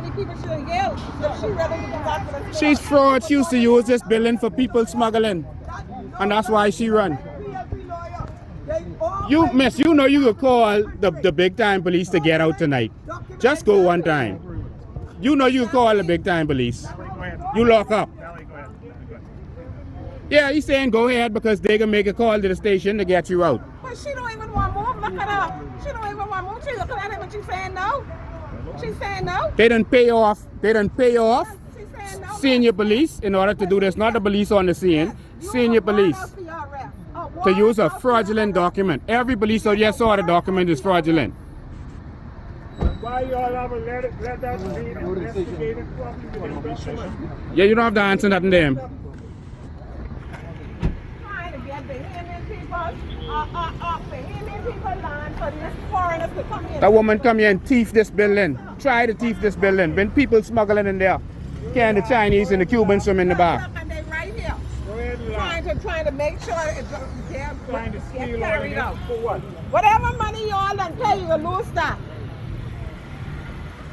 many people she done yelled. So she ready to go back to the store. She's fraud. She used to use this building for people smuggling. And that's why she run. You, miss, you know you could call the big time police to get out tonight. Just go one time. You know you could call the big time police. You lock up. Yeah, he's saying go ahead because they can make a call to the station to get you out. But she don't even want to move. Look at her. She don't even want to move. She looking at him and she's saying no. She's saying no. They done pay off. They done pay off She's saying no. senior police in order to do this. Not the police on the scene. Senior police. To use a fraudulent document. Every police out here saw the document is fraudulent. Why y'all ever let that be investigated properly? Yeah, you don't have to answer nothing to him. Trying to get Bahamian people land for these foreigners to come in. That woman come here and thief this building. Try to thief this building. When people smuggling in there. Can the Chinese and the Cubans swim in the back. And they right here. Trying to make sure it's Trying to steal carried out. For what? Whatever money y'all done pay, you lose that.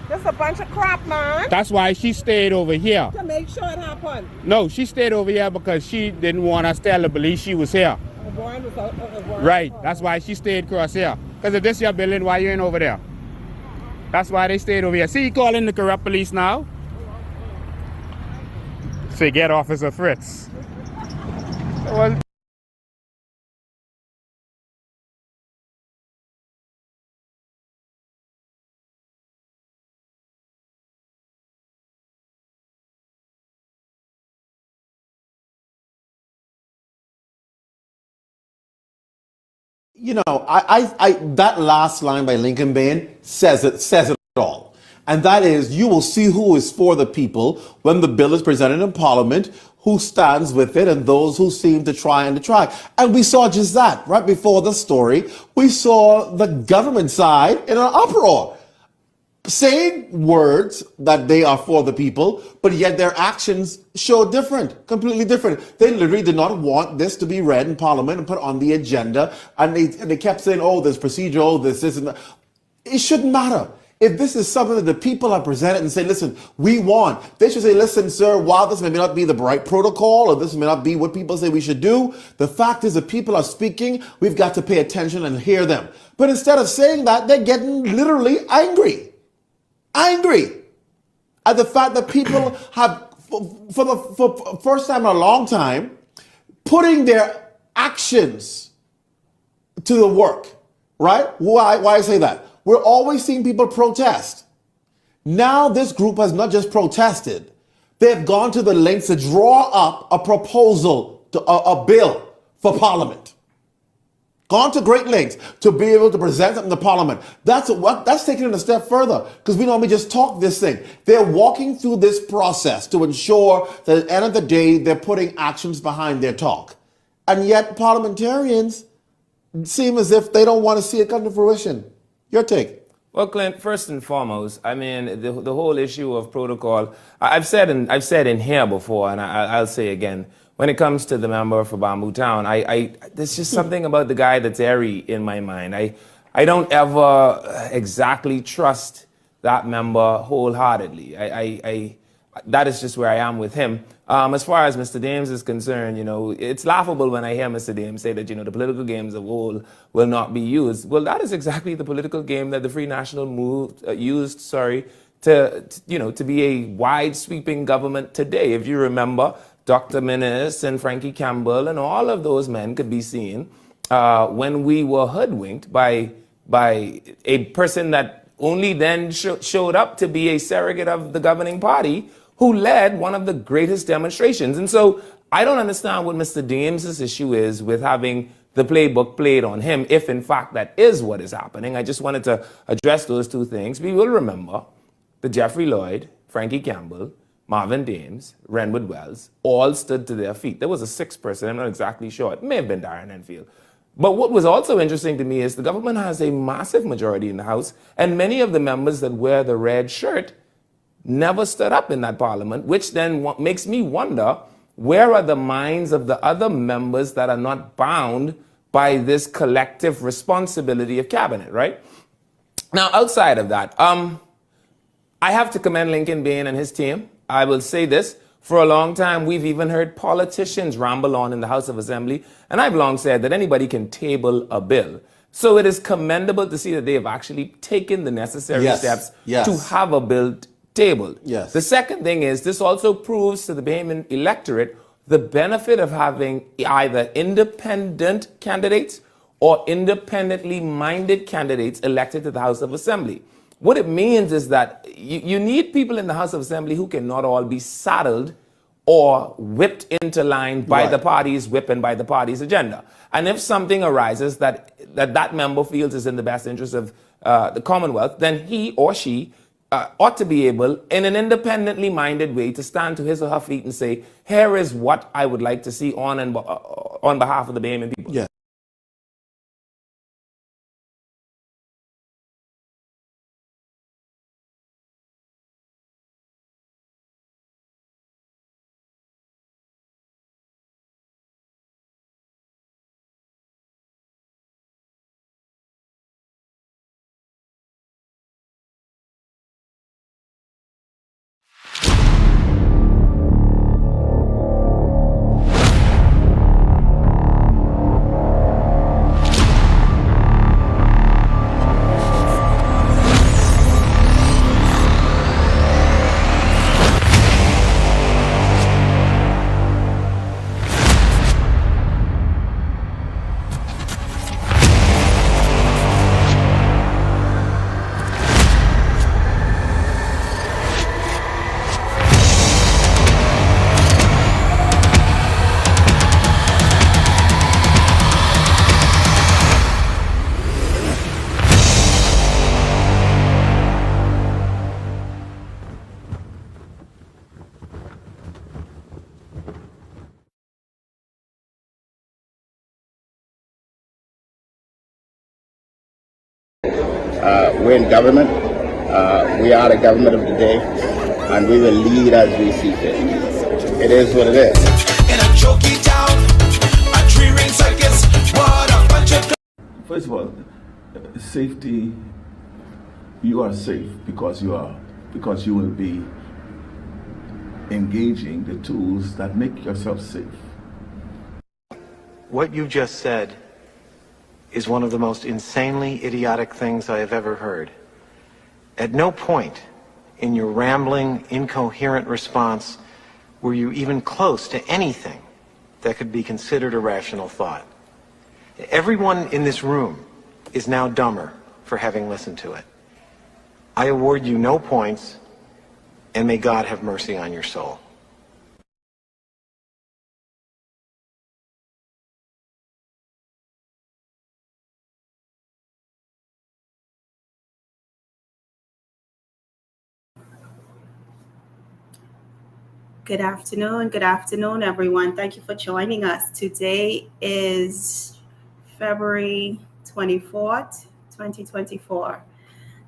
This a bunch of crap, man. That's why she stayed over here. To make sure it happened. No, she stayed over here because she didn't want us to tell the police she was here. The warrant was out. Right. That's why she stayed across here. Because if this your building, why you ain't over there? That's why they stayed over here. See, you calling the corrupt police now? Say, get Officer Fritz. Well, you know, that last line by Lincoln Bain says it all. And that is, you will see who is for the people when the bill is presented in Parliament, who stands with it, and those who seem to try and detract. And we saw just that right before the story. We saw the government side in an uproar, saying words that they are for the people, but yet their actions show different, completely different. They literally did not want this to be read in Parliament and put on the agenda. And they kept saying, oh, there's procedural, this, and that. It shouldn't matter. If this is something that the people have presented and say, listen, we want, they should say, listen, sir, while this may not be the right protocol or this may not be what people say we should do, the fact is that people are speaking, we've got to pay attention and hear them. But instead of saying that, they're getting literally angry at the fact that people have, for the first time in a long time, putting their actions to the work, right? Why I say that? We're always seeing people protest. Now this group has not just protested, they've gone to the lengths to draw up a proposal, to a bill for Parliament. Gone to great lengths to be able to present something to Parliament. That's taking it a step further, because we normally just talk this thing. They're walking through this process to ensure that at the end of the day, they're putting actions behind their talk. And yet parliamentarians seem as if they don't want to see it come to fruition. Your take. Well, Clint, first and foremost, I mean, the whole issue of protocol, I've said in here before, and I'll say again, when it comes to the member for Bamboo Town, there's just something about the guy that's airy in my mind. I don't ever exactly trust that member wholeheartedly. That is just where I am with him. As far as Mr. Dames is concerned, you know, it's laughable when I hear Mr. Dames say that, you know, the political games of old will not be used. Well, that is exactly the political game that the Free National used, to be a wide sweeping government today. If you remember, Dr. Minnis and Frankie Campbell and all of those men could be seen when we were hoodwinked by a person that only then showed up to be a surrogate of the governing party, who led one of the greatest demonstrations. And so I don't understand what Mr. Dames' issue is with having the playbook played on him, if in fact that is what is happening. I just wanted to address those two things. We will remember that Jeffrey Lloyd, Frankie Campbell, Marvin Dames, Renwood Wells, all stood to their feet. There was a sixth person, I'm not exactly sure. It may have been Darren Enfield. But what was also interesting to me is the government has a massive majority in the House, and many of the members that wear the red shirt never stood up in that parliament, which then makes me wonder, where are the minds of the other members that are not bound by this collective responsibility of cabinet, right? Now, outside of that, I have to commend Lincoln Bain and his team. I will say this. For a long time, we've even heard politicians ramble on in the House of Assembly, and I've long said that anybody can table a bill. So it is commendable to see that they have actually taken the necessary steps to have a bill tabled. Yes. The second thing is this also proves to the Bahamian electorate the benefit of having either independent candidates or independently minded candidates elected to the House of Assembly. What it means is that you need people in the House of Assembly who can not all be saddled or whipped into line by the party's whip and by the party's agenda. And if something arises that member feels is in the best interest of the Commonwealth, then he or she ought to be able, in an independently minded way, to stand to his or her feet and say, here is what I would like to see on behalf of the Bahamian people. Yeah. We're in government. We are the government of the day, and we will lead as we see fit. It is what it is. In a jokey town, a tree ring circus, what a bunch of... First of all, safety. You are safe because you will be engaging the tools that make yourself safe. What you just said is one of the most insanely idiotic things I have ever heard. At no point in your rambling, incoherent response were you even close to anything that could be considered a rational thought. Everyone in this room is now dumber for having listened to it. I award you no points, and may God have mercy on your soul. Good afternoon, everyone. Thank you for joining us. Today is February 24th, 2024,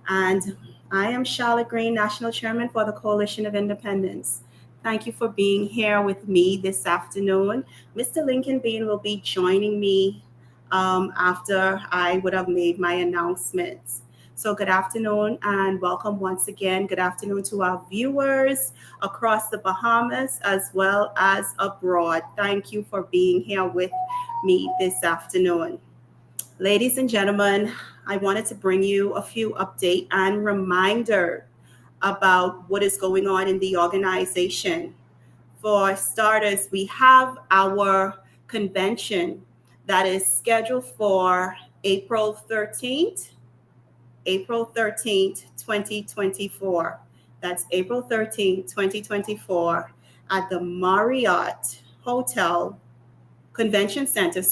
and I am Charlotte Green, National Chairman for the Coalition of Independents. Thank you for being here with me this afternoon. Mr. Lincoln Bain will be joining me after I would have made my announcements. So good afternoon and welcome once again. Good afternoon to our viewers across the Bahamas as well as abroad. Thank you for being here with me this afternoon. Ladies and gentlemen, I wanted to bring you a few updates and reminder about what is going on in the organization. For starters, we have our convention that is scheduled for April 13th, 2024. That's April 13th, 2024 at the Marriott Hotel Convention Center,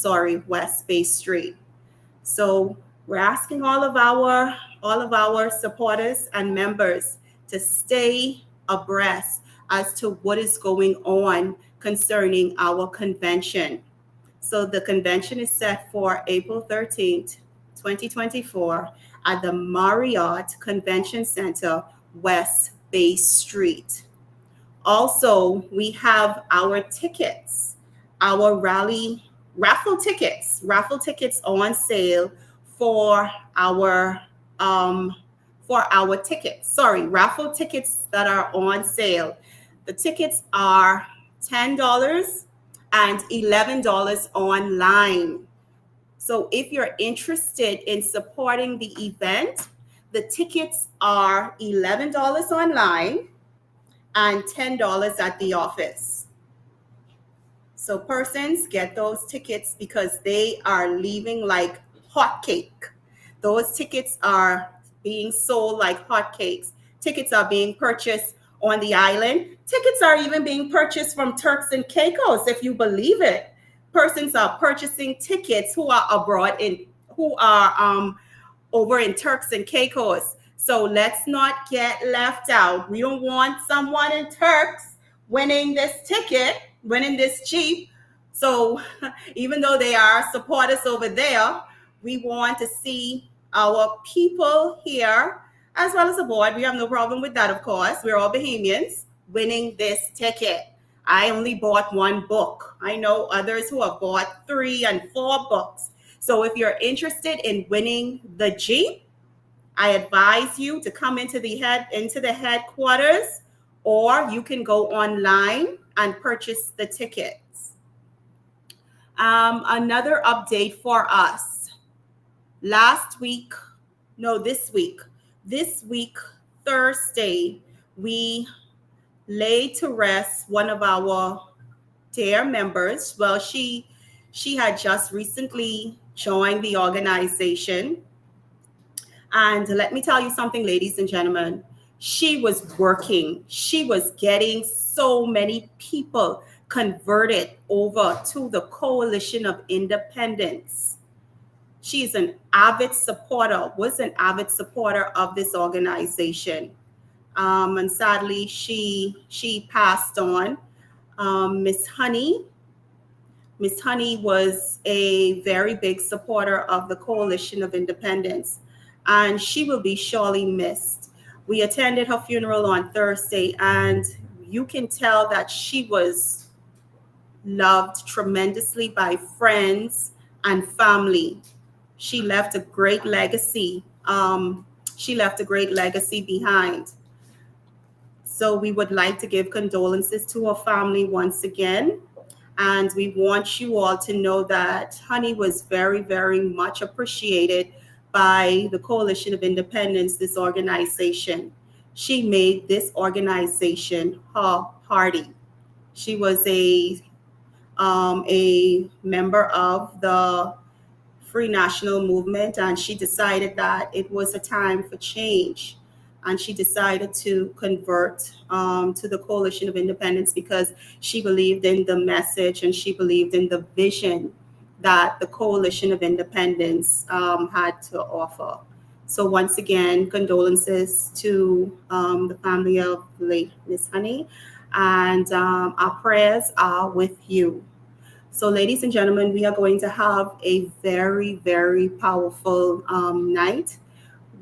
West Bay Street. So we're asking all of our supporters and members to stay abreast as to what is going on concerning our convention. So the convention is set for April 13th, 2024 at the Marriott Convention Center, West Bay Street. Also, we have our tickets, our raffle tickets on sale for our for our tickets. Sorry, raffle tickets that are on sale. The tickets are $10 and $11 online. So if you're interested in supporting the event, the tickets are $11 online and $10 at the office. So persons, get those tickets because they are leaving like hotcake. Those tickets are being sold like hotcakes. Tickets are being purchased on the island. Tickets are even being purchased from Turks and Caicos, if you believe it. Persons are purchasing tickets who are abroad over in Turks and Caicos. So let's not get left out. We don't want someone in Turks winning this ticket, winning this Jeep. So even though they are supporters over there, we want to see our people here as well as abroad. We have no problem with that, of course. We're all Bahamians winning this ticket. I only bought one book. I know others who have bought 3 and 4 books. So if you're interested in winning the Jeep, I advise you to come into the headquarters, or you can go online and purchase the tickets. Another update for us. This week, Thursday, we laid to rest one of our dear members. Well, she had just recently joined the organization. And let me tell you something, ladies and gentlemen, she was working. She was getting so many people converted over to the Coalition of Independence. She's was an avid supporter of this organization. And sadly, she passed on. Miss Honey was a very big supporter of the Coalition of Independence, and she will be surely missed. We attended her funeral on Thursday, and you can tell that she was loved tremendously by friends and family. She left a great legacy. Behind. So we would like to give condolences to her family once again. And we want you all to know that Honey was very, very much appreciated by the Coalition of Independence, this organization. She made this organization her party. She was a member of the Free National Movement, and she decided that it was a time for change. And she decided to convert to the Coalition of Independence because she believed in the message and she believed in the vision that the Coalition of Independence had to offer. So once again, condolences to the family of late Miss Honey, and our prayers are with you. So ladies and gentlemen, we are going to have a very, very powerful night.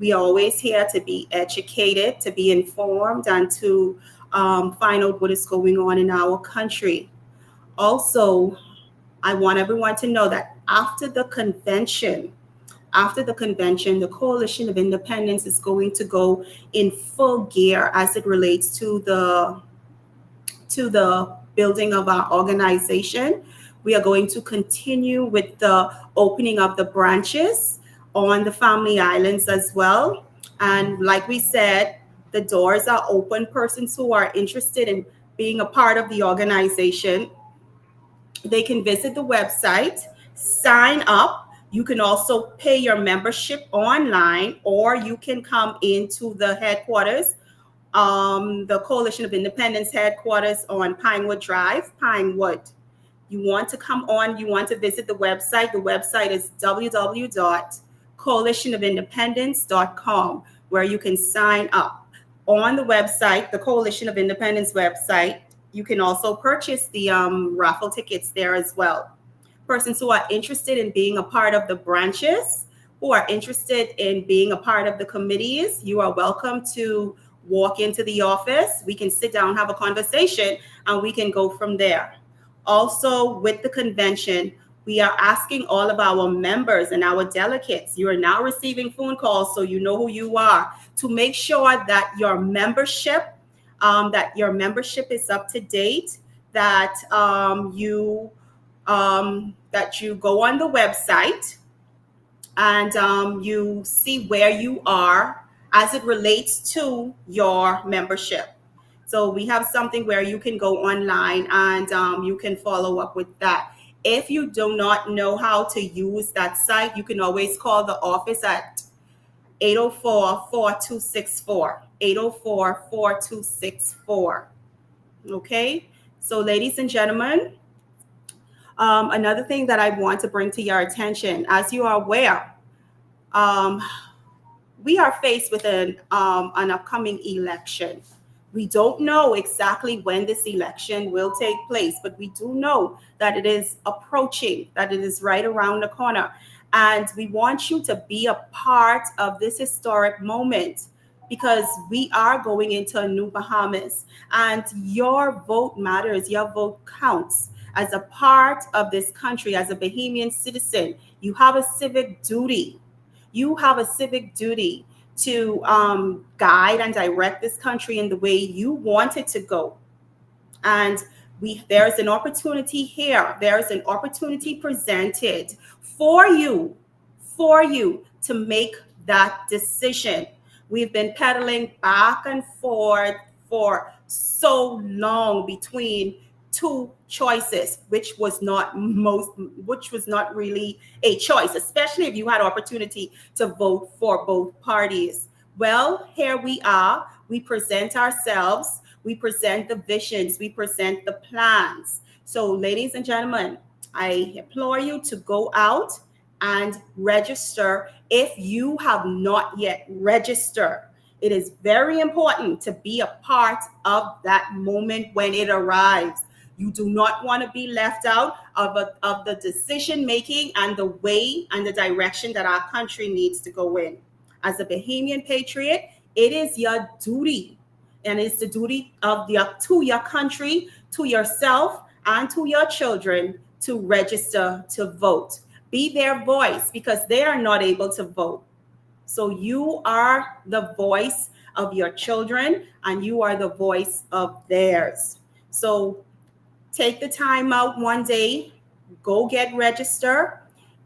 We are always here to be educated, to be informed, and to find out what is going on in our country. Also, I want everyone to know that after the convention, the Coalition of Independence is going to go in full gear as it relates to the building of our organization. We are going to continue with the opening of the branches on the Family Islands as well. And like we said, the doors are open. Persons who are interested in being a part of the organization, they can visit the website, sign up. You can also pay your membership online, or you can come into the headquarters, the Coalition of Independence headquarters on Pinewood Drive, Pinewood. You want to come on, you want to visit the website. The website is www.coalitionofindependence.com, where you can sign up. On the website, the Coalition of Independence website, you can also purchase the raffle tickets there as well. Persons who are interested in being a part of the branches, who are interested in being a part of the committees, you are welcome to walk into the office. We can sit down, have a conversation, and we can go from there. Also, with the convention, We are asking all of our members and our delegates, you are now receiving phone calls, so you know who you are, to make sure that your membership is up to date, that you go on the website and you see where you are as it relates to your membership. So we have something where you can go online and you can follow up with that. If you do not know how to use that site, you can always call the office at 804-4264. 804-4264. Okay? So ladies and gentlemen, another thing that I want to bring to your attention, as you are aware, we are faced with an upcoming election. We don't know exactly when this election will take place, but we do know that it is approaching, that it is right around the corner. And we want you to be a part of this historic moment, because we are going into a new Bahamas, and your vote matters, your vote counts. As a part of this country, as a Bahamian citizen, you have a civic duty. You have a civic duty to guide and direct this country in the way you want it to go. And there's an opportunity here. There's an opportunity presented for you to make that decision. We've been pedaling back and forth for so long between two choices, which was not really a choice, especially if you had opportunity to vote for both parties. Well, here we are. We present ourselves. We present the visions. We present the plans. So, ladies and gentlemen, I implore you to go out and register if you have not yet registered. It is very important to be a part of that moment when it arrives. You do not want to be left out of the decision making and the way and the direction that our country needs to go in. As a Bahamian patriot, it is your duty, and it's the duty of to your country, to yourself, and to your children to register to vote. Be their voice, because they are not able to vote. So you are the voice of your children, and you are the voice of theirs. So take the time out one day, go get registered.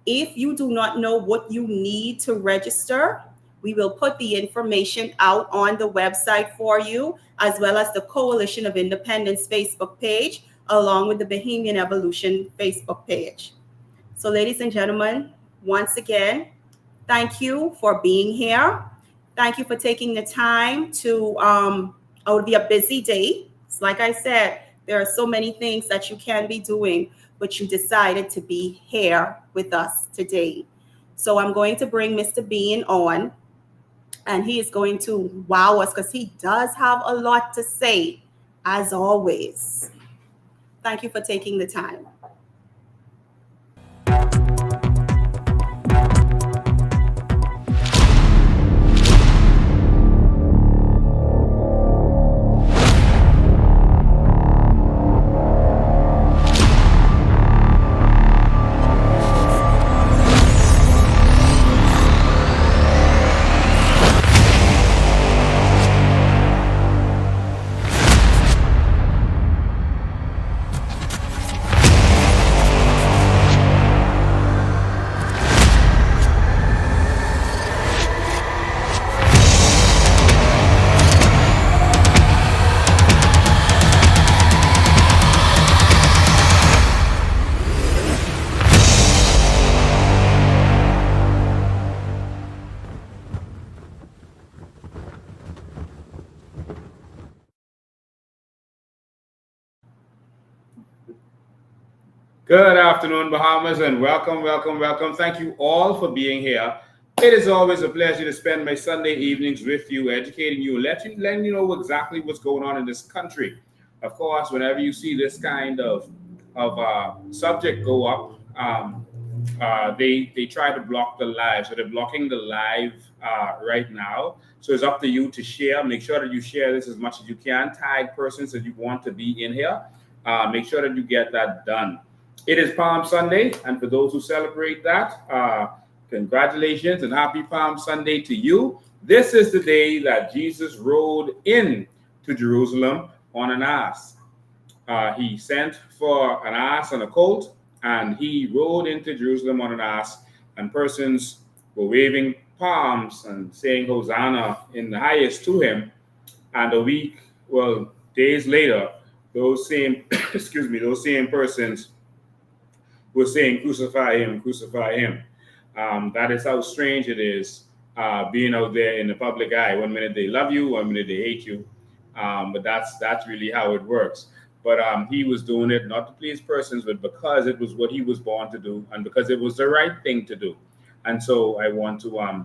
If you do not know what you need to register, we will put the information out on the website for you, as well as the Coalition of Independence Facebook page, along with the Bahamian Evolution Facebook page. So ladies and gentlemen, once again, thank you for being here. Thank you for taking the time to, it would be a busy day. It's like I said, there are so many things that you can be doing, but you decided to be here with us today. So I'm going to bring Mr. Bean on, and he is going to wow us, because he does have a lot to say, as always. Thank you for taking the time. Good afternoon, Bahamas, and welcome, welcome, welcome. Thank you all for being here. It is always a pleasure to spend my Sunday evenings with you, educating you, letting you know exactly what's going on in this country. Of course, whenever you see this kind of subject go up, they try to block the live. So they're blocking the live right now. So it's up to you to share. Make sure that you share this as much as you can. Tag persons that you want to be in here. Make sure that you get that done. It is Palm Sunday, and for those who celebrate that, congratulations and happy Palm Sunday to you. This is the day that Jesus rode in to Jerusalem on an ass. He sent for an ass and a colt, and he rode into Jerusalem on an ass, and persons were waving palms and saying Hosanna in the highest to him. And days later, those same those same persons were saying, crucify him, crucify him. That is how strange it is being out there in the public eye. One minute they love you, one minute they hate you. But that's really how it works. But he was doing it not to please persons, but because it was what he was born to do, and because it was the right thing to do. And so I want to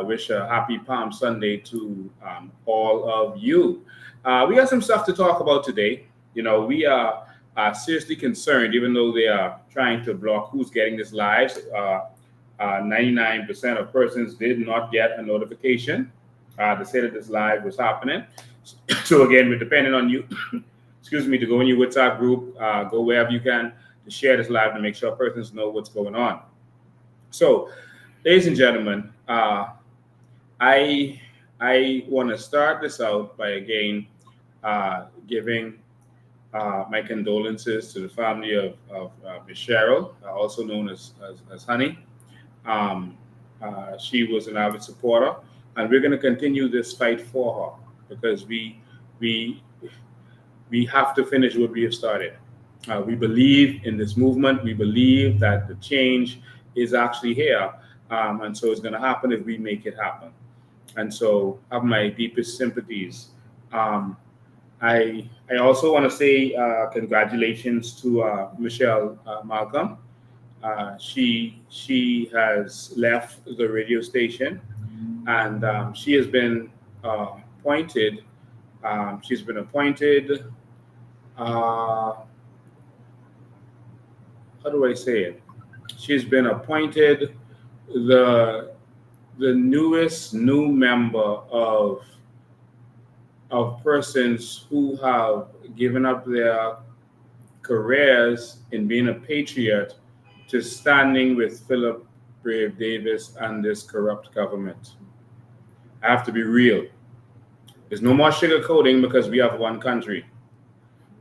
wish a happy Palm Sunday to all of you. We got some stuff to talk about today. You know, we are seriously concerned, even though they are trying to block who's getting this live. 99% of persons did not get a notification to say that this live was happening. So again, we're depending on you, to go in your WhatsApp group, go wherever you can to share this live to make sure persons know what's going on. So, ladies and gentlemen, I want to start this out by again giving my condolences to the family of Miss Cheryl, also known as Honey. She was an avid supporter, and we're going to continue this fight for her because we have to finish what we have started. We believe in this movement. We believe that the change is actually here, and so it's going to happen if we make it happen. And so, I have my deepest sympathies. I also want to say congratulations to Michelle Malcolm. She has left the radio station, and she has been appointed. She's been appointed. How do I say it? She's been appointed the new member of persons who have given up their careers in being a patriot to standing with Philip Brave Davis and this corrupt government. I have to be real. There's no more sugarcoating because we have one country.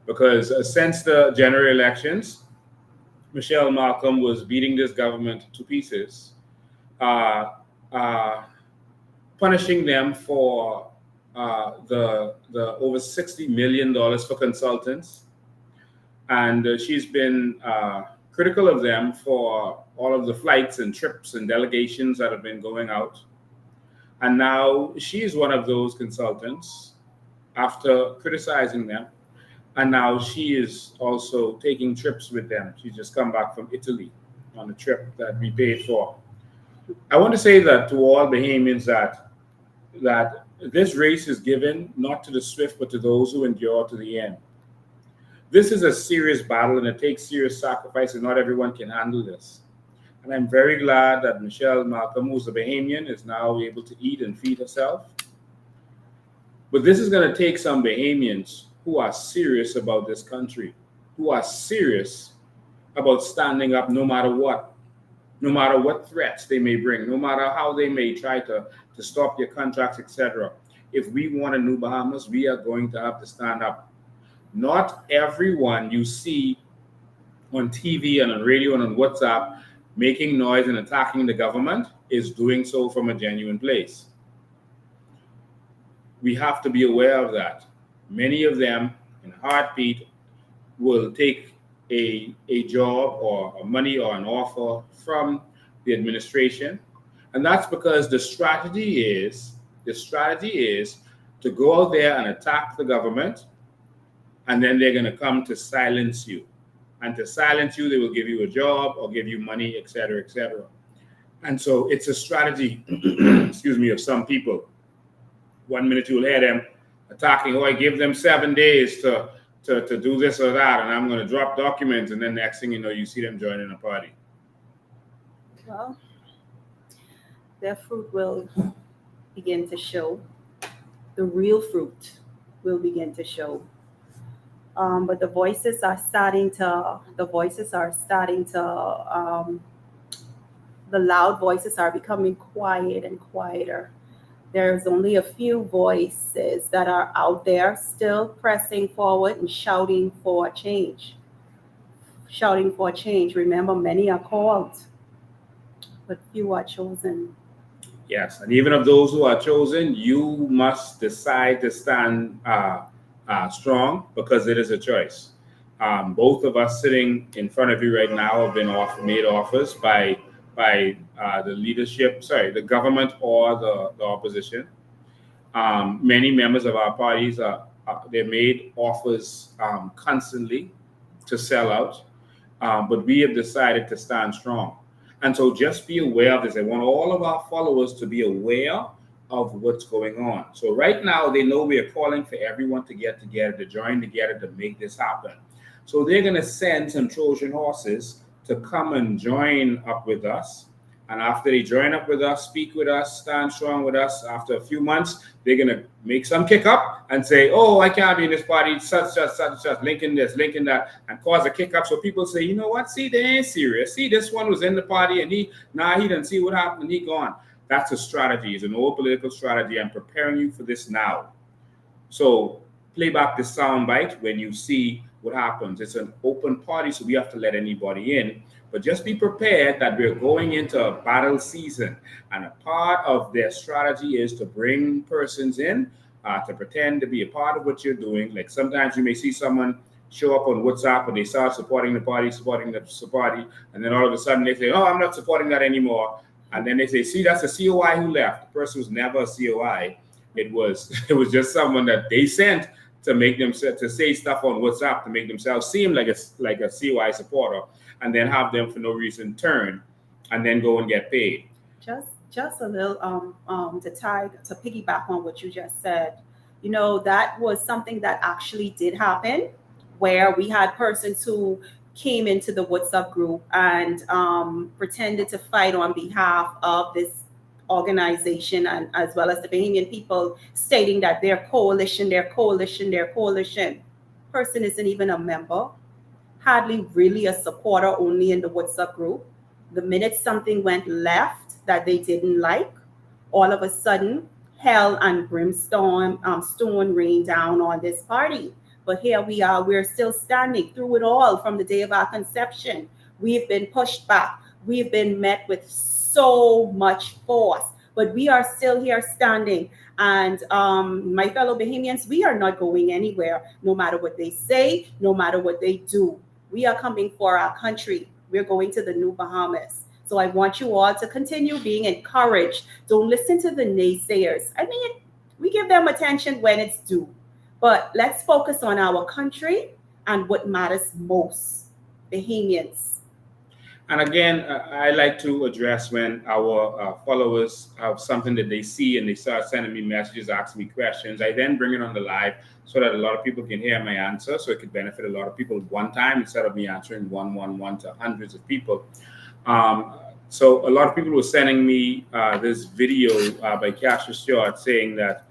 Because since the general elections, Michelle Malcolm was beating this government to pieces, punishing them for the over $60 million for consultants. And she's been critical of them for all of the flights and trips and delegations that have been going out. And now she's one of those consultants after criticizing them. And now she is also taking trips with them. She's just come back from Italy on a trip that we paid for. I want to say that to all Bahamians that this race is given not to the swift, but to those who endure to the end. This is a serious battle, and it takes serious sacrifice, and not everyone can handle this. And I'm very glad that Michelle Malcolm, who's a Bahamian, is now able to eat and feed herself. But this is going to take some Bahamians who are serious about this country, who are serious about standing up no matter what threats they may bring, no matter how they may try to stop your contracts, etc. If we want a new Bahamas, we are going to have to stand up. Not everyone you see on TV and on radio and on WhatsApp making noise and attacking the government is doing so from a genuine place. We have to be aware of that. Many of them, in a heartbeat, will take a job or money or an offer from the administration. And that's because the strategy is to go out there and attack the government, and then they're going to come to silence you. And to silence you, they will give you a job or give you money, etc., etc. And so it's a strategy, of some people. 1 minute you'll hear them attacking, I give them 7 days to do this or that, and I'm going to drop documents, and then next thing you know, you see them joining a party. Well, their fruit will begin to show. The real fruit will begin to show. But the voices are starting to, the loud voices are becoming quiet and quieter. There's only a few voices that are out there still pressing forward and shouting for change. Shouting for change. Remember, many are called, but few are chosen. Yes, and even of those who are chosen, you must decide to stand strong because it is a choice. Both of us sitting in front of you right now have been made offers by the leadership, the government or the opposition. Many members of our parties they made offers constantly to sell out, but we have decided to stand strong. And so just be aware of this. I want all of our followers to be aware of what's going on. So right now, they know we are calling for everyone to get together, to join together to make this happen. So they're going to send some Trojan horses to come and join up with us. And after they join up with us, speak with us, stand strong with us, after a few months, they're going to make some kick up and say, oh, I can't be in this party, such, linking this, linking that, and cause a kick up. So people say, you know what? See, they ain't serious. See, this one was in the party and he didn't see what happened and he gone. That's a strategy. It's an old political strategy. I'm preparing you for this now. So play back the sound bite when you see what happens. It's an open party, so we have to let anybody in. But just be prepared that we're going into a battle season. And a part of their strategy is to bring persons in, to pretend to be a part of what you're doing. Like sometimes you may see someone show up on WhatsApp and they start supporting the party, and then all of a sudden they say, oh, I'm not supporting that anymore. And then they say, see, that's a COI who left. The person was never a COI. It was just someone that they sent to make them to say stuff on WhatsApp to make themselves seem like a COI supporter, and then have them for no reason turn and then go and get paid. Just a little to piggyback on what you just said. You know, that was something that actually did happen, where we had persons who came into the WhatsApp group and pretended to fight on behalf of this organization, and as well as the Bahamian people, stating that their coalition. Person isn't even a member, hardly really a supporter, only in the WhatsApp group. The minute something went left that they didn't like, all of a sudden, hell and brimstone, stone rain down on this party. But here we are, we're still standing through it all from the day of our conception. We've been pushed back. We've been met with so much force, but we are still here standing. And my fellow Bahamians, we are not going anywhere, no matter what they say, no matter what they do. We are coming for our country. We're going to the new Bahamas. So I want you all to continue being encouraged. Don't listen to the naysayers. I mean, we give them attention when it's due, but let's focus on our country and what matters most, Bahamians. And again, I like to address when our followers have something that they see and they start sending me messages, asking me questions. I then bring it on the live so that a lot of people can hear my answer, so it could benefit a lot of people at one time instead of me answering one to hundreds of people. So a lot of people were sending me this video by Cassius Stewart saying that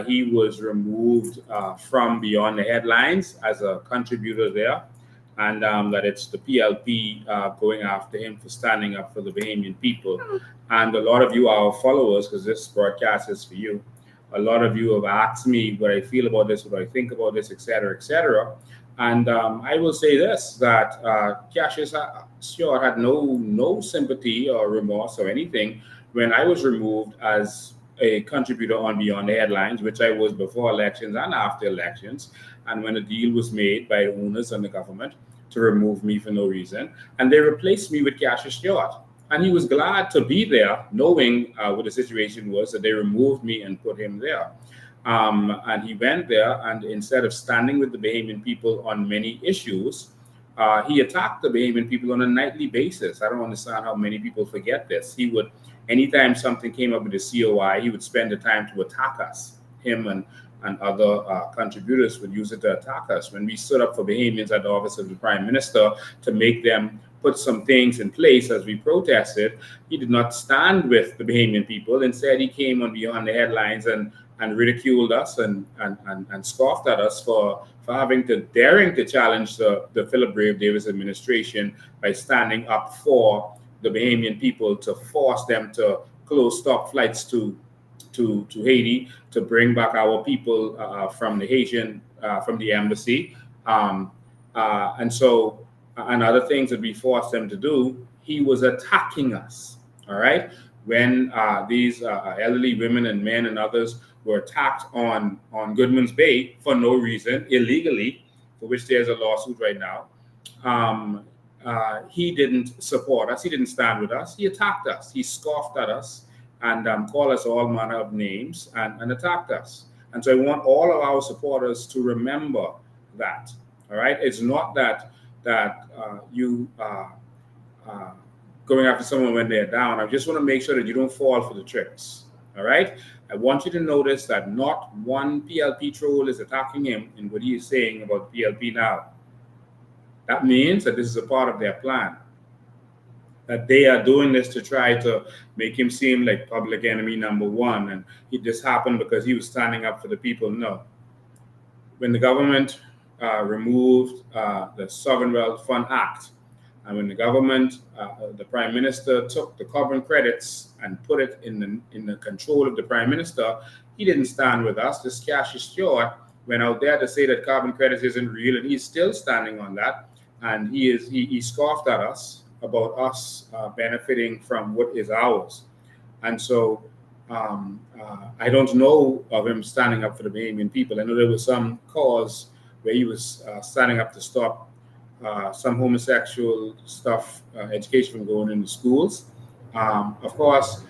he was removed from Beyond the Headlines as a contributor there. And that it's the PLP going after him for standing up for the Bahamian people. And a lot of you, our followers, because this broadcast is for you, a lot of you have asked me what I feel about this, what I think about this, etc., etc. And I will say this, that Cassius Stewart had no sympathy or remorse or anything when I was removed as a contributor on Beyond the Headlines, which I was before elections and after elections, and when a deal was made by owners and the government to remove me for no reason, and they replaced me with Cassius Stewart. And he was glad to be there, knowing what the situation was, that they removed me and put him there. And he went there, and instead of standing with the Bahamian people on many issues, he attacked the Bahamian people on a nightly basis. I don't understand how many people forget this. He would, anytime something came up with the COI, he would spend the time to attack us. Him and other contributors would use it to attack us. When we stood up for Bahamians at the office of the Prime Minister to make them put some things in place as we protested, he did not stand with the Bahamian people. Instead, he came on Beyond the Headlines and and ridiculed us and scoffed at us for daring to challenge the Philip Brave Davis administration by standing up for the Bahamian people to force them to stop flights to Haiti, to bring back our people from the embassy, and other things that we forced them to do. He was attacking us. All right, when these elderly women and men and others were attacked on Goodman's Bay for no reason, illegally, for which there's a lawsuit right now. He didn't support us. He didn't stand with us. He attacked us. He scoffed at us and called us all manner of names and attacked us. And so I want all of our supporters to remember that. All right. It's not that you going after someone when they're down. I just want to make sure that you don't fall for the tricks. All right. I want you to notice that not one PLP troll is attacking him in what he is saying about PLP now. That means that this is a part of their plan. That they are doing this to try to make him seem like public enemy number one. And this happened because he was standing up for the people. No. When the government removed the Sovereign Wealth Fund Act, and when the government, the Prime Minister took the carbon credits and put it in the control of the Prime Minister, he didn't stand with us. This Cassius Stewart went out there to say that carbon credits isn't real, and he's still standing on that. And he scoffed at us about us benefiting from what is ours. And so I don't know of him standing up for the Bahamian people. I know there was some cause where he was standing up to stop some homosexual stuff, education from going into schools. Of course,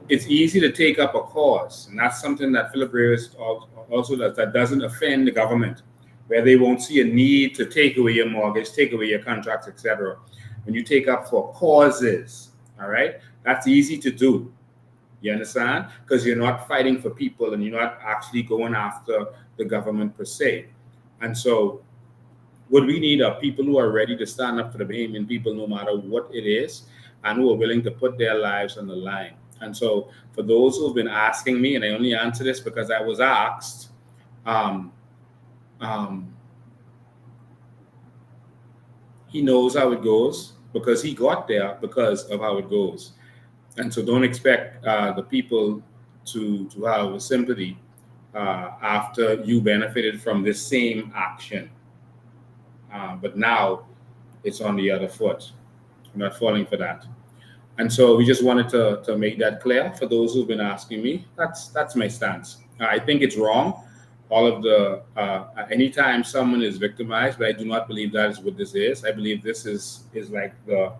it's easy to take up a cause, and that's something that Philip Reyes also does, that doesn't offend the government, where they won't see a need to take away your mortgage, take away your contracts, etc. When you take up for causes, all right, that's easy to do. You understand? Because you're not fighting for people and you're not actually going after the government per se. And so what we need are people who are ready to stand up for the Bahamian people no matter what it is, and who are willing to put their lives on the line. And so for those who've been asking me, and I only answer this because I was asked, he knows how it goes because he got there because of how it goes. And so don't expect the people to have a sympathy after you benefited from this same action. But now it's on the other foot. I'm not falling for that. And so we just wanted to make that clear for those who've been asking me. That's my stance. I think it's wrong. All of the anytime someone is victimized, but I do not believe that is what this is. I believe this is like the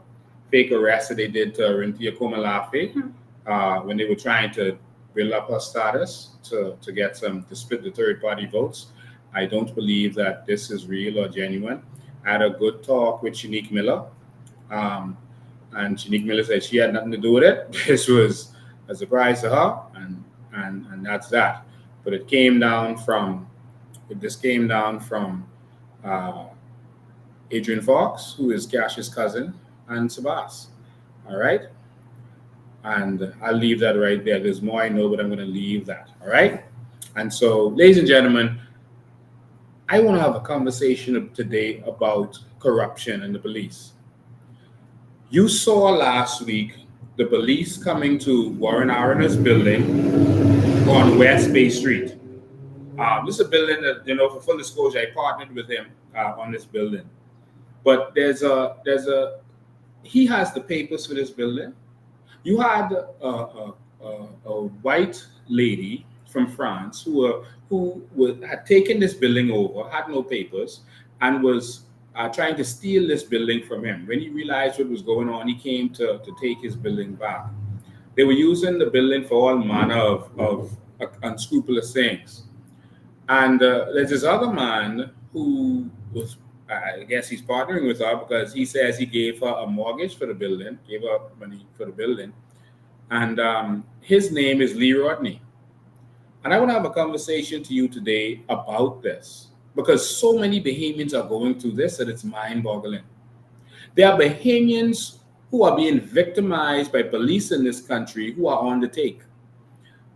fake arrest that they did to Rintia Komalafe when they were trying to build up her status to split the third party votes. I don't believe that this is real or genuine. I had a good talk with Shanique Miller, and Shanique Miller said she had nothing to do with it. This was a surprise to her, and that's that. But this came down from Adrian Fox, who is Cash's cousin, and Sabas. All right? And I'll leave that right there. There's more I know, but I'm going to leave that. All right? And so, ladies and gentlemen, I want to have a conversation today about corruption in the police. You saw last week the police coming to Warren Arena's building on West Bay Street. This is a building that, for full disclosure, I partnered with him on this building. But he has the papers for this building. You had a white lady from France who had taken this building over, had no papers, and was trying to steal this building from him. When he realized what was going on, he came to take his building back. They were using the building for all manner of unscrupulous things. And there's this other man who was, I guess he's partnering with her because he says he gave her a mortgage for the building, gave her money for the building. And his name is Lee Rodney. And I want to have a conversation to you today about this because so many Bahamians are going through this that it's mind-boggling. There are Bahamians who are being victimized by police in this country who are on the take.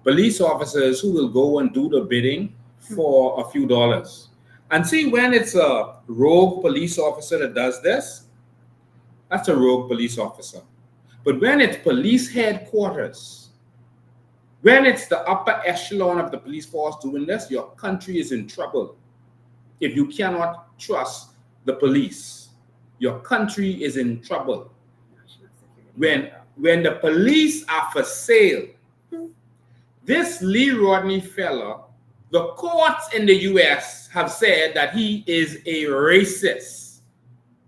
police officers who will go and do the bidding for a few dollars. And see, when it's a rogue police officer that does this, that's a rogue police officer. But when it's police headquarters, when it's the upper echelon of the police force doing this, your country is in trouble. If you cannot trust the police, your country is in trouble. When the police are for sale, this Lee Rodney fella, the courts in the US have said that he is a racist,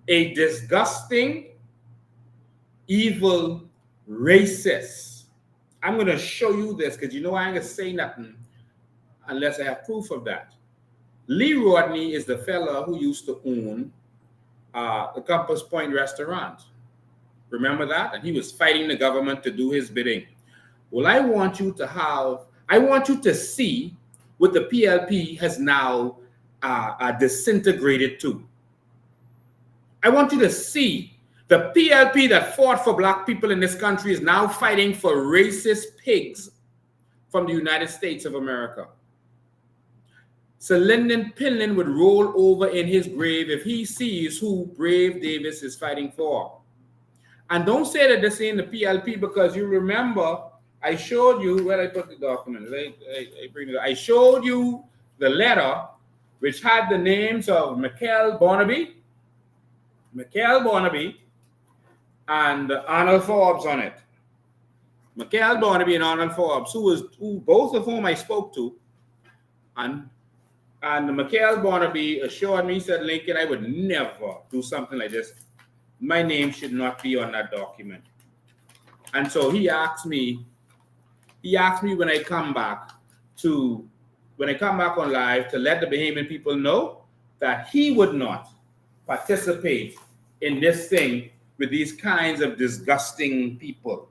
a disgusting, evil racist. I'm going to show you this because you know I ain't going to say nothing unless I have proof of that. Lee Rodney is the fella who used to own the Compass Point restaurant. Remember that? And he was fighting the government to do his bidding. Well, I want you to see what the PLP has now disintegrated to. I want you to see the PLP that fought for black people in this country is now fighting for racist pigs from the United States of America. So Lyndon Pindling would roll over in his grave if he sees who Brave Davis is fighting for. And don't say that this ain't the PLP, because you remember I showed you where I put the document. I showed you the letter which had the names of Michael Barnaby, and Arnold Forbes on it. Michael Barnaby and Arnold Forbes, who both of whom I spoke to, and Michael Barnaby assured me, said, Lincoln, I would never do something like this. My name should not be on that document. And so he asked me when I come back on live to let the Bahamian people know that he would not participate in this thing with these kinds of disgusting people.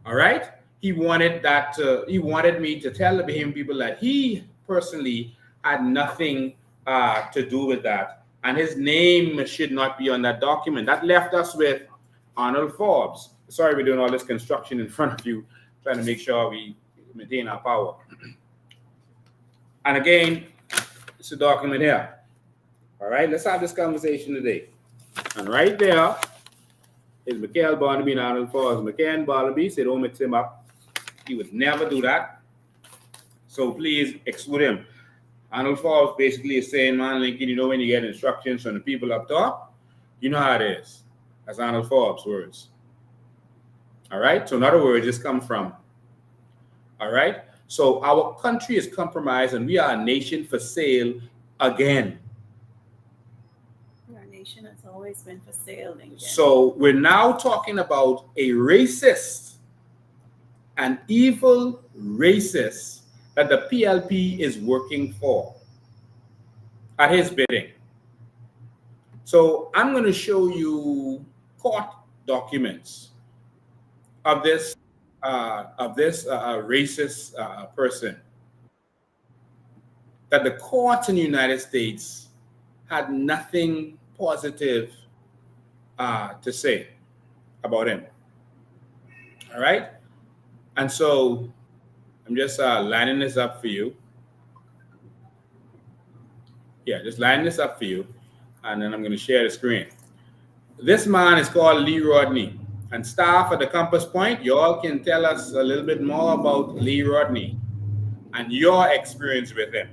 All right? He wanted me to tell the Bahamian people that he personally had nothing to do with that. And his name should not be on that document. That left us with Arnold Forbes. Sorry, we're doing all this construction in front of you, trying to make sure we maintain our power. And again, it's a document here. All right, let's have this conversation today. And right there is Michael Barnaby and Arnold Forbes. Michael Barnaby said, don't mix him up. He would never do that. So please exclude him. Arnold Forbes basically is saying, man, Lincoln, you know when you get instructions from the people up top, you know how it is. That's Arnold Forbes' words. All right? So in other words, this comes from. All right? So our country is compromised and we are a nation for sale again. Our nation has always been for sale. Lincoln. So we're now talking about a racist, an evil racist that the PLP is working for at his bidding. So I'm going to show you court documents of this racist person that the courts in the United States had nothing positive to say about him. All right? And so I'm just lining this up for you. Yeah, just lining this up for you. And then I'm going to share the screen. This man is called Lee Rodney. And staff at the Compass Point, you all can tell us a little bit more about Lee Rodney and your experience with him.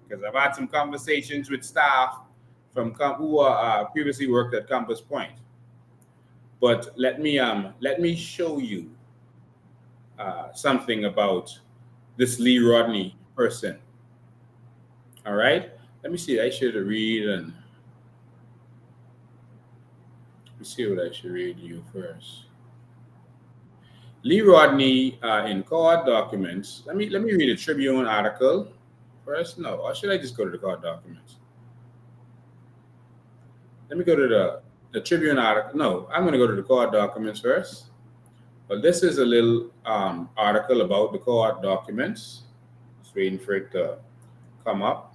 Because I've had some conversations with staff from who previously worked at Compass Point. But let me show you something about this Lee Rodney person. All right, let me see. I should read and let's see what I should read you first. Lee Rodney in court documents. Let me read a Tribune article first. No, or should I just go to the court documents? Let me go to the Tribune article. No, I'm going to go to the court documents first. But this is a little article about the court documents. Just waiting for it to come up.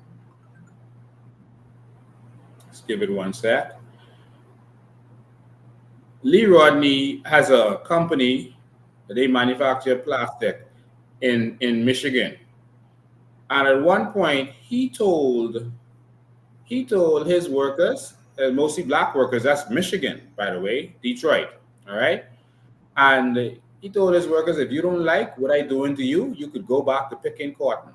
Let's give it one sec. Lee Rodney has a company that they manufacture plastic in Michigan. And at one point, he told his workers, mostly black workers, that's Michigan, by the way, Detroit, all right? And he told his workers, if you don't like what I doing to you, you could go back to picking cotton.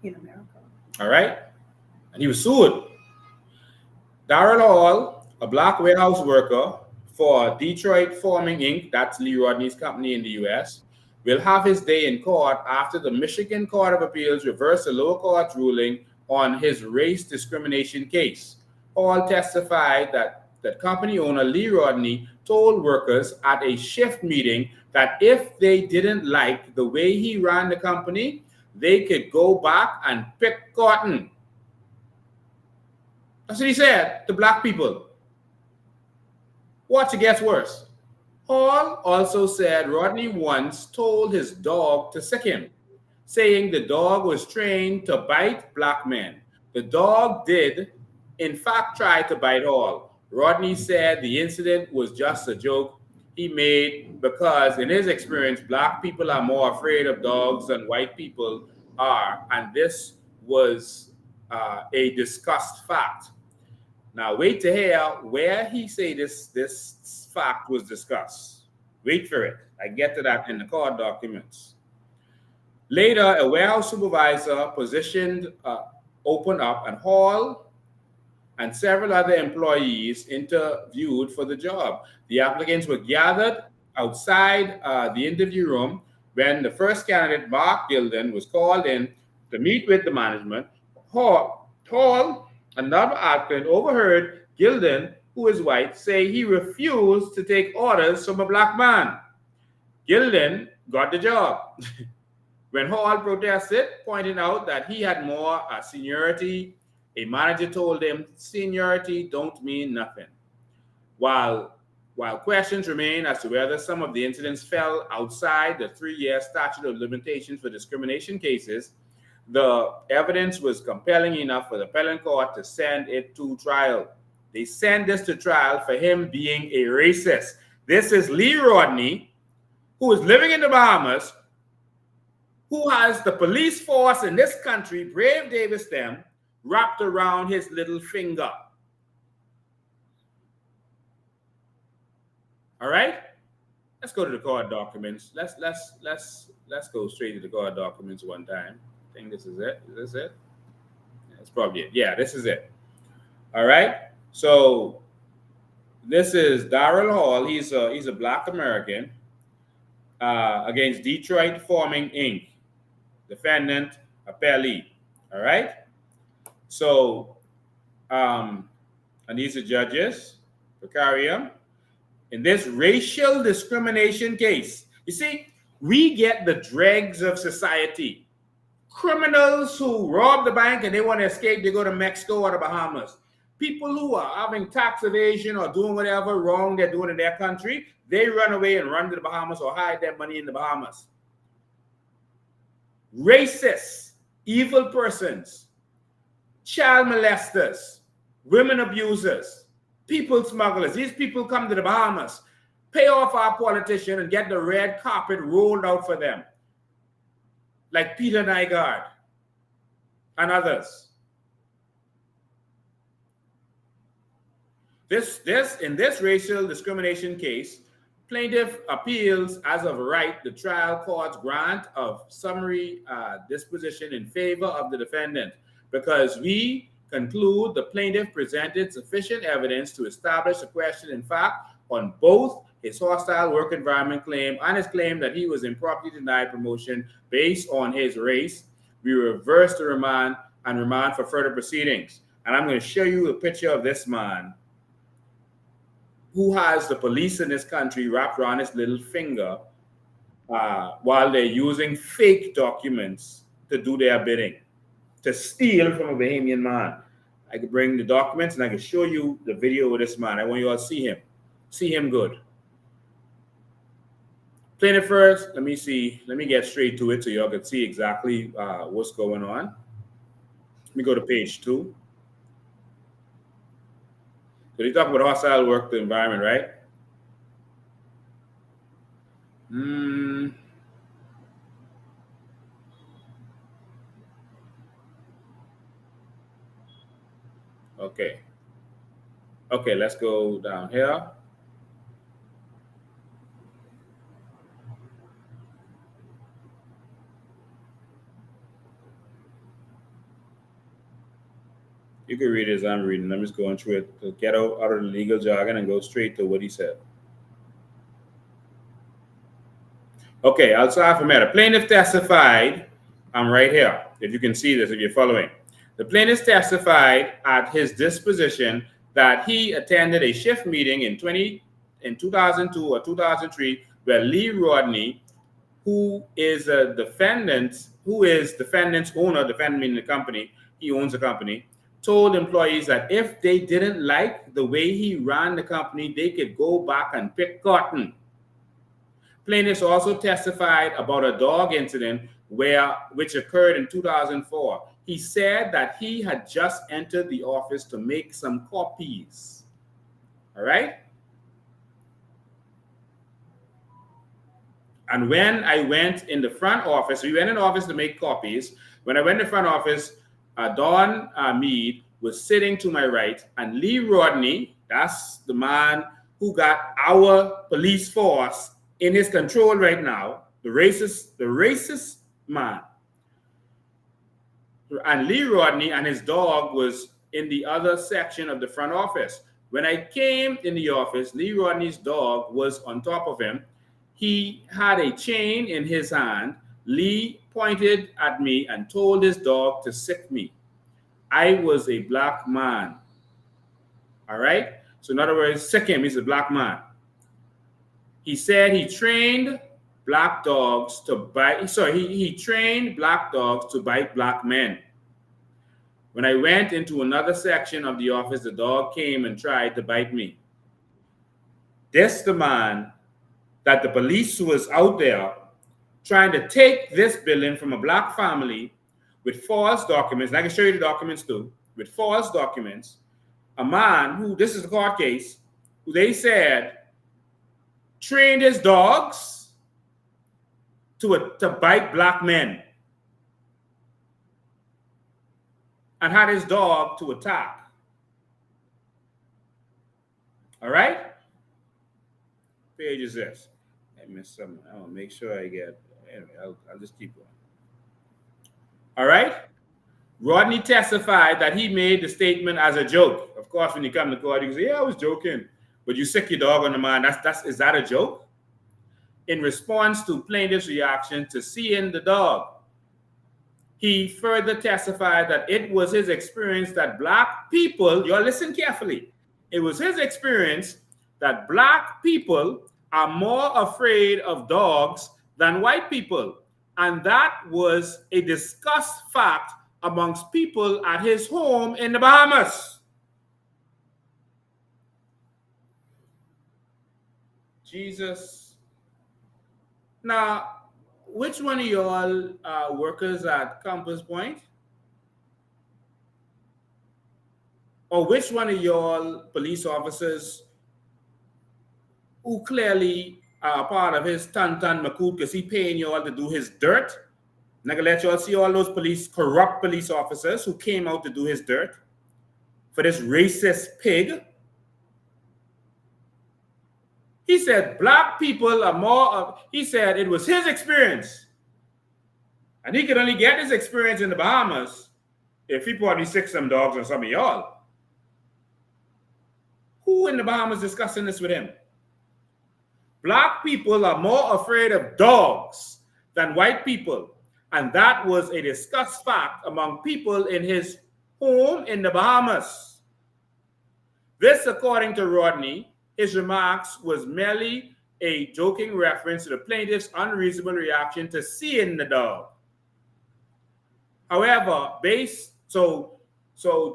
In America. All right? And he was sued. Darrell Hall, a black warehouse worker for Detroit Forming Inc., that's Lee Rodney's company in the US, will have his day in court after the Michigan Court of Appeals reversed the lower court's ruling on his race discrimination case. Hall testified that company owner Lee Rodney told workers at a shift meeting that if they didn't like the way he ran the company, they could go back and pick cotton. That's what he said to black people. Watch, it gets worse. Hall also said Rodney once told his dog to sick him, saying the dog was trained to bite black men. The dog did, in fact, try to bite Hall. Rodney said the incident was just a joke he made because, in his experience, black people are more afraid of dogs than white people are, and this was a discussed fact. Now, wait to hear where he say this fact was discussed. Wait for it. I get to that in the court documents. Later, a warehouse supervisor position opened up, and Hall and several other employees interviewed for the job. The applicants were gathered outside the interview room when the first candidate, Mark Gilden, was called in to meet with the management. Hall, another applicant, overheard Gilden, who is white, say he refused to take orders from a black man. Gilden got the job. When Hall protested, pointing out that he had more seniority, a manager told him seniority don't mean nothing. While questions remain as to whether some of the incidents fell outside the 3-year statute of limitations for discrimination cases, the evidence was compelling enough for the appellate court to send it to trial. They sent this to trial for him being a racist. This is Lee Rodney, who is living in the Bahamas, who has the police force in this country, Brave Davis them, wrapped around his little finger. All right? Let's go to the court documents. Let's go straight to the court documents one time. I think this is it. Is this it? Yeah, that's probably it. Yeah, this is it. All right. So this is Darrell Hall. He's a black American against Detroit Forming Inc. Defendant appellee. All right. So, and these are judges for carrying in this racial discrimination case. You see, we get the dregs of society. Criminals who rob the bank and they want to escape, they go to Mexico or the Bahamas. People who are having tax evasion or doing whatever wrong they're doing in their country, they run away and run to the Bahamas or hide their money in the Bahamas. Racists, evil persons, child molesters, women abusers, people smugglers. These people come to the Bahamas, pay off our politician and get the red carpet rolled out for them. Like Peter Nygaard and others. In this racial discrimination case, plaintiff appeals as of right the trial court's grant of summary disposition in favor of the defendant because we conclude the plaintiff presented sufficient evidence to establish a question in fact on both his hostile work environment claim and his claim that he was improperly denied promotion based on his race. We reverse the remand and remand for further proceedings. And I'm going to show you a picture of this man who has the police in this country wrapped around his little finger while they're using fake documents to do their bidding, to steal from a Bahamian man. I could bring the documents and I can show you the video of this man. I want you all to see him. See him good. Plaintiff first, let me get straight to it so y'all can see exactly what's going on. Let me go to page 2. So they talk about hostile work environment, right? Okay. Okay, let's go down here. You can read it as I'm reading. I'm just going through it to get out of the legal jargon and go straight to what he said. Okay, I'll start from here. The plaintiff testified. I'm right here. If you can see this, if you're following. The plaintiff testified at his disposition that he attended a shift meeting in 2002 or 2003 where Lee Rodney, who is a defendant's owner, defendant meaning the company, he owns the company, told employees that if they didn't like the way he ran the company, they could go back and pick cotton. Plaintiffs also testified about a dog incident which occurred in 2004. He said that he had just entered the office to make some copies. All right? And when I went in the front office, we went in the office to make copies. When I went in the front office, Don Meade was sitting to my right, and Lee Rodney, that's the man who got our police force in his control right now, the racist man. And Lee Rodney and his dog was in the other section of the front office. When I came in the office, Lee Rodney's dog was on top of him. He had a chain in his hand. Lee pointed at me and told his dog to sick me. I was a black man. All right? So in other words, sick him, he's a black man. He said he trained black dogs to bite. Sorry, he trained black dogs to bite black men. When I went into another section of the office, the dog came and tried to bite me. This the man that the police was out there trying to take this building from a black family with false documents. And I can show you the documents too. With false documents. A man who, this is a court case, who they said trained his dogs to bite black men and had his dog to attack. All right? Page is this. I missed something. I want to make sure I get. Anyway, I'll just keep going. All right? Rodney testified that he made the statement as a joke. Of course, when you come to court, you can say, yeah, I was joking. But you sick your dog on the man. Is that a joke? In response to plaintiff's reaction to seeing the dog, he further testified that it was his experience that black people, y'all listen carefully, it was his experience that black people are more afraid of dogs than white people. And that was a discussed fact amongst people at his home in the Bahamas. Jesus. Now, which one of y'all workers at Compass Point? Or which one of y'all police officers who clearly are part of his Tantan Makud because he paying y'all to do his dirt? And I can let y'all see all those corrupt police officers who came out to do his dirt for this racist pig. He said black people are more, he said it was his experience. And he could only get his experience in the Bahamas if he probably sick some dogs on some of y'all. Who in the Bahamas discussing this with him? Black people are more afraid of dogs than white people. And that was a discussed fact among people in his home in the Bahamas. This, according to Rodney, his remarks was merely a joking reference to the plaintiff's unreasonable reaction to seeing the dog. However, so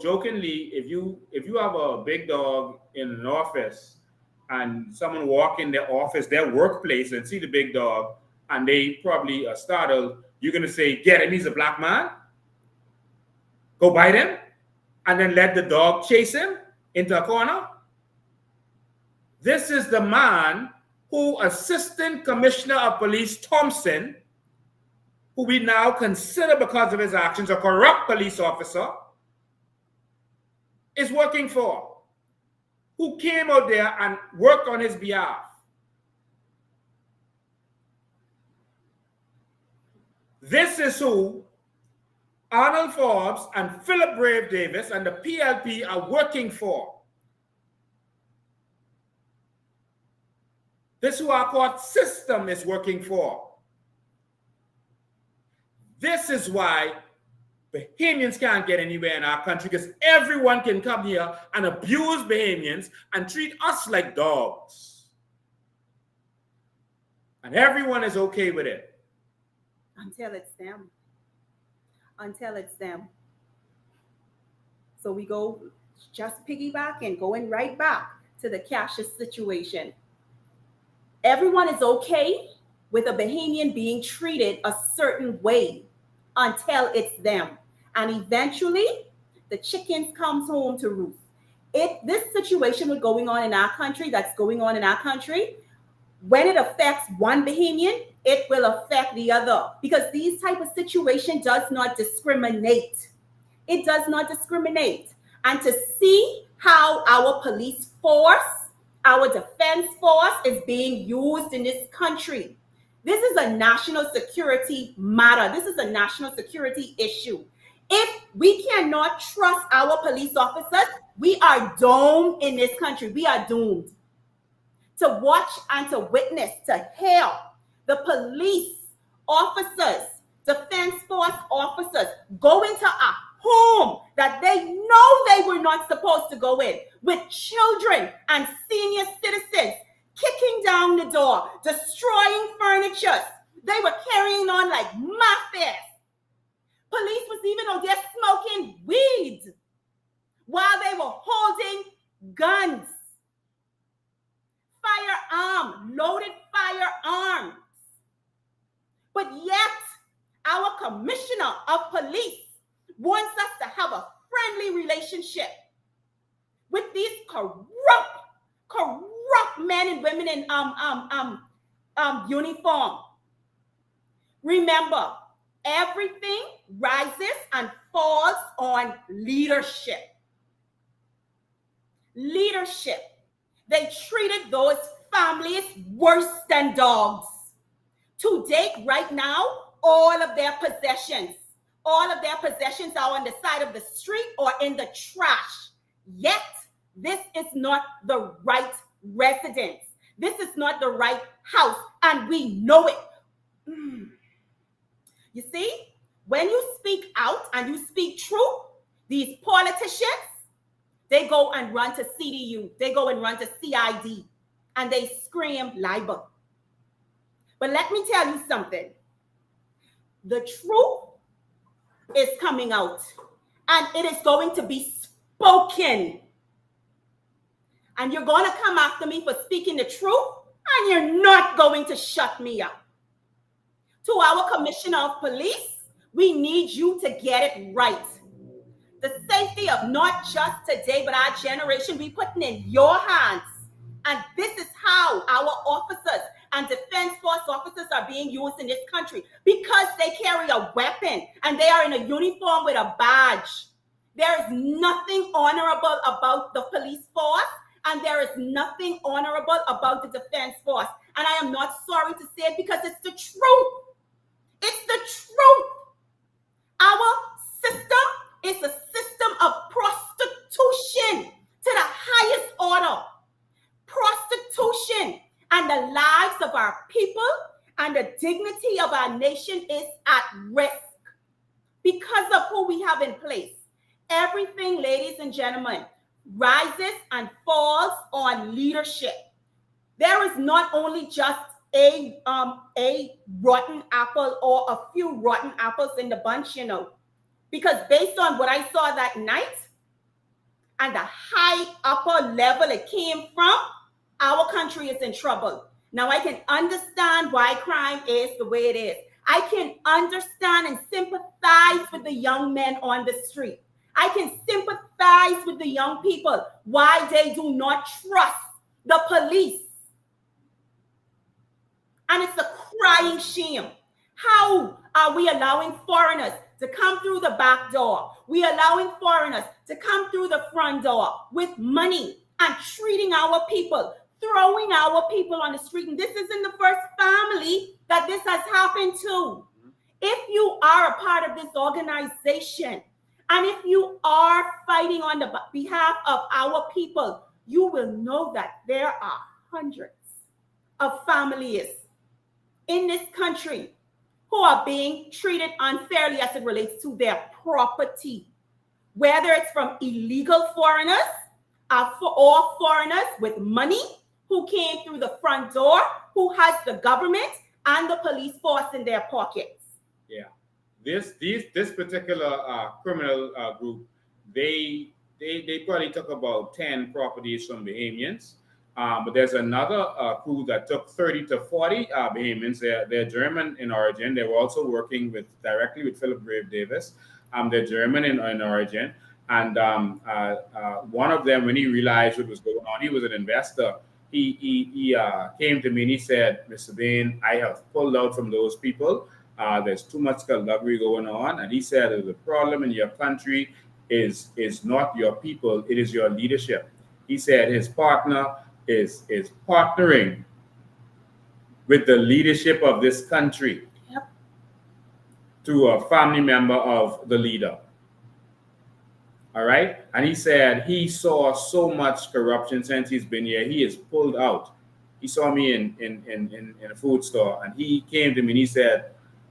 jokingly, if you have a big dog in an office and someone walk in their office, their workplace, and see the big dog, and they probably are startled, you're gonna say, "Get him, he's a black man." Go bite him, and then let the dog chase him into a corner. This is the man who Assistant Commissioner of Police Thompson, who we now consider because of his actions a corrupt police officer, is working for, who came out there and worked on his behalf. This is who Arnold Forbes and Philip Brave Davis and the PLP are working for. This is who our court system is working for. This is why Bahamians can't get anywhere in our country, because everyone can come here and abuse Bahamians and treat us like dogs. And everyone is okay with it. Until it's them. Until it's them. So we go just piggybacking, going right back to the Cassius situation. Everyone is okay with a Bahamian being treated a certain way until it's them. And eventually, the chickens comes home to roost. This situation that's going on in our country, when it affects one Bahamian, it will affect the other. Because these type of situation does not discriminate. It does not discriminate. And to see how our police force, our defense force is being used in this country. This is a national security matter. This is a national security issue. If we cannot trust our police officers, we are doomed in this country. We are doomed to watch and to witness, to hear the police officers, defense force officers go into a home that they know they were not supposed to go in, with children and senior citizens kicking down the door, destroying furniture. They were carrying on like mafias. Police was even out there smoking weed while they were holding guns, loaded firearms. But yet, our commissioner of police wants us to have a friendly relationship with these corrupt men and women in uniform. Remember, everything rises and falls on leadership. Leadership. They treated those families worse than dogs. To date, right now, all of their possessions are on the side of the street or in the trash. Yet, this is not the right residence. This is not the right house, and we know it. You see, when you speak out and you speak truth, these politicians, they go and run to CDU, they go and run to CID, and they scream libel. But let me tell you something. The truth is coming out, and it is going to be spoken. And you're going to come after me for speaking the truth, and you're not going to shut me up. To our commissioner of police, we need you to get it right. The safety of not just today, but our generation, we putting in your hands. And this is how our officers and defense force officers are being used in this country, because they carry a weapon and they are in a uniform with a badge. There is nothing honorable about the police force, and there is nothing honorable about the defense force. And I am not sorry to say it, because it's the truth. It's the truth. Our system is a system of prostitution to the highest order. Prostitution, and the lives of our people and the dignity of our nation is at risk because of who we have in place. Everything, ladies and gentlemen, rises and falls on leadership. There is not only just a rotten apple or a few rotten apples in the bunch, you know, because based on what I saw that night and the high upper level it came from, our country is in trouble. Now, I can understand why crime is the way it is. I can understand and sympathize with the young men on the street. I can sympathize with the young people, why they do not trust the police. And it's a crying shame. How are we allowing foreigners to come through the back door? We are allowing foreigners to come through the front door with money and treating our people, throwing our people on the street. And this isn't the first family that this has happened to. If you are a part of this organization, and if you are fighting on the behalf of our people, you will know that there are hundreds of families in this country who are being treated unfairly as it relates to their property, whether it's from illegal foreigners or foreigners with money who came through the front door, who has the government and the police force in their pockets. Yeah, this particular criminal group, they probably took about 10 properties from Bahamians, but there's another crew that took 30 to 40 Bahamians. They're German in origin. They were also working directly with Philip Grave Davis. They're German in origin, and one of them, when he realized what was going on, he was an investor. He came to me and he said, "Mr. Bain, I have pulled out from those people. There's too much skullduggery going on." And he said, "The problem in your country is not your people, it is your leadership." He said his partner is partnering with the leadership of this country through a family member of the leader. All right. And he said he saw so much corruption since he's been here. He is pulled out. He saw me in a food store, and he came to me and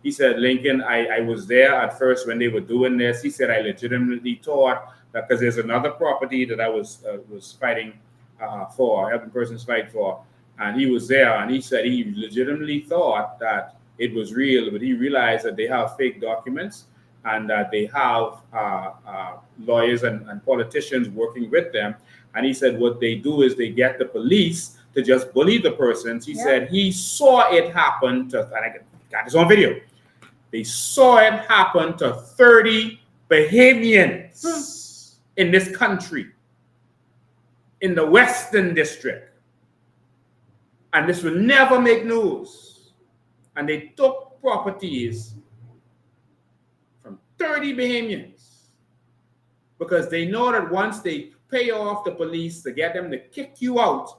he said, "Lincoln, I was there at first when they were doing this." He said, "I legitimately thought that because there's another property that I was fighting for, helping persons fight for, and he was there, and he said he legitimately thought that it was real, but he realized that they have fake documents and that they have lawyers and politicians working with them." And he said what they do is they get the police to just bully the persons. He said he saw it happen to, and I got this on video. They saw it happen to 30 Bahamians in this country, in the Western District. And this will never make news. And they took properties from 30 Bahamians because they know that once they pay off the police to get them to kick you out,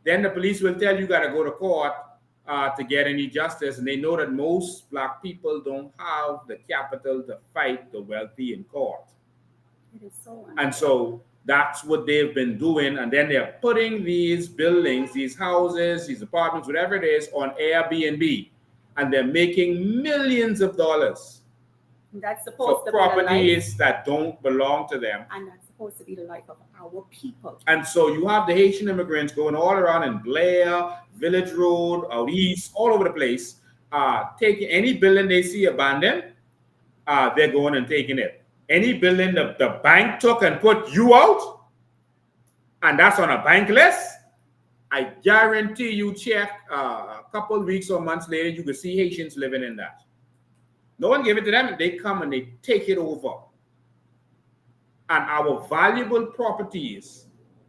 then the police will tell you got to go to court to get any justice. And they know that most Black people don't have the capital to fight the wealthy in court. It is so unfair. And so that's what they've been doing. And then they're putting these buildings, these houses, these apartments, whatever it is, on Airbnb. And they're making millions of dollars That's supposed for to be the life, properties that don't belong to them. and that's supposed to be the life of our people. And so you have the Haitian immigrants going all around in Blair, Village Road, out east, all over the place, taking any building they see abandoned, they're going and taking it. Any building the bank took and put you out, and that's on a bank list, I guarantee you check a couple of weeks or months later, you can see Haitians living in that. No one gave it to them, they come and they take it over. And our valuable properties,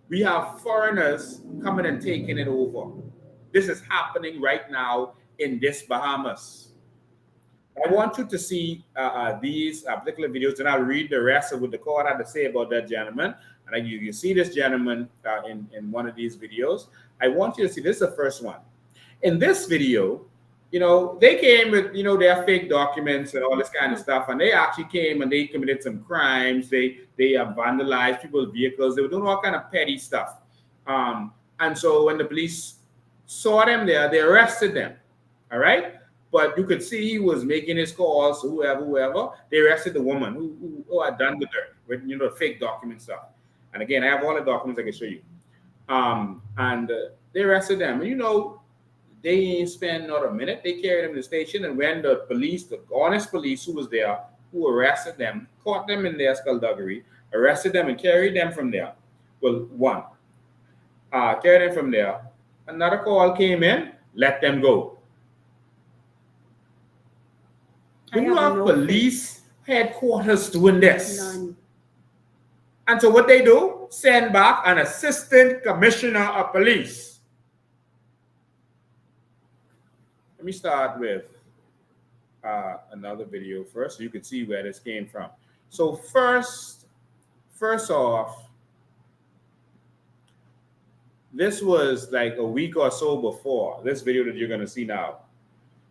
we have foreigners coming and taking it over. This is happening right now in this Bahamas. I want you to see these particular videos, and I'll read the rest of what the court had to say about that gentleman. And you see this gentleman in one of these videos. I want you to see, this is the first one. In this video, you know, they came with, you know, their fake documents and all this kind of stuff, and they actually came and they committed some crimes. They vandalized people's vehicles. They were doing all kind of petty stuff. And so when the police saw them there, they arrested them. All right. But you could see he was making his calls to whoever. They arrested the woman who had done the dirt with, you know, fake document stuff. And again, I have all the documents I can show you. And they arrested them. And, you know, they ain't spend not a minute. They carried them to the station. And when the police, the honest police who was there, who arrested them, caught them in their skullduggery, arrested them and carried them from there. Well, one. Carried them from there. Another call came in, let them go. When you have police headquarters doing this, None. and so what they do, send back an assistant commissioner of police. Let me start with another video first so you can see where this came from. So first off, this was like a week or so before this video that you're going to see now.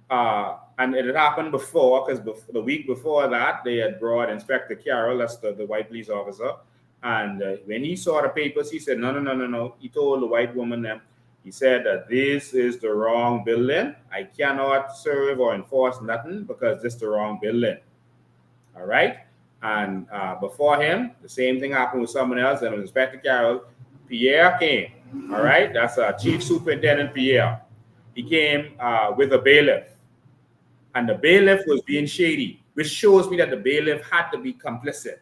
And it had happened before, because the week before that, they had brought Inspector Carroll, that's the white police officer. And when he saw the papers, he said, no. He told the white woman, he said that this is the wrong building. I cannot serve or enforce nothing because this is the wrong building. All right. And before him, the same thing happened with someone else, and it was Inspector Carroll. Pierre came. All right. That's Chief Superintendent Pierre. He came with a bailiff. And the bailiff was being shady, which shows me that the bailiff had to be complicit.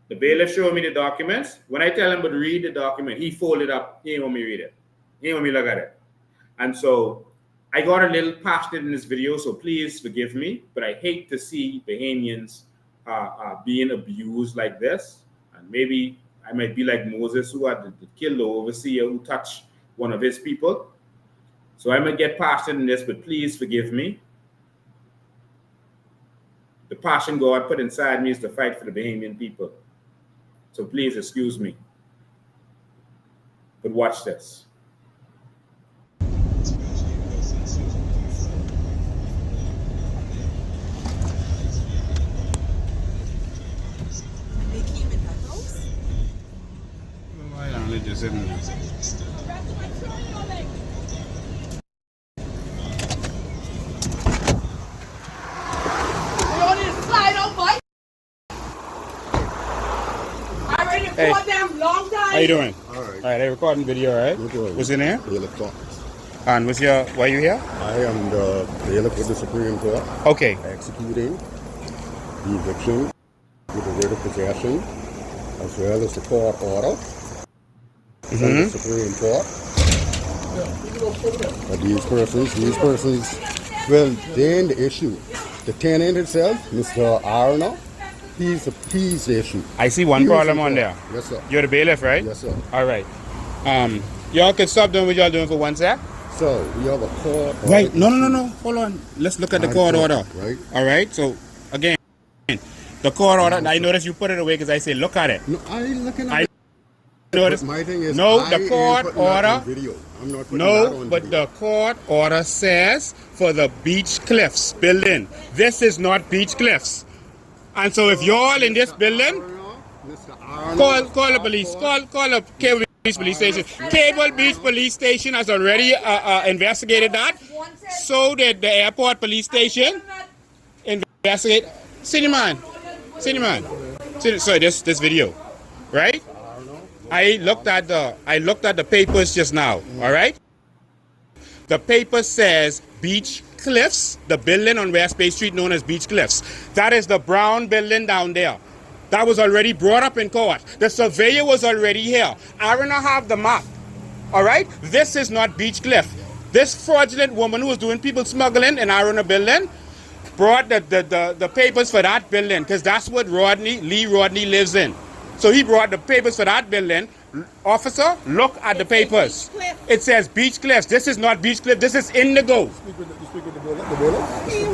The bailiff showed me the documents. When I tell him to read the document, he folded up. He didn't want me to read it. He didn't want me to look at it. And so I got a little passionate in this video, so please forgive me. But I hate to see Bahamians being abused like this. And maybe I might be like Moses, who had to kill the overseer who touched one of his people. So I'm going to get passionate in this, but please forgive me. The passion God put inside me is to fight for the Bahamian people. So please excuse me. But watch this. Hey, how you doing? All right. All right, they recording video, all right? What's in there? And why are you here? I am the bailiff with the Supreme Court. Okay. Executing the eviction with the writ of possession, as well as the court order from the Supreme Court. But these persons, well, they're in the issue. The tenant itself, Mr. Arna, he's the issue. I see one problem on there. Yes, sir. You're the bailiff, right? Yes, sir. All right. Y'all can stop doing what y'all doing for 1 sec. So, we have a court order. Right. No. Hold on. Let's look at the court order. Right. All right. So, again, the court order, I noticed you put it away because I say, look at it. No, I ain't looking at it. Notice. My thing is, no, the court order. Video. I'm not putting that No, on but video. the court order says for the Beach Cliffs building. This is not Beach Cliffs. And so if y'all in this building, call the police. Call the Cable Beach Police Station. Cable Beach Police Station has already investigated that. So did the airport police station investigate. City man. Sorry, this video, right? I looked at the papers just now. All right. The paper says Beach Cliffs, the building on West Bay Street known as Beach Cliffs. That is the brown building down there. That was already brought up in court. The surveyor was already here. I don't have the map. All right? This is not Beach Cliff. This fraudulent woman who was doing people smuggling in Aruna building brought the papers for that building because that's what Lee Rodney lives in. So he brought the papers for that building. Officer, look at the papers. It says Beach Cliffs. This is not Beach Cliff. This is Indigo. You speak with the bailiff?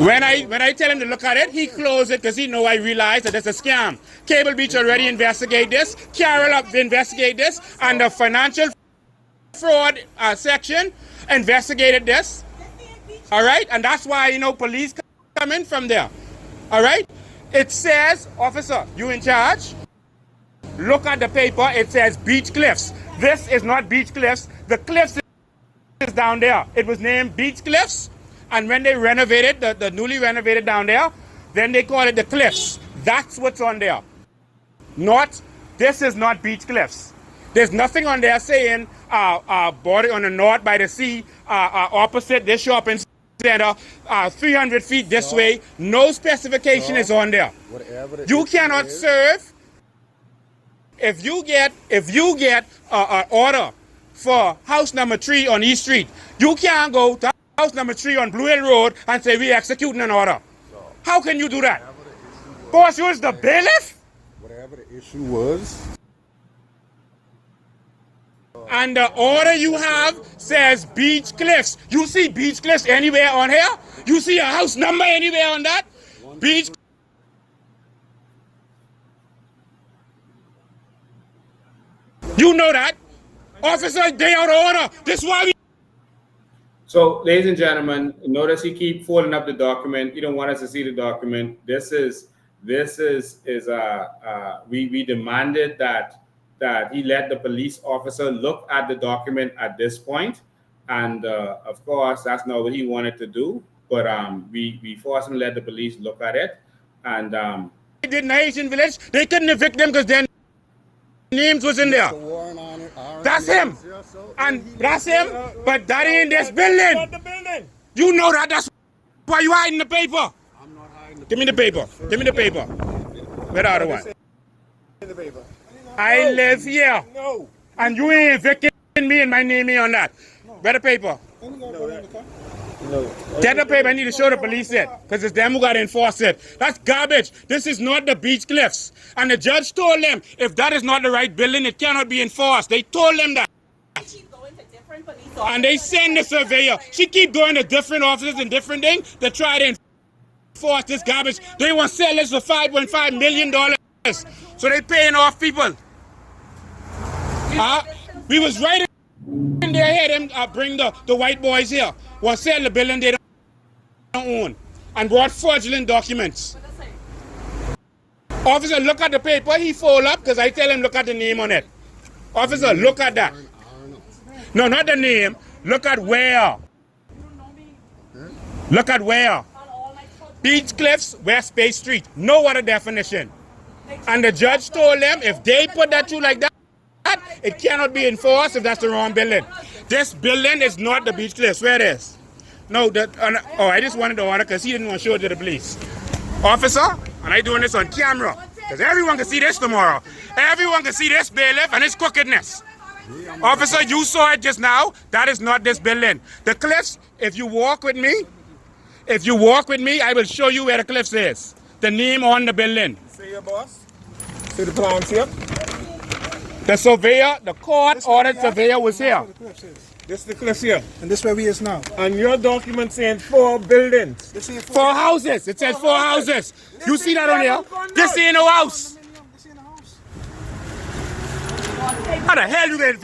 When I tell him to look at it, he closed it because he know I realized that it's a scam. Cable Beach already investigate this. Carroll up investigate this, and the financial fraud section investigated this. All right, and that's why police come in from there. All right, it says, officer, you in charge. Look at the paper. It says Beach Cliffs. This is not Beach Cliffs. The cliffs is down there. It was named Beach Cliffs. And when they renovated, the newly renovated down there, then they call it the Cliffs. That's what's on there. This is not Beach Cliffs. There's nothing on there saying border on the north by the sea, opposite this shopping center, 300 feet this way. No specification is on there. You cannot serve. If you get an order for house number 3 on East Street, you can't go to house number 3 on Blue Hill Road and say we're executing an order. How can you do that? Boss, you is the bailiff? Whatever the issue was. And the order you have says Beach Cliffs. You see Beach Cliffs anywhere on here? You see a house number anywhere on that? Beach. You know that. Officer, they out of order. This is why we. So, ladies and gentlemen, notice he keep folding up the document. You don't want us to see the document. We demanded that he let the police officer look at the document at this point, and of course that's not what he wanted to do. But we forced him to let the police look at it, and They did in the Haitian village. They couldn't evict them because their names was in there. That's him. And that's him, but that ain't this building. You know that. That's why you hiding the paper. I'm not hiding. Give me the paper. Give me the paper. Where the other one? I live here. No. And you ain't evicting me and my name ain't on that. Where the paper? Get the paper. I need to show the police it. Because it's them who got to enforce it. That's garbage. This is not the Beach Cliffs. And the judge told them, if that is not the right building, it cannot be enforced. They told them that. And they send the surveyor. She keep going to different offices and different things to try to enforce this garbage. They want to sell this for $5.5 million. So they paying off people. We was right in their head and bring the white boys here. Want to sell the building they don't own. And brought fraudulent documents. Officer, look at the paper. He fold up because I tell him look at the name on it. Officer, look at that. No, not the name. Look at where. Look at where. Beach Cliffs, West Bay Street. No other definition. And the judge told them if they put that through like that, it cannot be enforced if that's the wrong building. This building is not the Beach Cliffs. Where it is? No, I just wanted the order because he didn't want to show it to the police. Officer, and I doing this on camera because everyone can see this tomorrow. Everyone can see this bailiff and his crookedness. Officer, you saw it just now. That is not this building. The Cliffs, if you walk with me, I will show you where the Cliffs is. The name on the building. See your boss? See the plans here? The surveyor, the court ordered surveyor was here. This is the Cliffs here. And this where we is now. And your document saying 4 buildings. Four houses. It says 4 houses. You see that on here? This ain't no house. How the hell you can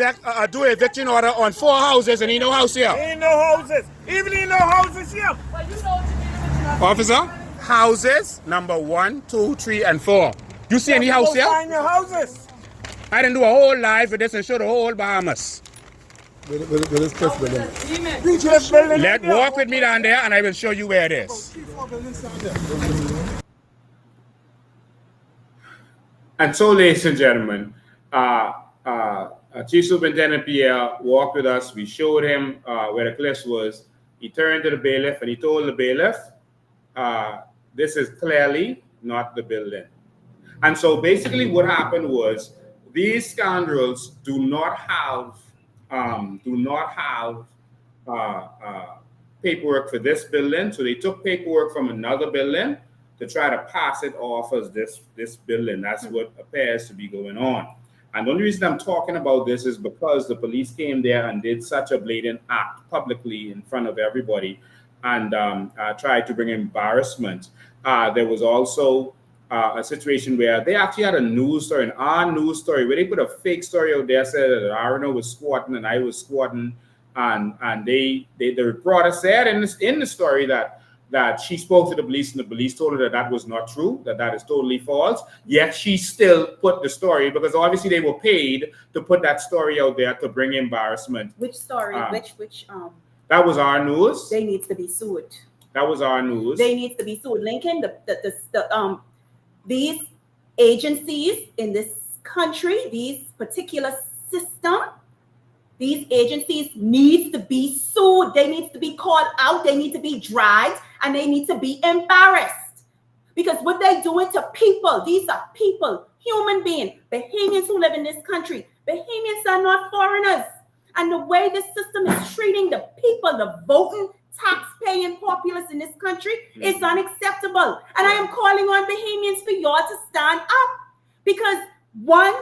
do an eviction order on 4 houses and ain't no house here? Ain't no houses. Even ain't no houses here. Officer, houses number 1, 2, 3, and 4. You see any house here? Find your houses. I didn't do a whole live for this and show the whole Bahamas. Let walk with me down there and I will show you where it is. And so, ladies and gentlemen, Chief Superintendent Pierre walked with us. We showed him where the Cliffs was. He turned to the bailiff and he told the bailiff, this is clearly not the building. And so basically what happened was these scoundrels do not have paperwork for this building. So they took paperwork from another building to try to pass it off as this building. That's what appears to be going on. And the only reason I'm talking about this is because the police came there and did such a blatant act publicly in front of everybody and tried to bring embarrassment. There was also a situation where they actually had a news story, an on-news story, where they put a fake story out there, said that Arno was squatting and I was squatting. And the reporter said in the story that she spoke to the police and the police told her that was not true, that is totally false. Yet she still put the story because obviously they were paid to put that story out there to bring embarrassment. Which story? That was our news. They need to be sued. That was our news. They need to be sued. Lincoln, these agencies in this country, these particular system, these agencies need to be sued. They need to be called out. They need to be dragged and they need to be embarrassed. Because what they're doing to people, these are people, human beings, Bahamians who live in this country. Bahamians are not foreigners. And the way this system is treating the people, the voting, tax-paying populace in this country is unacceptable. And I am calling on Bahamians for y'all to stand up. Because one,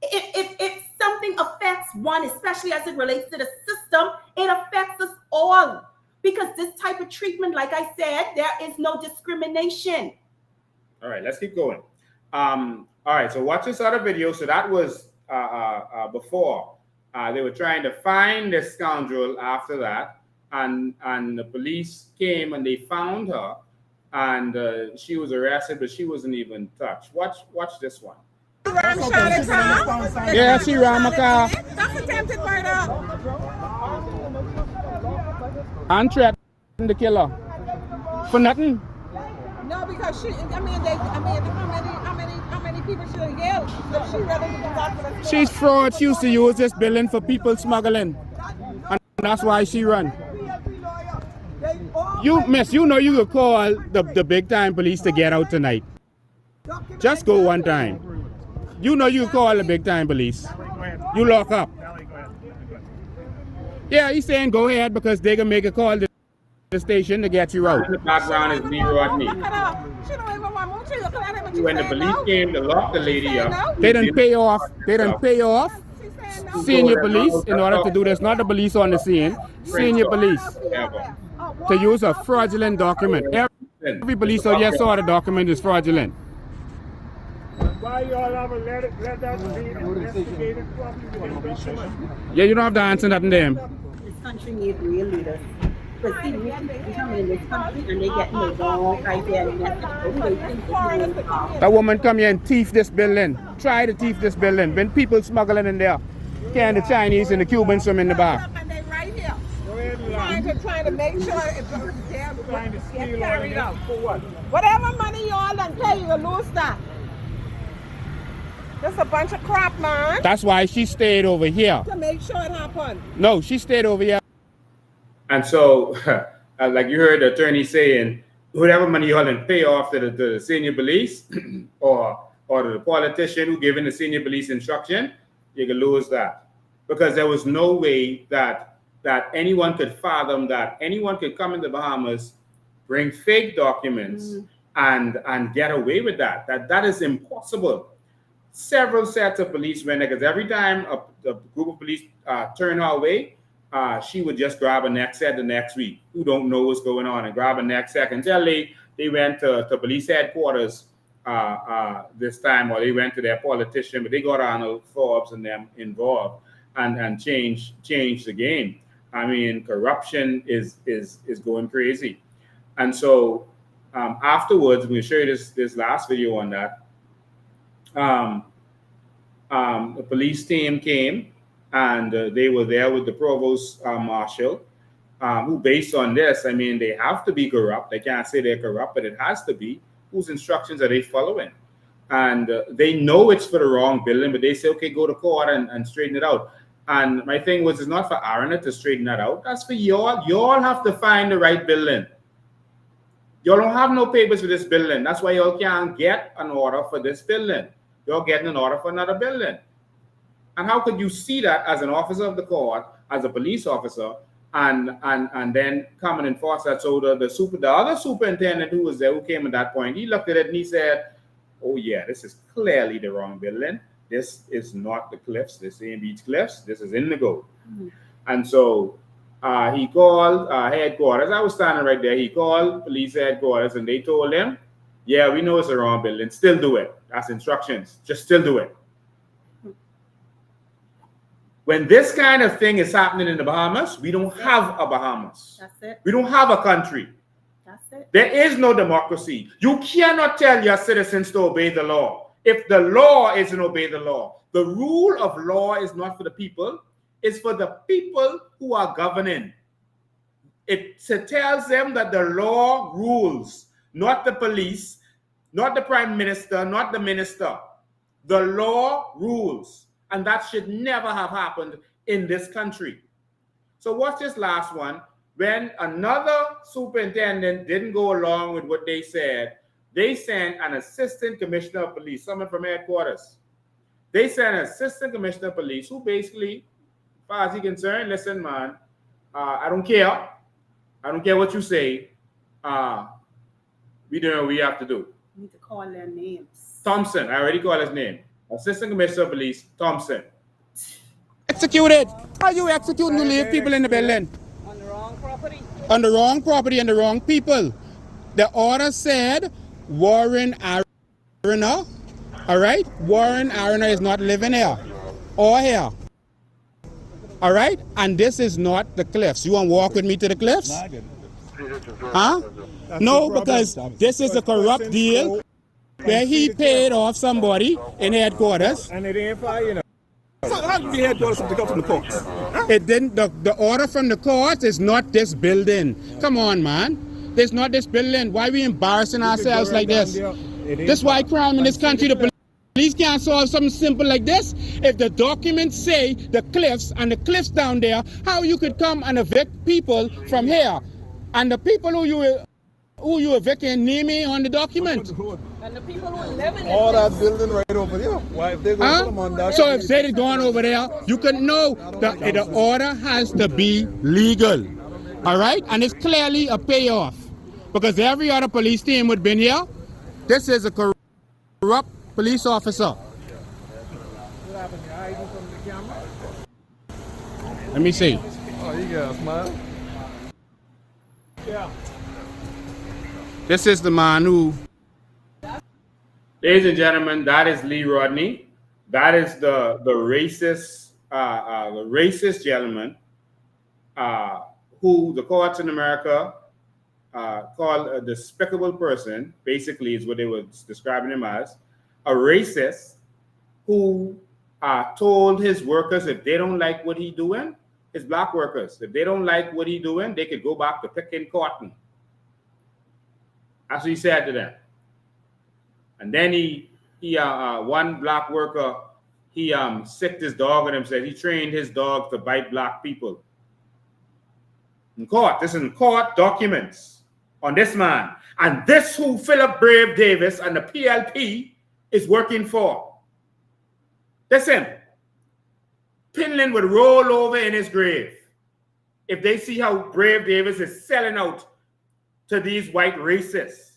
if something affects one, especially as it relates to the system, it affects us all. Because this type of treatment, like I said, there is no discrimination. All right, let's keep going. All right, so watch this other video. So that was before. They were trying to find this scoundrel after that. And the police came and they found her. And she was arrested, but she wasn't even touched. Watch this one. Yeah, she ran my car. That's attempted murder. And threatened to kill her. For nothing. No, because how many people should have yelled? So she rather do that for the She's fraud. She used to use this building for people smuggling. And that's why she run. You, miss, you know you could call the big time police to get out tonight. Just go one time. You know you call the big time police. You lock up. Yeah, he's saying go ahead because they can make a call to the station to get you out. In the background is Lee Rodney. When the police came to lock the lady up, They didn't pay off. They didn't pay off senior police in order to do this. Not the police on the scene. Senior police to use a fraudulent document. Every police out there saw the document is fraudulent. Why y'all ever let that be investigated properly? Yeah, you don't have to answer nothing to him. This country needs real leaders. Because see, we come in this country and they get the wrong idea and message. That woman come here and thief this building. Try to thief this building. When people smuggling in there, can the Chinese and the Cubans swim in the bar? And they right here. Trying to make sure it's get carried out. Whatever money y'all done pay, you will lose that. That's a bunch of crap, man. That's why she stayed over here. To make sure it happened. No, she stayed over here. and so, like you heard the attorney saying, whatever money you all done pay off to the senior police or to the politician who giving the senior police instruction, you can lose that. Because there was no way that anyone could fathom that anyone could come in the Bahamas, bring fake documents and get away with that. That is impossible. Several sets of police went there because every time a group of police turned her way, she would just grab a next set the next week who don't know what's going on and grab a next set until they went to police headquarters this time, or they went to their politician, but they got Arnold Forbes and them involved and changed the game. I mean, corruption is going crazy. And so afterwards, I'm going to show you this last video on that. The police team came and they were there with the provost marshal, who based on this, I mean, they have to be corrupt. They can't say they're corrupt, but it has to be. Whose instructions are they following? And they know it's for the wrong building, but they say, okay, go to court and straighten it out. And my thing was, it's not for Arana to straighten that out. That's for y'all. Y'all have to find the right building. Y'all don't have no papers for this building. That's why y'all can't get an order for this building. You're getting an order for another building. And how could you see that as an officer of the court, as a police officer, and then come and enforce that? So the other superintendent who was there, who came at that point, he looked at it and he said, oh yeah, this is clearly the wrong building. This is not the Cliffs, this ain't Beach Cliffs, this is Indigo. And so he called headquarters. I was standing right there. He called police headquarters and they told him, yeah, we know it's the wrong building, still do it. That's instructions, just still do it. When this kind of thing is happening in the Bahamas, we don't have a Bahamas. That's it. We don't have a country. That's it. There is no democracy. You cannot tell your citizens to obey the law if the law isn't obey the law. The rule of law is not for the people. It's for the people who are governing. It tells them that the law rules, not the police, not the prime minister, not the minister. The law rules. And that should never have happened in this country. So watch this last one. When another superintendent didn't go along with what they said, they sent an assistant commissioner of police, someone from headquarters. They sent an assistant commissioner of police who basically, as far as he's concerned, listen, man, I don't care. I don't care what you say. We do what we have to do. You need to call their names. Thompson, I already called his name. Assistant Commissioner of Police, Thompson. Executed. How you executing to leave people in the building? On the wrong property. On the wrong property and the wrong people. The order said Warren Arena, all right? Warren Arena is not living here or here. All right? And this is not the cliffs. You want to walk with me to the cliffs? Huh? No, because this is a corrupt deal where he paid off somebody in headquarters. And it ain't fire, you know. So how did the headquarters have to come from the courts? It didn't. The order from the courts is not this building. Come on, man. It's not this building. Why we embarrassing ourselves like this? This why crime in this country. The police can't solve something simple like this. If the documents say the cliffs and the cliffs down there, how you could come and evict people from here, and the people who you evicting name me on the document. And the people who live in all that building right over there. Why if they're going to put them on that? So if they're going over there, you can know the order has to be legal. All right? And it's clearly a payoff. Because every other police team would have been here. This is a corrupt police officer. What happened? You hiding from the camera? Let me see. Oh, you got a smile? Yeah. This is the man who... Ladies and gentlemen, that is Lee Rodney. That is the racist gentleman who the courts in America call a despicable person. Basically, is what they were describing him as. A racist who told his workers if they don't like what he doing, his black workers, if they don't like what he doing, they could go back to picking cotton. That's what he said to them. And then he one black worker, he sicked his dog with him, said he trained his dog to bite black people. In court, this is in court documents on this man. And this who Philip Brave Davis and the PLP is working for. Listen, Pindling would roll over in his grave if they see how Brave Davis is selling out to these white racists.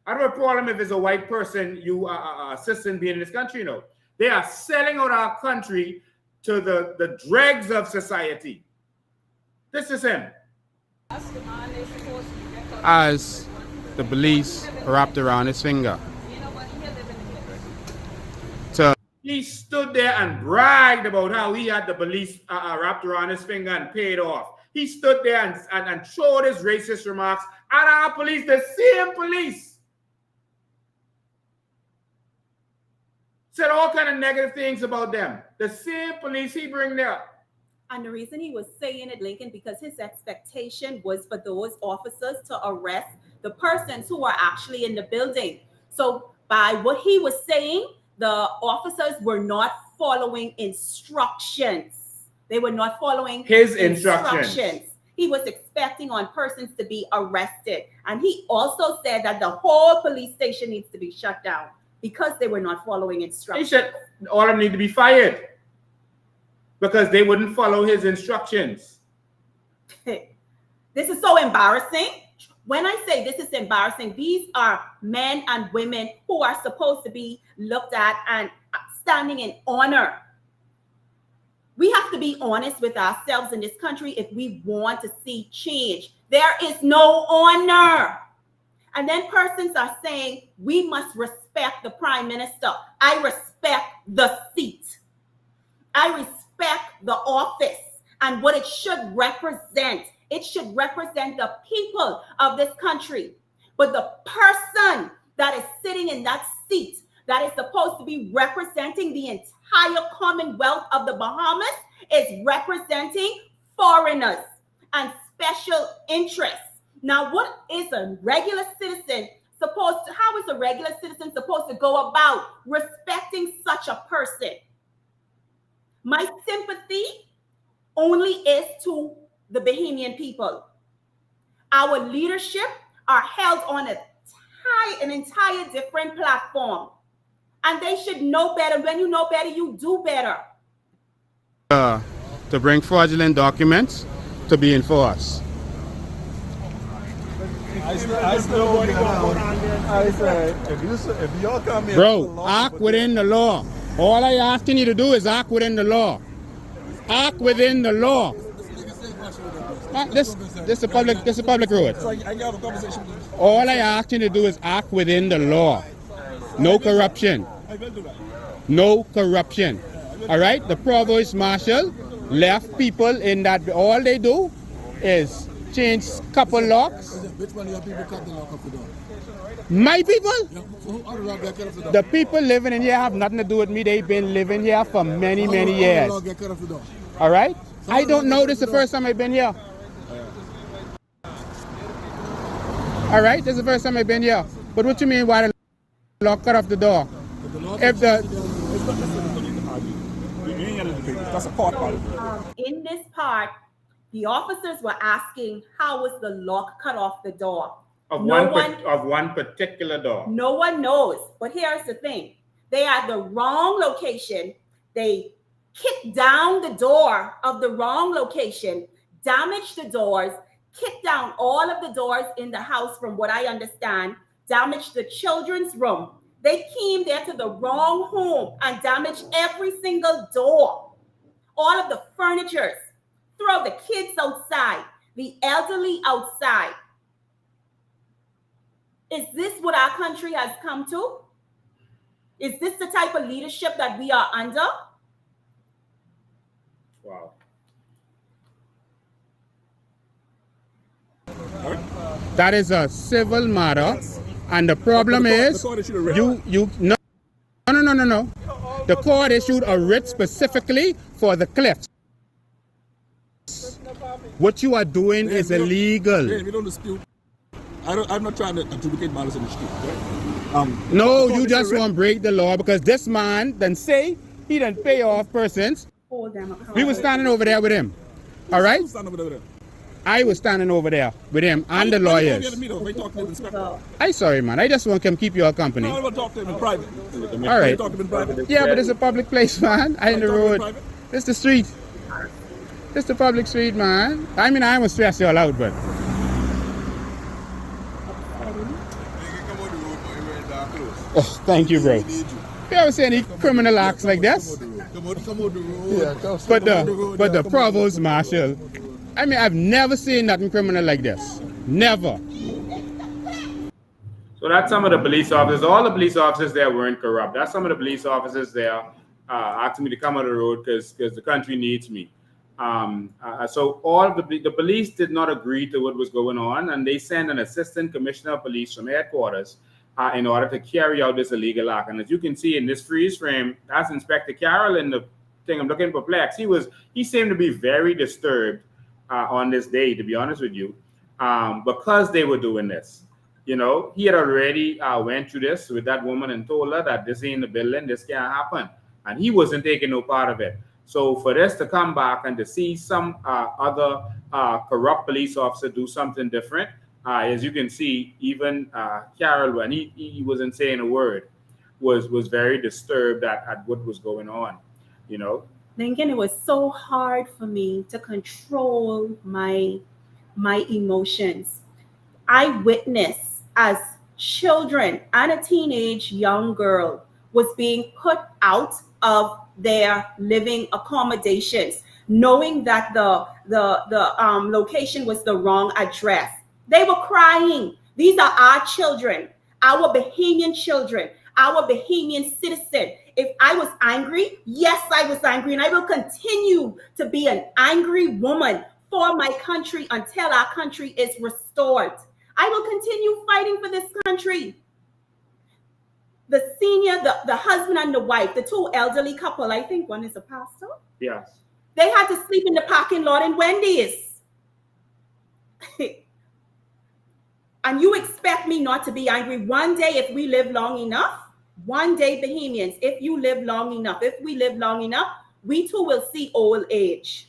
I don't have a problem if it's a white person you assistant being in this country, no. They are selling out our country to the dregs of society. This is him. As the police wrapped around his finger. He stood there and bragged about how he had the police wrapped around his finger and paid off. He stood there and showed his racist remarks at our police, the same police. Said all kind of negative things about them. The same police he bring there. And the reason he was saying it, Lincoln, because his expectation was for those officers to arrest the persons who are actually in the building. So by what he was saying, the officers were not following instructions. They were not following his instructions. He was expecting on persons to be arrested. And he also said that the whole police station needs to be shut down because they were not following instructions. He said all of them need to be fired because they wouldn't follow his instructions. This is so embarrassing. When I say this is embarrassing, these are men and women who are supposed to be looked at and standing in honor. We have to be honest with ourselves in this country if we want to see change. There is no honor. And then persons are saying, we must respect the prime minister. I respect the seat. I respect the office and what it should represent. It should represent the people of this country. But the person that is sitting in that seat that is supposed to be representing the entire Commonwealth of the Bahamas is representing foreigners and special interests. Now, what is a regular citizen supposed to, how is a regular citizen supposed to go about respecting such a person? My sympathy only is to the Bahamian people. Our leadership are held on an entire different platform. And they should know better. When you know better, you do better. To bring fraudulent documents to be enforced. I still want to go on there. I said, if y'all come here, bro, act within the law. All I asking you to do is act within the law. act within the law. This is a public road. All I ask you to do is act within the law. No corruption. No corruption. All right? The provost marshal left people in that. All they do is change couple locks. My people? The people living in here have nothing to do with me. They've been living here for many, many years. All right? I don't know. This is the first time I've been here. All right? This is the first time I've been here. But what you mean why the lock cut off the door? If the... In this part, the officers were asking how was the lock cut off the door. Of one particular door. No one knows. But here's the thing. They are at the wrong location. They kicked down the door of the wrong location, damaged the doors, kicked down all of the doors in the house from what I understand, damaged the children's room. They came there to the wrong home and damaged every single door, all of the furnitures, throw the kids outside, the elderly outside. Is this what our country has come to? Is this the type of leadership that we are under? Wow. That is a civil matter, and the problem is no. The court issued a writ specifically for the cliffs. What you are doing is illegal. We don't dispute. I'm not trying to adjudicate matters in the street. Right? No, you just want to break the law because this man then say he didn't pay off persons. We were standing over there with him. All right? I was standing over there with him and the lawyers. I'm sorry, man. I just want to keep you all company. No, I want to talk to him in private. All right. Talk to him in private. Yeah, but it's a public place, man. I in the road. It's the street. It's the public street, man. I mean, I won't stress you all out, but. Oh, thank you, bro. You ever see any criminal acts like this? But the provost marshal, I mean, I've never seen nothing criminal like this. Never. So that's some of the police officers. All the police officers there weren't corrupt. That's some of the police officers there asking me to come on the road because the country needs me. So all of the police did not agree to what was going on, and they sent an assistant commissioner of police from headquarters in order to carry out this illegal act. And as you can see in this freeze frame, that's Inspector Carroll in the thing. I'm looking perplexed. He seemed to be very disturbed on this day, to be honest with you, because they were doing this. You know, he had already went through this with that woman and told her that this ain't the building, this can't happen. And he wasn't taking no part of it. So for this to come back and to see some other corrupt police officer do something different, as you can see, even Carroll, when he wasn't saying a word, was very disturbed at what was going on, you know. Lincoln, it was so hard for me to control my emotions. I witnessed as children and a teenage young girl was being put out of their living accommodations, knowing that the location was the wrong address. They were crying. These are our children, our Bahamian children, our Bahamian citizen. If I was angry, yes, I was angry, and I will continue to be an angry woman for my country until our country is restored. I will continue fighting for this country. The senior, the husband and the wife, the two elderly couple, I think one is a pastor. Yes. They had to sleep in the parking lot in Wendy's. And you expect me not to be angry one day if we live long enough? One day, Bahamians, if you live long enough, if we live long enough, we too will see old age.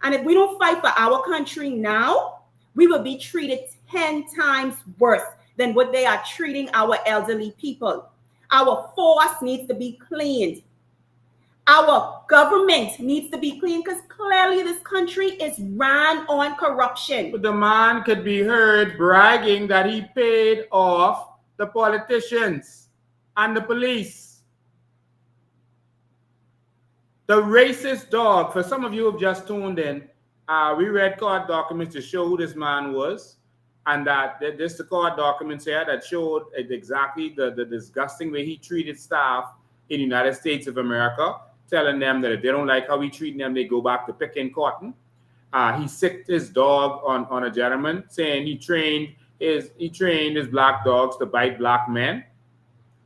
And if we don't fight for our country now, we will be treated 10 times worse than what they are treating our elderly people. Our force needs to be cleaned. Our government needs to be cleaned because clearly this country is ran on corruption. But the man could be heard bragging that he paid off the politicians and the police. The racist dog. For some of you who have just tuned in, we read court documents to show who this man was, and that this the court documents here that showed exactly the disgusting way he treated staff in the United States of America, telling them that if they don't like how he treated them, they go back to picking cotton. He sicked his dog on a gentleman, saying he trained his black dogs to bite black men,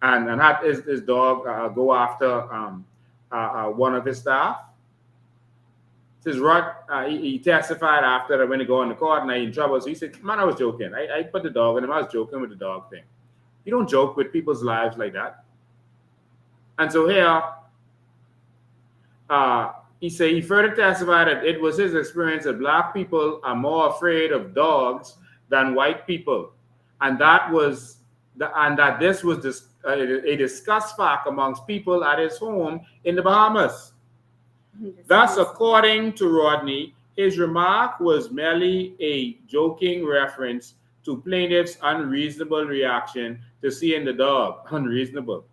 and had his dog go after one of his staff. Says Rod, he testified after that when he go in the court and I in trouble. So he said, "Man, I was joking. I put the dog in him. I was joking with the dog thing. You don't joke with people's lives like that." And so here, he further testified that it was his experience that black people are more afraid of dogs than white people, and that this was a discussed fact amongst people at his home in the Bahamas. Thus, according to Rodney, his remark was merely a joking reference to plaintiff's unreasonable reaction to seeing the dog. Unreasonable.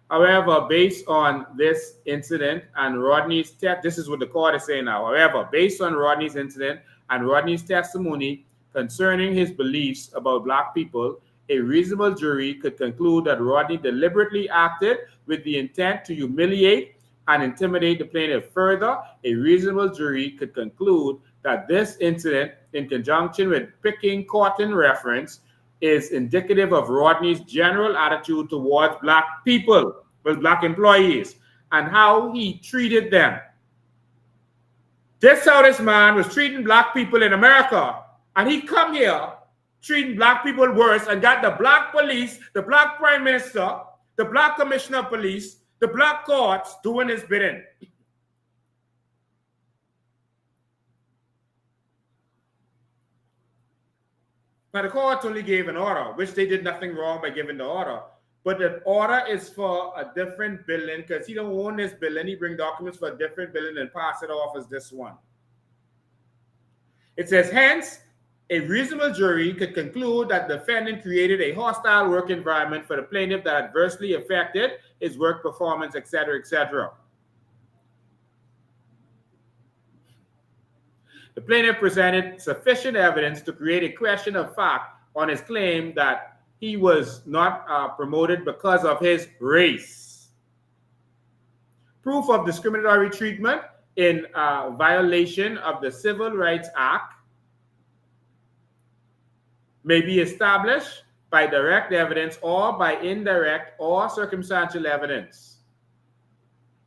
However, based on this incident and Rodney's this is what the court is saying now. However, based on Rodney's incident and Rodney's testimony concerning his beliefs about black people, a reasonable jury could conclude that Rodney deliberately acted with the intent to humiliate and intimidate the plaintiff. Further, a reasonable jury could conclude that this incident, in conjunction with picking cotton reference, is indicative of Rodney's general attitude towards black people, with black employees, and how he treated them. This how this man was treating black people in America, and he come here treating black people worse and got the black police, the black prime minister, the black commissioner of police, the black courts doing his bidding. Now, the court only gave an order, which they did nothing wrong by giving the order. But the order is for a different building because he don't own this building. He bring documents for a different building and pass it off as this one. It says, hence, a reasonable jury could conclude that the defendant created a hostile work environment for the plaintiff that adversely affected his work performance, etc., etc. The plaintiff presented sufficient evidence to create a question of fact on his claim that he was not promoted because of his race. Proof of discriminatory treatment in violation of the Civil Rights Act may be established by direct evidence or by indirect or circumstantial evidence.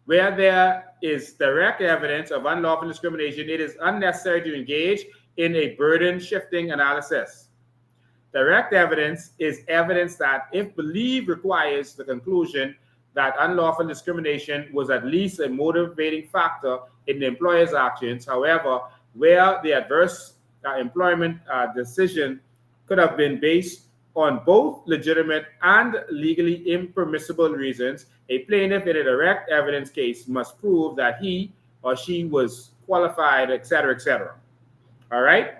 Where there is direct evidence of unlawful discrimination, it is unnecessary to engage in a burden-shifting analysis. Direct evidence is evidence that, if believed, requires the conclusion that unlawful discrimination was at least a motivating factor in the employer's actions. However, where the adverse employment decision could have been based on both legitimate and legally impermissible reasons, a plaintiff in a direct evidence case must prove that he or she was qualified, etc., etc. All right?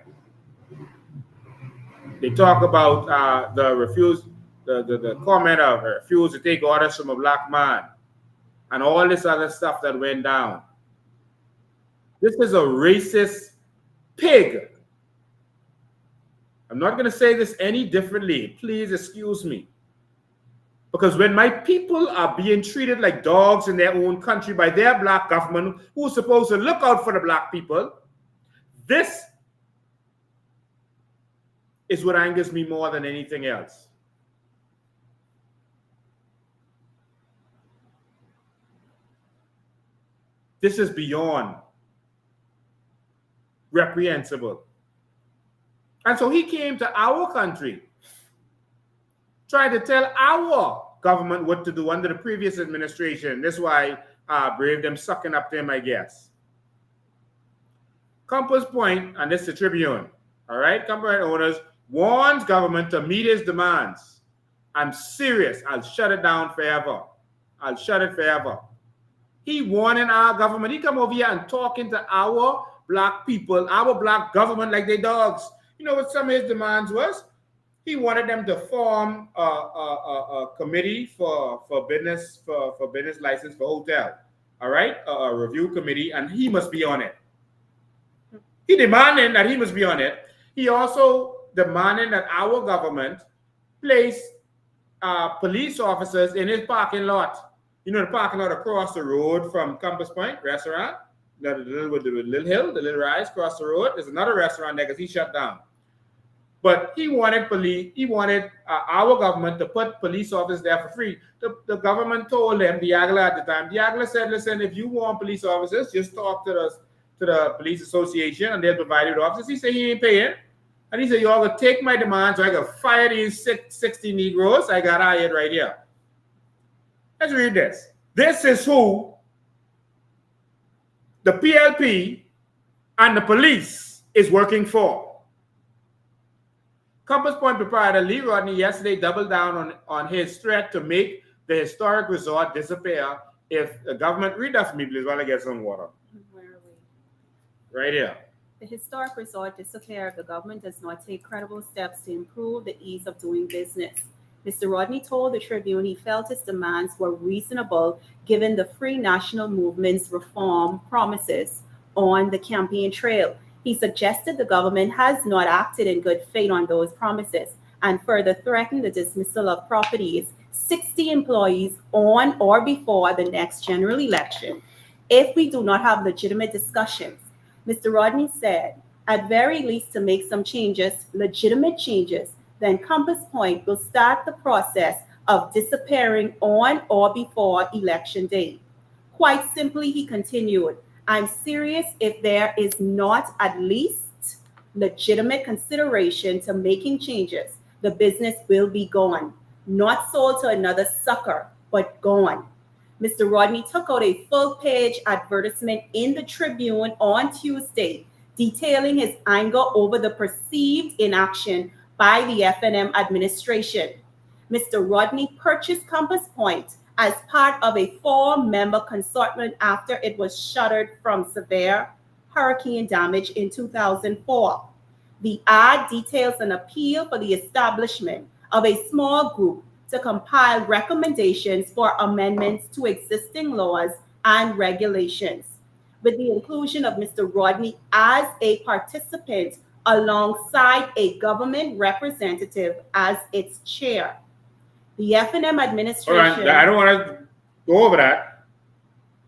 They talk about the comment of refuse to take orders from a black man and all this other stuff that went down. This is a racist pig. I'm not going to say this any differently. Please excuse me. Because when my people are being treated like dogs in their own country by their black government, who's supposed to look out for the black people, this is what angers me more than anything else. This is beyond reprehensible. And so he came to our country, trying to tell our government what to do under the previous administration. That's why Brave them sucking up to him, I guess. Compass Point, and this is the Tribune, all right? Compass Point owners warns government to meet his demands. I'm serious. I'll shut it down forever. I'll shut it forever. He warning our government. He come over here and talking to our black people, our black government like they dogs. You know what some of his demands was? He wanted them to form a committee for business license for hotel. all right, a review committee, and he must be on it. He demanding that he must be on it. He also demanding that our government place police officers in his parking lot. You know, the parking lot across the road from Compass Point restaurant, the little hill, the little rise across the road. There's another restaurant there because he shut down. But he wanted our government to put police officers there for free. The government told him, Diagla at the time, Diagla said, listen, if you want police officers, just talk to the police association and they'll provide you with officers. He said he ain't paying. And he said, y'all gonna take my demands so I can fire these 60 Negroes I got hired right here. Let's read this. This is who the PLP and the police is working for. Compass Point proprietor Lee Rodney yesterday doubled down on his threat to make the historic resort disappear if the government, read that for me, please, while I get some water. Where are we? Right here. The historic resort disappear if the government does not take credible steps to improve the ease of doing business. Mr. Rodney told the Tribune he felt his demands were reasonable given the Free National Movement's reform promises on the campaign trail. He suggested the government has not acted in good faith on those promises and further threatened the dismissal of properties 60 employees on or before the next general election if we do not have legitimate discussions. Mr. Rodney said, at very least to make some changes, legitimate changes, then Compass Point will start the process of disappearing on or before election day. Quite simply, he continued, I'm serious if there is not at least legitimate consideration to making changes, the business will be gone. Not sold to another sucker, but gone. Mr. Rodney took out a full-page advertisement in the Tribune on Tuesday, detailing his anger over the perceived inaction by the FNM administration. Mr. Rodney purchased Compass Point as part of a 4-member consortium after it was shuttered from severe hurricane damage in 2004. The ad details an appeal for the establishment of a small group to compile recommendations for amendments to existing laws and regulations, with the inclusion of Mr. Rodney as a participant alongside a government representative as its chair. The FNM administration... All right, I don't want to go over that.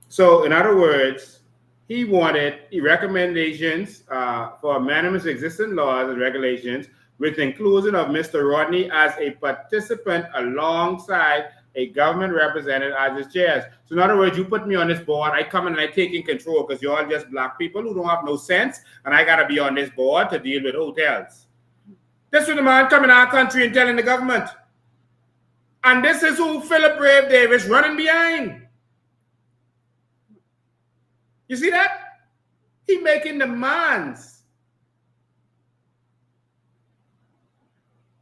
So, in other words, he wanted recommendations for amendments to existing laws and regulations with inclusion of Mr. Rodney as a participant alongside a government representative as his chairs. So in other words, you put me on this board, I come in and I take in control because you're all just black people who don't have no sense, and I got to be on this board to deal with hotels. This is the man coming to our country and telling the government. And this is who Philip Brave Davis running behind. You see that? He making demands.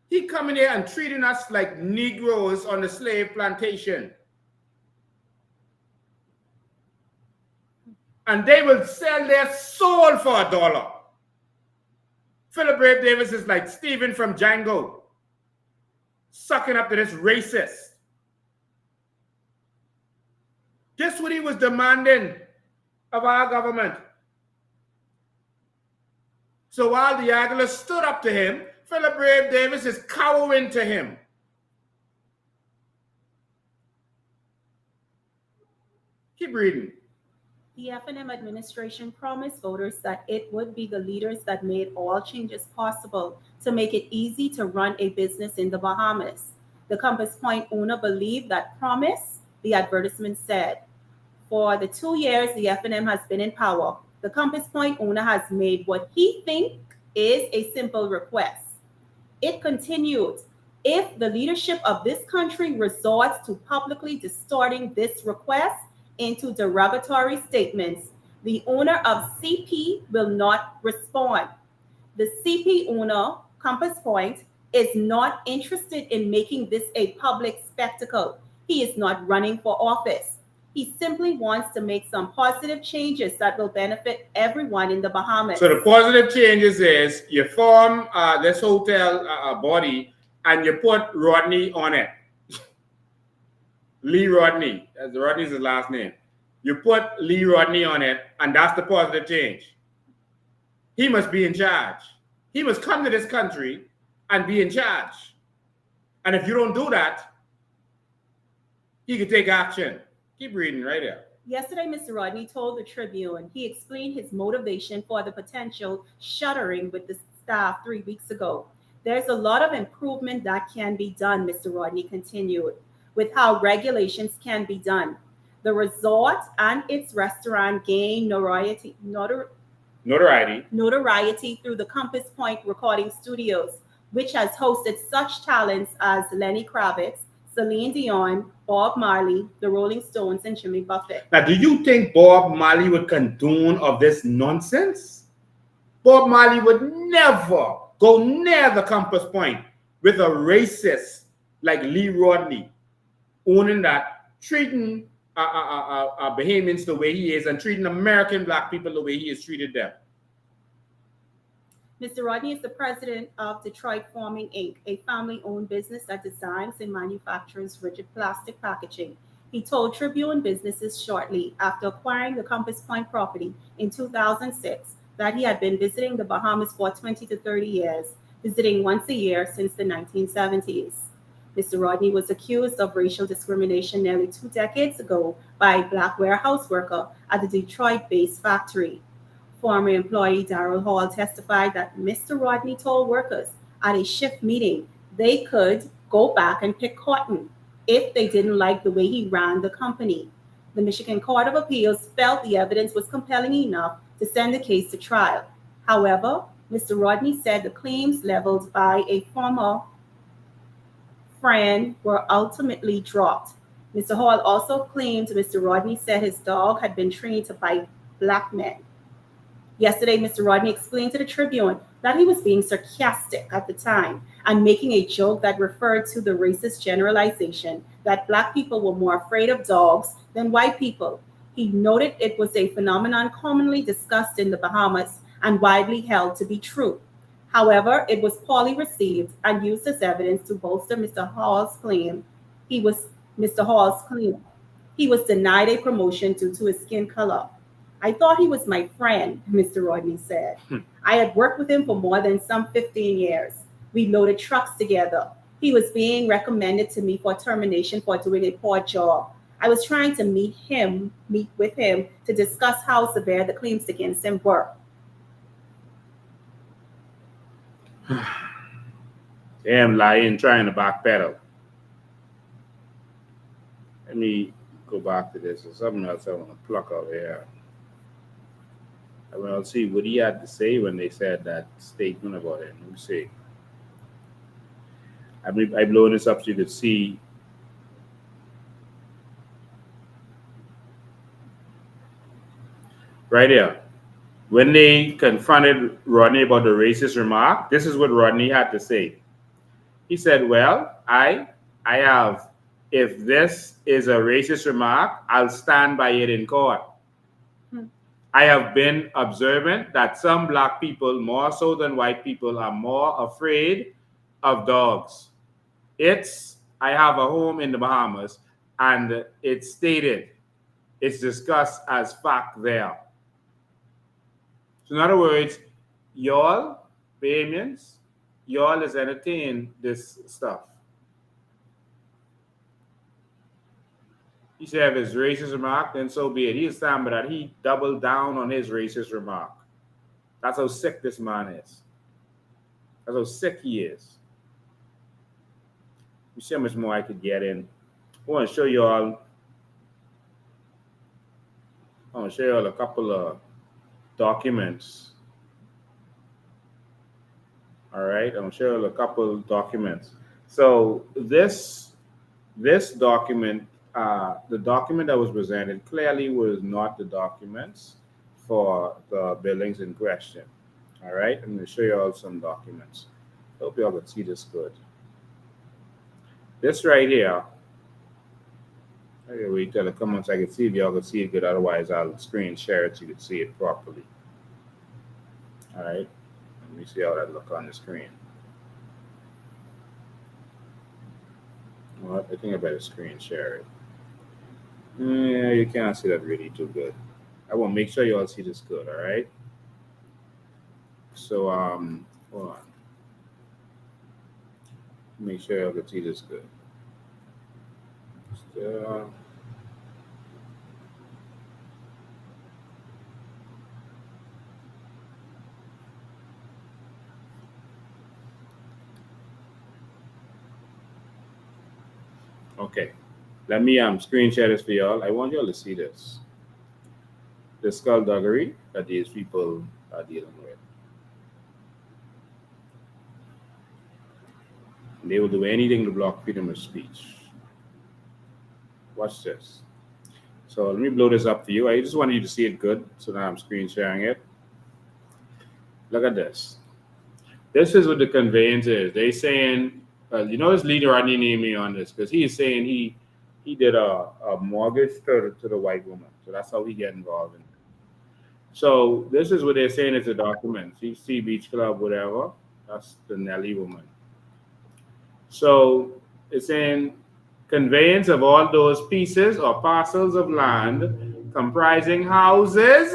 He coming here and treating us like Negroes on the slave plantation. And they will sell their soul for $1. Philip Brave Davis is like Stephen from Django, sucking up to this racist. Guess what he was demanding of our government? So while the Aguilar stood up to him, Philip Brave Davis is cowering to him. Keep reading. The FNM administration promised voters that it would be the leaders that made all changes possible to make it easy to run a business in the Bahamas. The Compass Point owner believed that promise, the advertisement said. For the 2 years the FNM has been in power, the Compass Point owner has made what he thinks is a simple request. It continued, if the leadership of this country resorts to publicly distorting this request into derogatory statements, the owner of CP will not respond. The CP owner, Compass Point, is not interested in making this a public spectacle. He is not running for office. He simply wants to make some positive changes that will benefit everyone in the Bahamas. So the positive changes is you form this hotel body and you put Rodney on it. Lee Rodney. Rodney's his last name. You put Lee Rodney on it, and that's the positive change. He must be in charge. He must come to this country and be in charge. And if you don't do that, he can take action. Keep reading right here. Yesterday, Mr. Rodney told the Tribune he explained his motivation for the potential shuttering with the staff 3 weeks ago. There's a lot of improvement that can be done, Mr. Rodney continued, with how regulations can be done. The resort and its restaurant gained notoriety through the Compass Point Recording Studios, which has hosted such talents as Lenny Kravitz, Celine Dion, Bob Marley, the Rolling Stones, and Jimmy Buffett. Now, do you think Bob Marley would condone of this nonsense? Bob Marley would never go near the Compass Point with a racist like Lee Rodney owning that, treating Bahamians the way he is and treating American black people the way he has treated them. Mr. Rodney is the president of Detroit Forming, Inc., a family-owned business that designs and manufactures rigid plastic packaging. He told Tribune Businesses shortly after acquiring the Compass Point property in 2006 that he had been visiting the Bahamas for 20 to 30 years, visiting once a year since the 1970s. Mr. Rodney was accused of racial discrimination nearly 2 decades ago by a black warehouse worker at the Detroit-based factory. Former employee Darrell Hall testified that Mr. Rodney told workers at a shift meeting they could go back and pick cotton if they didn't like the way he ran the company. The Michigan Court of Appeals felt the evidence was compelling enough to send the case to trial. However, Mr. Rodney said the claims leveled by a former friend were ultimately dropped. Mr. Hall also claimed Mr. Rodney said his dog had been trained to bite black men. Yesterday, Mr. Rodney explained to the Tribune that he was being sarcastic at the time and making a joke that referred to the racist generalization that black people were more afraid of dogs than white people. He noted it was a phenomenon commonly discussed in the Bahamas and widely held to be true. However, it was poorly received and used as evidence to bolster Mr. Hall's claim. He was denied a promotion due to his skin color. I thought he was my friend, Mr. Rodney said. I had worked with him for more than some 15 years. We loaded trucks together. He was being recommended to me for termination for doing a poor job. I was trying to meet with him to discuss how severe the claims against him were. Damn lying, trying to backpedal. Let me go back to this. There's something else I want to pluck out here. I want to see what he had to say when they said that statement about him. Let me see. I blow this up so you could see. Right here. When they confronted Rodney about the racist remark, this is what Rodney had to say. He said, well, I have, if this is a racist remark, I'll stand by it in court. I have been observant that some black people, more so than white people, are more afraid of dogs. I have a home in the Bahamas, and it's stated, it's discussed as fact there. So in other words, y'all, Bahamians, y'all is entertain this stuff. He said if it's racist remark, then so be it. He'll stand by that. He doubled down on his racist remark. That's how sick this man is. That's how sick he is. You see how much more I could get in. I want to show you all a couple of documents. All right, I'm show you a couple of documents. So this document, the document that was presented clearly was not the documents for the buildings in question. All right, I'm going to show you all some documents. Hope you all can see this good. This right here. Okay, wait till it comes on so I can see if y'all can see it good. Otherwise, I'll screen share it so you can see it properly. All right. Let me see how that look on the screen. Well, I think I better screen share it. Yeah, you can't see that really too good. I want to make sure you all see this good, all right? So, hold on. Make sure you all can see this good. Still. Okay, let me screen share this for y'all. I want y'all to see this. The skullduggery that these people are dealing with. They will do anything to block freedom of speech. Watch this. So let me blow this up for you. I just wanted you to see it good, so now I'm screen sharing it. Look at this. This is what the conveyance is. They saying, you know, this leader I didn't name me on this because he is saying he did a mortgage to the white woman. So that's how he get involved in it. So this is what they're saying is the document. CC Beach Club, whatever. That's the Nelly woman. So it's saying conveyance of all those pieces or parcels of land comprising houses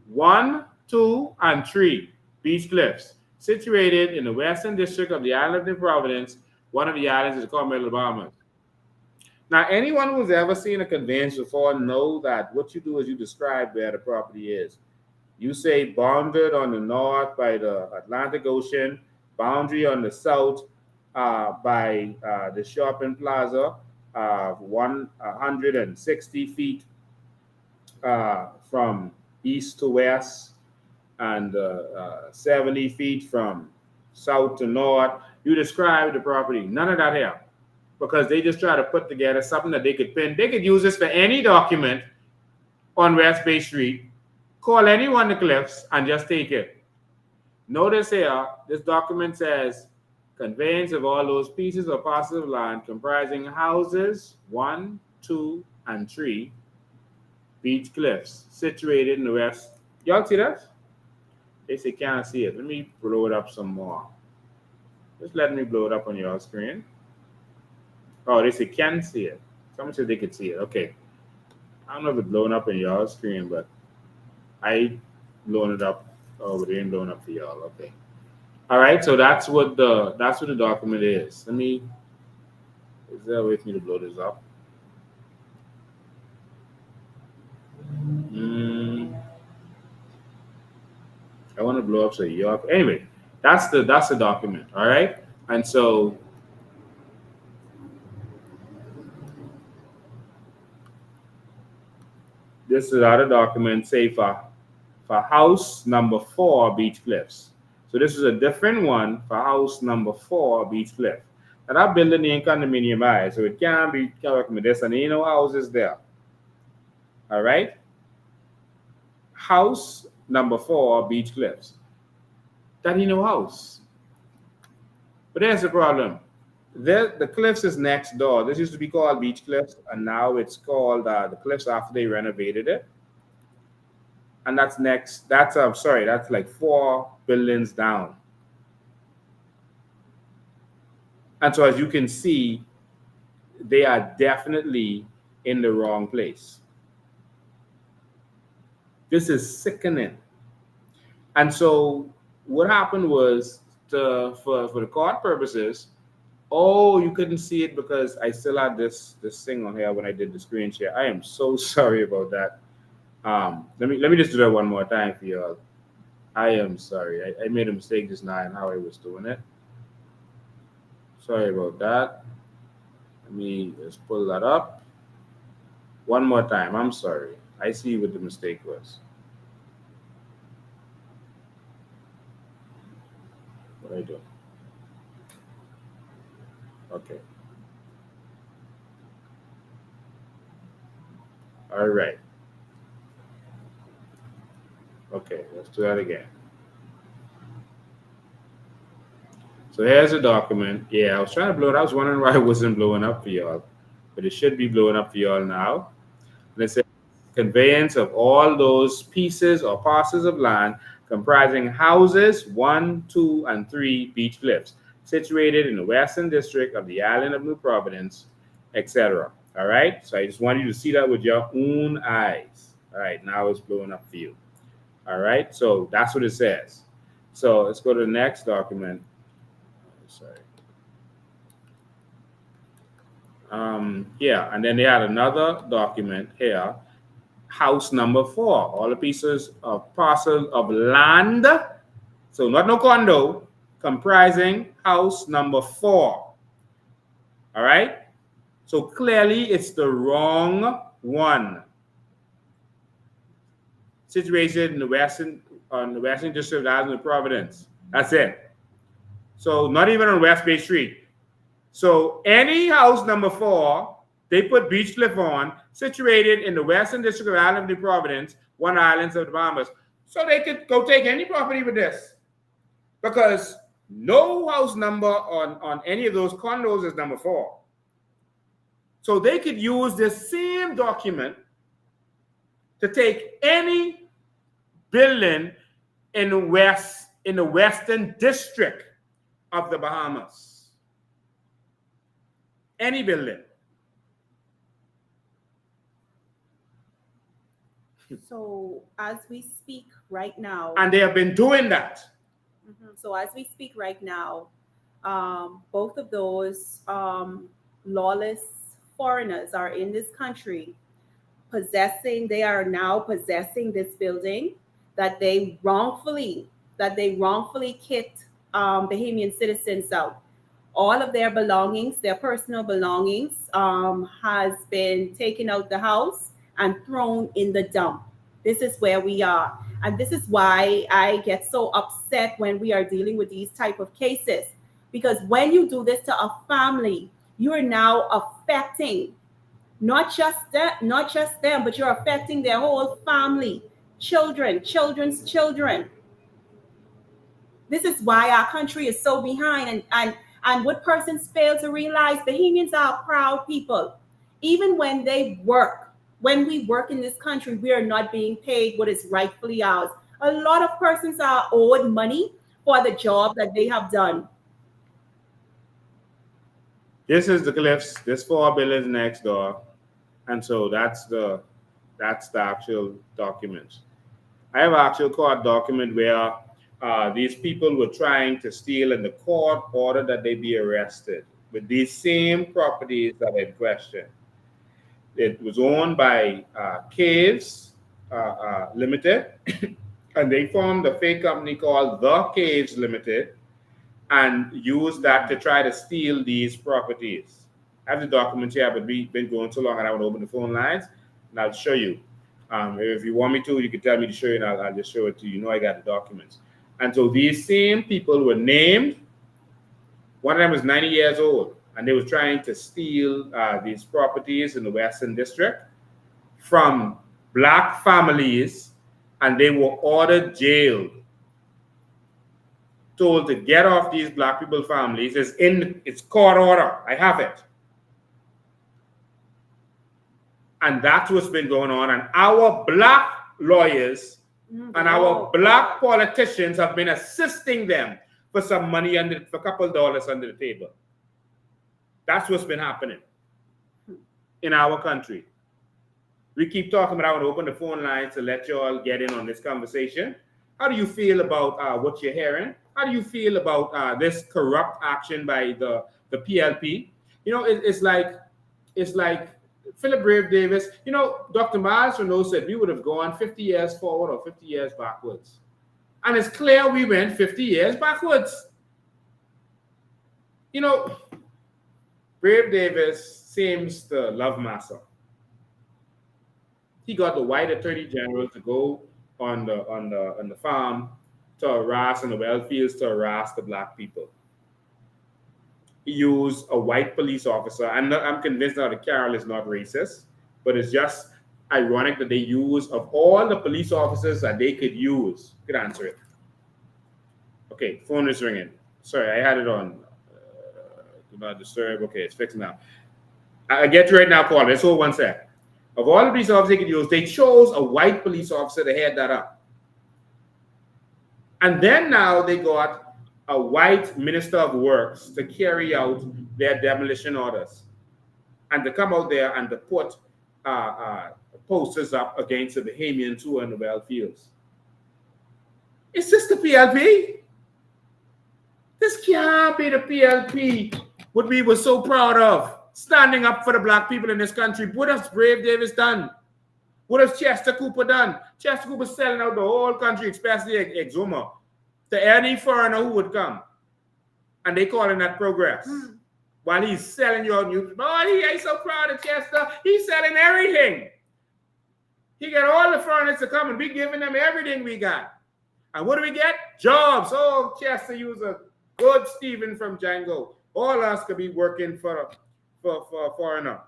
1, 2, and 3 Beach Cliffs, situated in the western district of the island of New Providence. One of the islands is called Middle Bahamas. Now, anyone who's ever seen a conveyance before know that what you do is you describe where the property is. You say bounded on the north by the Atlantic Ocean, boundary on the south by the shopping plaza, 160 feet from east to west, and 70 feet from south to north. You describe the property. None of that here. Because they just try to put together something that they could pin. They could use this for any document on West Bay Street, call anyone the Cliffs, and just take it. Notice here, this document says, conveyance of all those pieces or parcels of land comprising houses 1, 2, and 3 Beach Cliffs, situated in the west. Y'all see that? They say can't see it. Let me blow it up some more. Just let me blow it up on your screen. Oh, they say can see it. Someone said they could see it. Okay. I don't know if it's blowing up on your screen, but I blown it up. Oh, but it ain't blowing up for y'all. Okay. All right. So that's what the document is. Let me. Is there a way for me to blow this up? I want to blow up so y'all. Anyway, that's the document. All right. And so. This is another document, say for house number 4 Beach Cliffs. So this is a different one for house number 4 Beach Cliff. And that building ain't condominium high, so it can't recommend this, and ain't no houses there. All right. House number 4 Beach Cliffs. That ain't no house. But there's the problem. The Cliffs is next door. This used to be called Beach Cliffs, and now it's called the Cliffs after they renovated it. And that's next. That's like 4 buildings down. And so as you can see, they are definitely in the wrong place. This is sickening. And so what happened was for the court purposes. Oh, you couldn't see it because I still had this thing on here when I did the screen share. I am so sorry about that. Let me just do that one more time for y'all. I am sorry. I made a mistake just now in how I was doing it. Sorry about that. Let me just pull that up. One more time. I'm sorry. I see what the mistake was. What I do? Okay. All right. Okay, let's do that again. So here's a document. Yeah, I was trying to blow it. I was wondering why it wasn't blowing up for y'all, but it should be blowing up for y'all now. And it says conveyance of all those pieces or parcels of land comprising houses 1, 2, and 3 Beach Cliffs, situated in the western district of the island of New Providence, etc. All right. So I just want you to see that with your own eyes. All right. Now it's blowing up for you. All right. So that's what it says. So let's go to the next document. Sorry. Here, and then they had another document here. House number 4. All the pieces of parcel of land. So not no condo, comprising house number 4. All right. So clearly it's the wrong one. Situated in the western district of the island of Providence. That's it. So not even on West Bay Street. So any house number 4, they put Beach Cliff on, situated in the western district of the island of Providence, one islands of the Bahamas. So they could go take any property with this. Because no house number on any of those condos is number 4. So they could use this same document to take any building in the western district of the Bahamas. Any building. So as we speak right now, And they have been doing that. So as we speak right now, both of those lawless foreigners are in this country they are now possessing this building that they wrongfully kicked Bahamian citizens out. All of their belongings, their personal belongings, has been taken out the house and thrown in the dump. This is where we are. And this is why I get so upset when we are dealing with these type of cases. Because when you do this to a family, you are now affecting not just them, but you're affecting their whole family, children's children. This is why our country is so behind. And what persons fail to realize, Bahamians are proud people. Even when we work in this country, we are not being paid what is rightfully ours. A lot of persons are owed money for the job that they have done. This is the Cliffs. This 4 buildings next door. And so that's the actual document. I have an actual court document where these people were trying to steal, and the court ordered that they be arrested with these same properties that I questioned. It was owned by Caves Limited, and they formed a fake company called The Caves Limited and used that to try to steal these properties. I have the documents here, but we've been going so long and I want to open the phone lines, and I'll show you. If you want me to, you can tell me to show you, and I'll just show it to you. You know I got the documents. And so these same people were named. One of them was 90 years old, and they were trying to steal these properties in the Western District from black families, and they were ordered jailed, told to get off these black people families. It's court order. I have it. And that's what's been going on. And our black lawyers and our black politicians have been assisting them for some money, for a couple of dollars under the table. That's what's been happening in our country. We keep talking, but I want to open the phone lines to let you all get in on this conversation. How do you feel about what you're hearing? How do you feel about this corrupt action by the PLP? You know, it's like Philip Brave Davis. You know, Dr. Miles Renault said we would have gone 50 years forward or 50 years backwards. And it's clear we went 50 years backwards. You know, Brave Davis seems to love massa. He got the white attorney general to go on the farm to harass, in the well fields to harass the black people. He used a white police officer. I'm convinced now that Carol is not racist, but it's just ironic that they use, of all the police officers that they could use, could answer it. Okay, phone is ringing. Sorry, I had it on. Do not disturb. Okay, it's fixed now. I get to it right now, Paul. Let's hold one sec. Of all the police officers they could use, they chose a white police officer to head that up. And then now they got a white minister of works to carry out their demolition orders. and to come out there and to put posters up against the Bahamian tour in the well fields. Is this the PLP? This can't be the PLP, what we were so proud of, standing up for the black people in this country. What has Brave Davis done? What has Chester Cooper done? Chester Cooper selling out the whole country, especially Exuma, to any foreigner who would come. And they calling that progress. While he's selling your news. Oh, he ain't so proud of Chester. He's selling everything. He got all the foreigners to come and we giving them everything we got. And what do we get? Jobs. Oh, Chester, you was a good Stephen from Django. All of us could be working for a foreigner.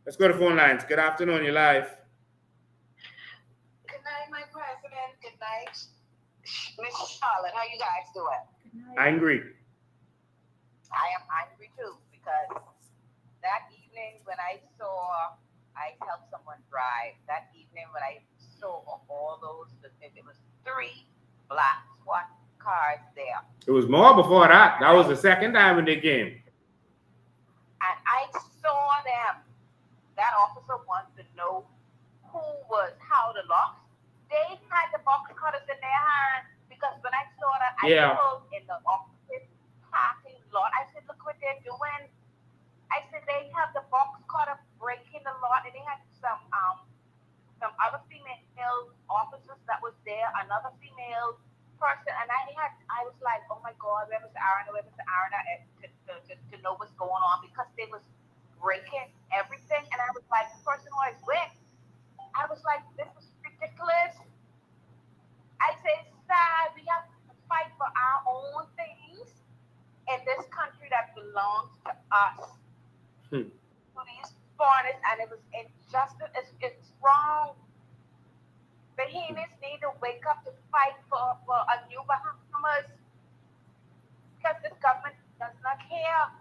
Let's go to phone lines. Good afternoon, you're live. Good night, my president. Good night, Miss Charlotte. How you guys doing? Angry. I am angry too because that evening when I helped someone drive. That evening when I saw all those, it was 3 black SWAT cars there. It was more before that. That was the second time when they came. And I saw them. That officer wants to know how the locks. They had the box cutters in their hand because when I saw that, I pulled in the opposite parking lot. I said, look what they're doing. I said, they have the box cutter breaking the lot, and they had some other female officers that was there, another female person, and I was like, oh my God, where Mr. Arana, to know what's going on, because they was breaking everything, and I was like, the person who I was with, I was like, this is ridiculous. I said, sad, we have to fight for our own things in this country that belongs to us. To these foreigners, and it was injustice. It's wrong. Bahamians need to wake up to fight for a new Bahamas because this government does not care.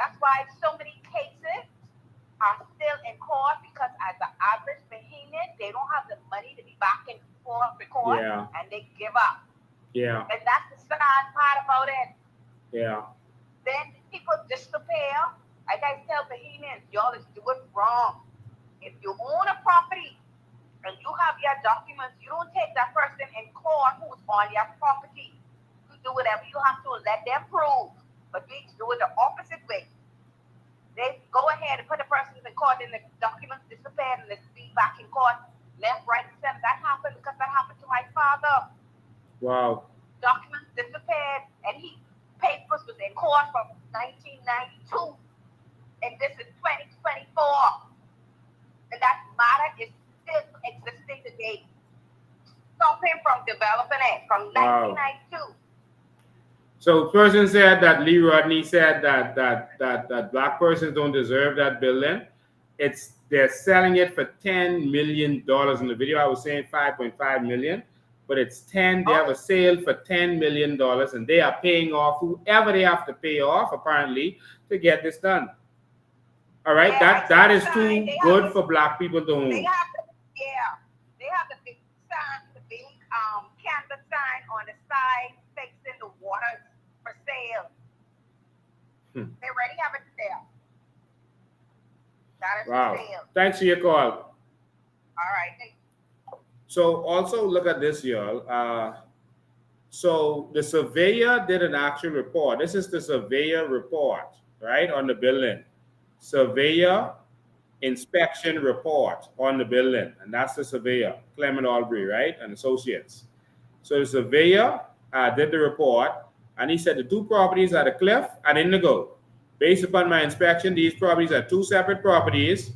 That's why so many cases are still in court because as the average Bahamian, they don't have the money to be back in court and they give up. Yeah. And that's the sad part about it. Yeah. Then people disappear. Like I tell Bahamians, y'all is doing wrong. If you own a property and you have your documents, you don't take that person in court who's on your property. You do whatever you have to let them prove. But we do it the opposite way. They go ahead and put the person in court and the documents disappear and they be back in court, left, right, and center. That happened because that happened to my father. Wow. Documents disappeared and papers was in court from 1992, and this is 2024, and that matter is still existing today. Stop him from developing it from 1992. So, person said that Lee Rodney said that black persons don't deserve that building. They're selling it for $10 million in the video. I was saying 5.5 million. But it's 10. They have a sale for $10 million, and they are paying off whoever they have to pay off, apparently, to get this done. All right, that is too good for black people to own. They have the big sign, the big canvas sign on the side facing the water for sale. They already have it there. That is for sale. Thanks for your call. All right. So also look at this, y'all. So the surveyor did an actual report. This is the surveyor report, right, on the building. Surveyor inspection report on the building. And that's the surveyor, Clement Albury, right, and associates. So the surveyor did the report, and he said the 2 properties are the Cliff and Indigo. Based upon my inspection, these properties are 2 separate properties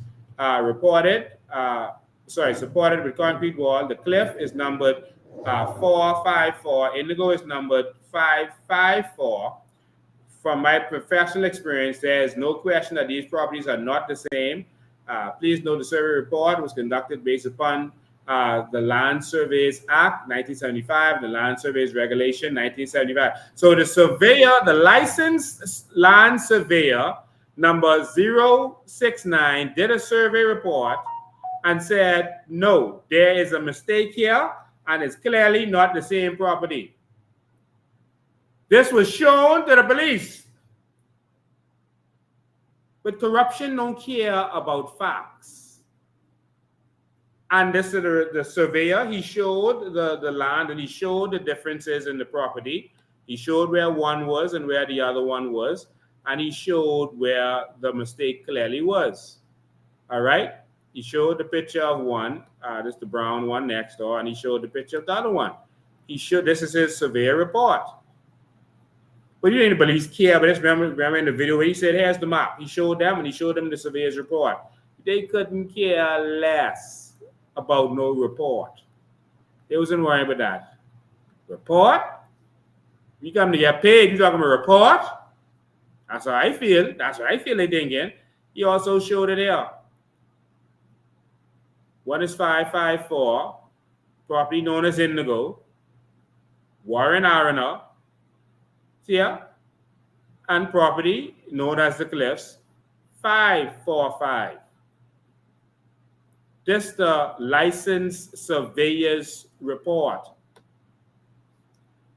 supported with concrete wall. The Cliff is numbered 454. Indigo is numbered 554. From my professional experience, there is no question that these properties are not the same. Please note the survey report was conducted based upon the Land Surveys Act 1975, the Land Surveys Regulation 1975. So the surveyor, the licensed land surveyor, number 069, did a survey report and said, no, there is a mistake here, and it's clearly not the same property. This was shown to the police. But corruption don't care about facts. And this is the surveyor, he showed the land and he showed the differences in the property. He showed where one was and where the other one was. And he showed where the mistake clearly was. All right? He showed the picture of one, this is the brown one next door, and he showed the picture of the other one. This is his surveyor report. But you didn't police care, but remember in the video where he said, here's the map. He showed them and he showed them the surveyor's report. They couldn't care less about no report. They wasn't worried about that. Report? You come to get paid, you talking about report? That's how I feel. That's what I feel they thinking. He also showed it here. One is 554, property known as Indigo, Warren Arena, here, and property known as the Cliffs, 545. This the licensed surveyor's report.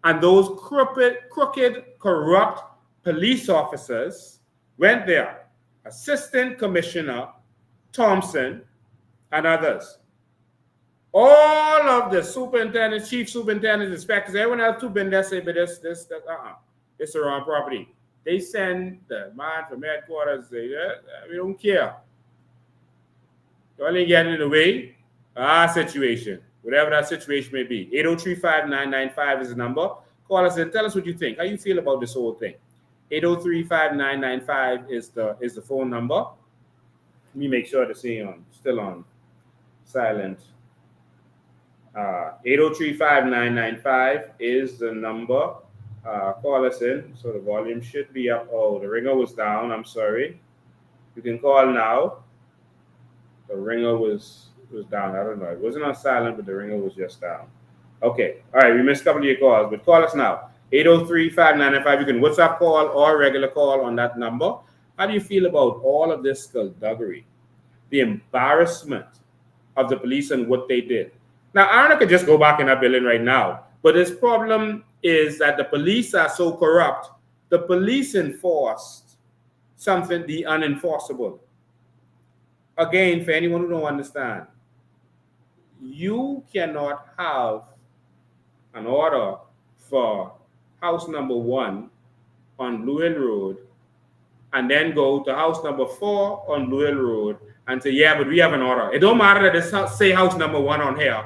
And those crooked, corrupt police officers went there. Assistant Commissioner Thompson and others. All of the superintendents, chief superintendents, inspectors, everyone else who's been there say, but this, it's the wrong property. They send the man from headquarters, say, we don't care. You only get in the way of our situation, whatever that situation may be. 803-5995 is the number. Call us and tell us what you think. How you feel about this whole thing? 803-5995 is the phone number. Let me make sure to see still on silent. 803-5995 is the number. Call us in. So the volume should be up. Oh, the ringer was down. I'm sorry. You can call now. The ringer was down. I don't know. It wasn't on silent, but the ringer was just down. Okay. All right. We missed a couple of your calls, but call us now. 803-5995. You can WhatsApp call or regular call on that number. How do you feel about all of this skullduggery? The embarrassment of the police and what they did. Now, Arna could just go back in that building right now, but his problem is that the police are so corrupt. The police enforced something, the unenforceable. Again, for anyone who don't understand, you cannot have an order for house number 1 on Blue Hill Road and then go to house number 4 on Blue Hill Road and say, yeah, but we have an order. It don't matter that this say house number 1 on here.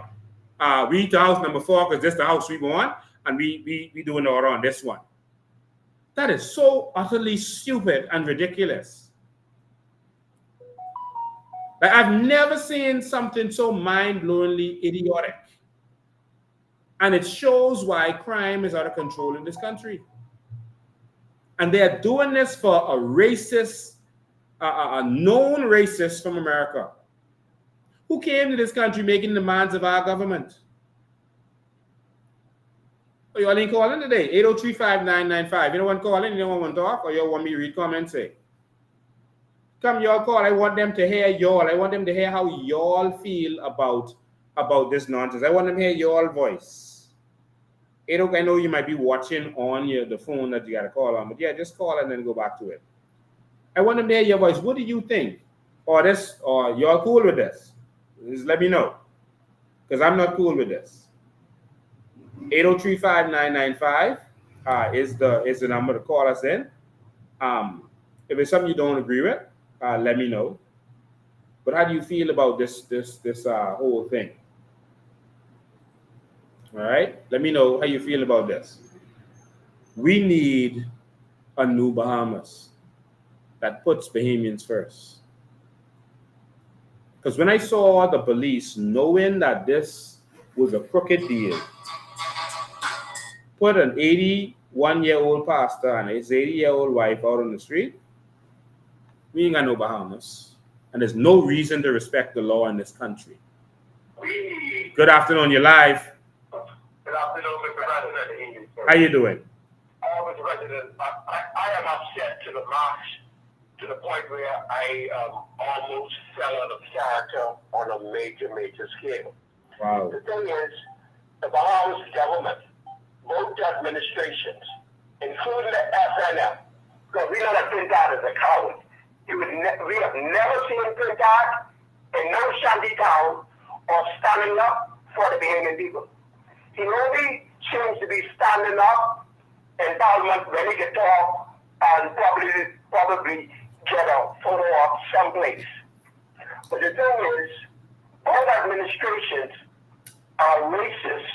We to house number 4 because this is the house we want, and we doing the order on this one. That is so utterly stupid and ridiculous. Like, I've never seen something so mind-blowingly idiotic. And it shows why crime is out of control in this country. And they're doing this for a racist, a known racist from America, who came to this country making demands of our government. Oh, you all ain't calling today. 803-5995. You don't want to call in? You don't want to talk? Or you want me to read comments? Say, come, y'all call. I want them to hear y'all. I want them to hear how y'all feel about this nonsense. I want them to hear y'all voice. I know you might be watching on the phone that you got to call on, but yeah, just call and then go back to it. I want them to hear your voice. What do you think? Or y'all cool with this? Just let me know, because I'm not cool with this. 803-5995 is the number to call us in. If it's something you don't agree with, let me know. But how do you feel about this whole thing? All right, let me know how you feel about this. We need a new Bahamas that puts Bahamians first. Because when I saw the police, knowing that this was a crooked deal, put an 81-year-old pastor and his 80-year-old wife out on the street, we ain't got no Bahamas. And there's no reason to respect the law in this country. Good afternoon, you're live. Good afternoon, Mr. President. How you doing? Mr. President, I am upset to the max, to the point where I almost fell out of character on a major scale. Wow. The thing is, the Bahamas government, both administrations, including the FNF, because we know that Trinidad is a coward. We have never seen Trinidad in no shanty town or standing up for the Bahamian people. He only seems to be standing up in Parliament when he can talk and probably get a photo op someplace. But the thing is, all administrations are racist.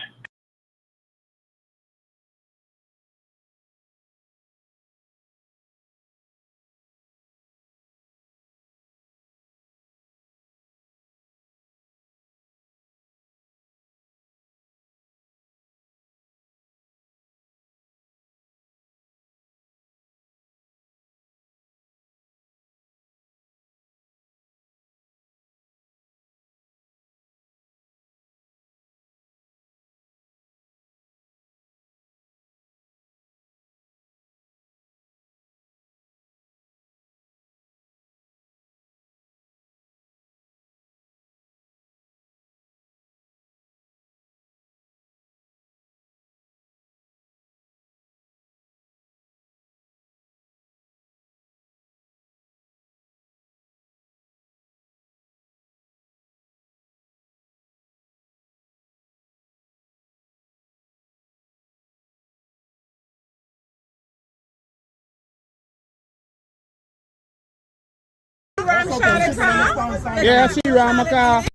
Yeah, I see Ramaka.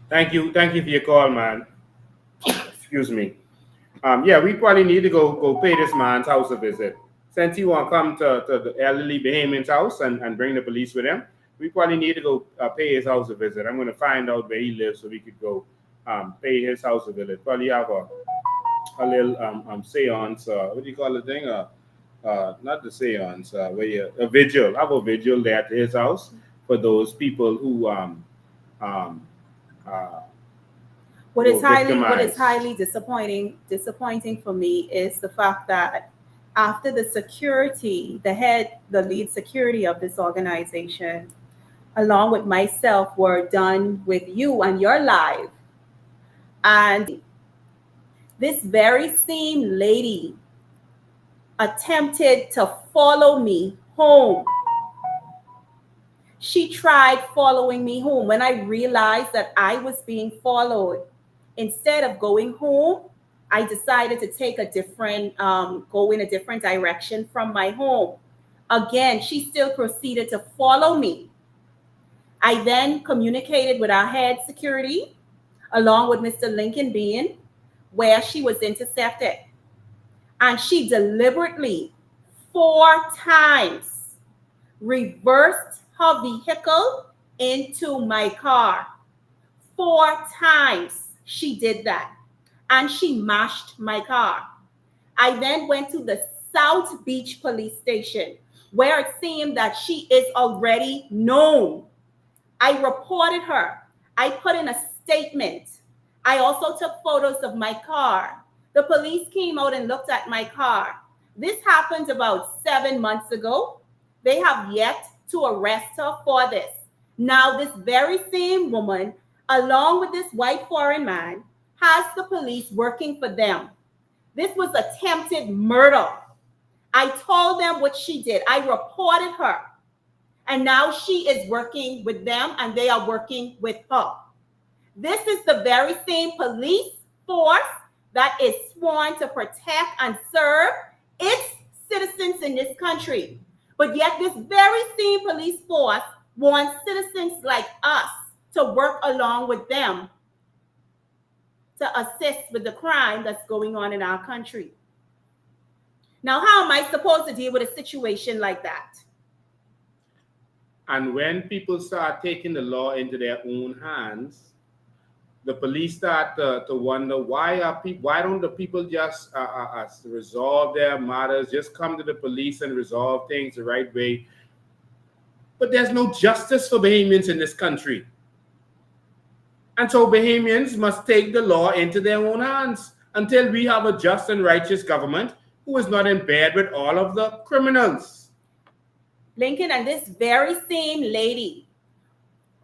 Thank you for your call, man. Excuse me. Yeah, we probably need to go pay this man's house a visit. Since he won't come to the elderly Bahamian's house and bring the police with him, we probably need to go pay his house a visit. I'm going to find out where he lives so we could go pay his house a visit. Probably have a little seance. What do you call the thing? Not the seance. A vigil. Have a vigil there at his house for those people who What is highly disappointing for me is the fact that after the lead security of this organization, along with myself, were done with you and your live, and this very same lady attempted to follow me home. She tried following me home. When I realized that I was being followed, instead of going home, I decided to take go in a different direction from my home. Again, she still proceeded to follow me. I then communicated with our head security, along with Mr. Lincoln Bean, where she was intercepted. And she deliberately 4 times reversed her vehicle into my car. 4 times she did that. And she mashed my car. I then went to the South Beach police station, where it seemed that she is already known. I reported her. I put in a statement. I also took photos of my car. The police came out and looked at my car. This happened about 7 months ago. They have yet to arrest her for this. Now, this very same woman, along with this white foreign man, has the police working for them. This was attempted murder. I told them what she did. I reported her. And now she is working with them and they are working with her. This is the very same police force that is sworn to protect and serve its citizens in this country. But yet this very same police force wants citizens like us to work along with them to assist with the crime that's going on in our country. Now, how am I supposed to deal with a situation like that? And when people start taking the law into their own hands, the police start to wonder why don't the people just resolve their matters, just come to the police and resolve things the right way. But there's no justice for Bahamians in this country. And so Bahamians must take the law into their own hands until we have a just and righteous government who is not in bed with all of the criminals. Lincoln, and this very same lady,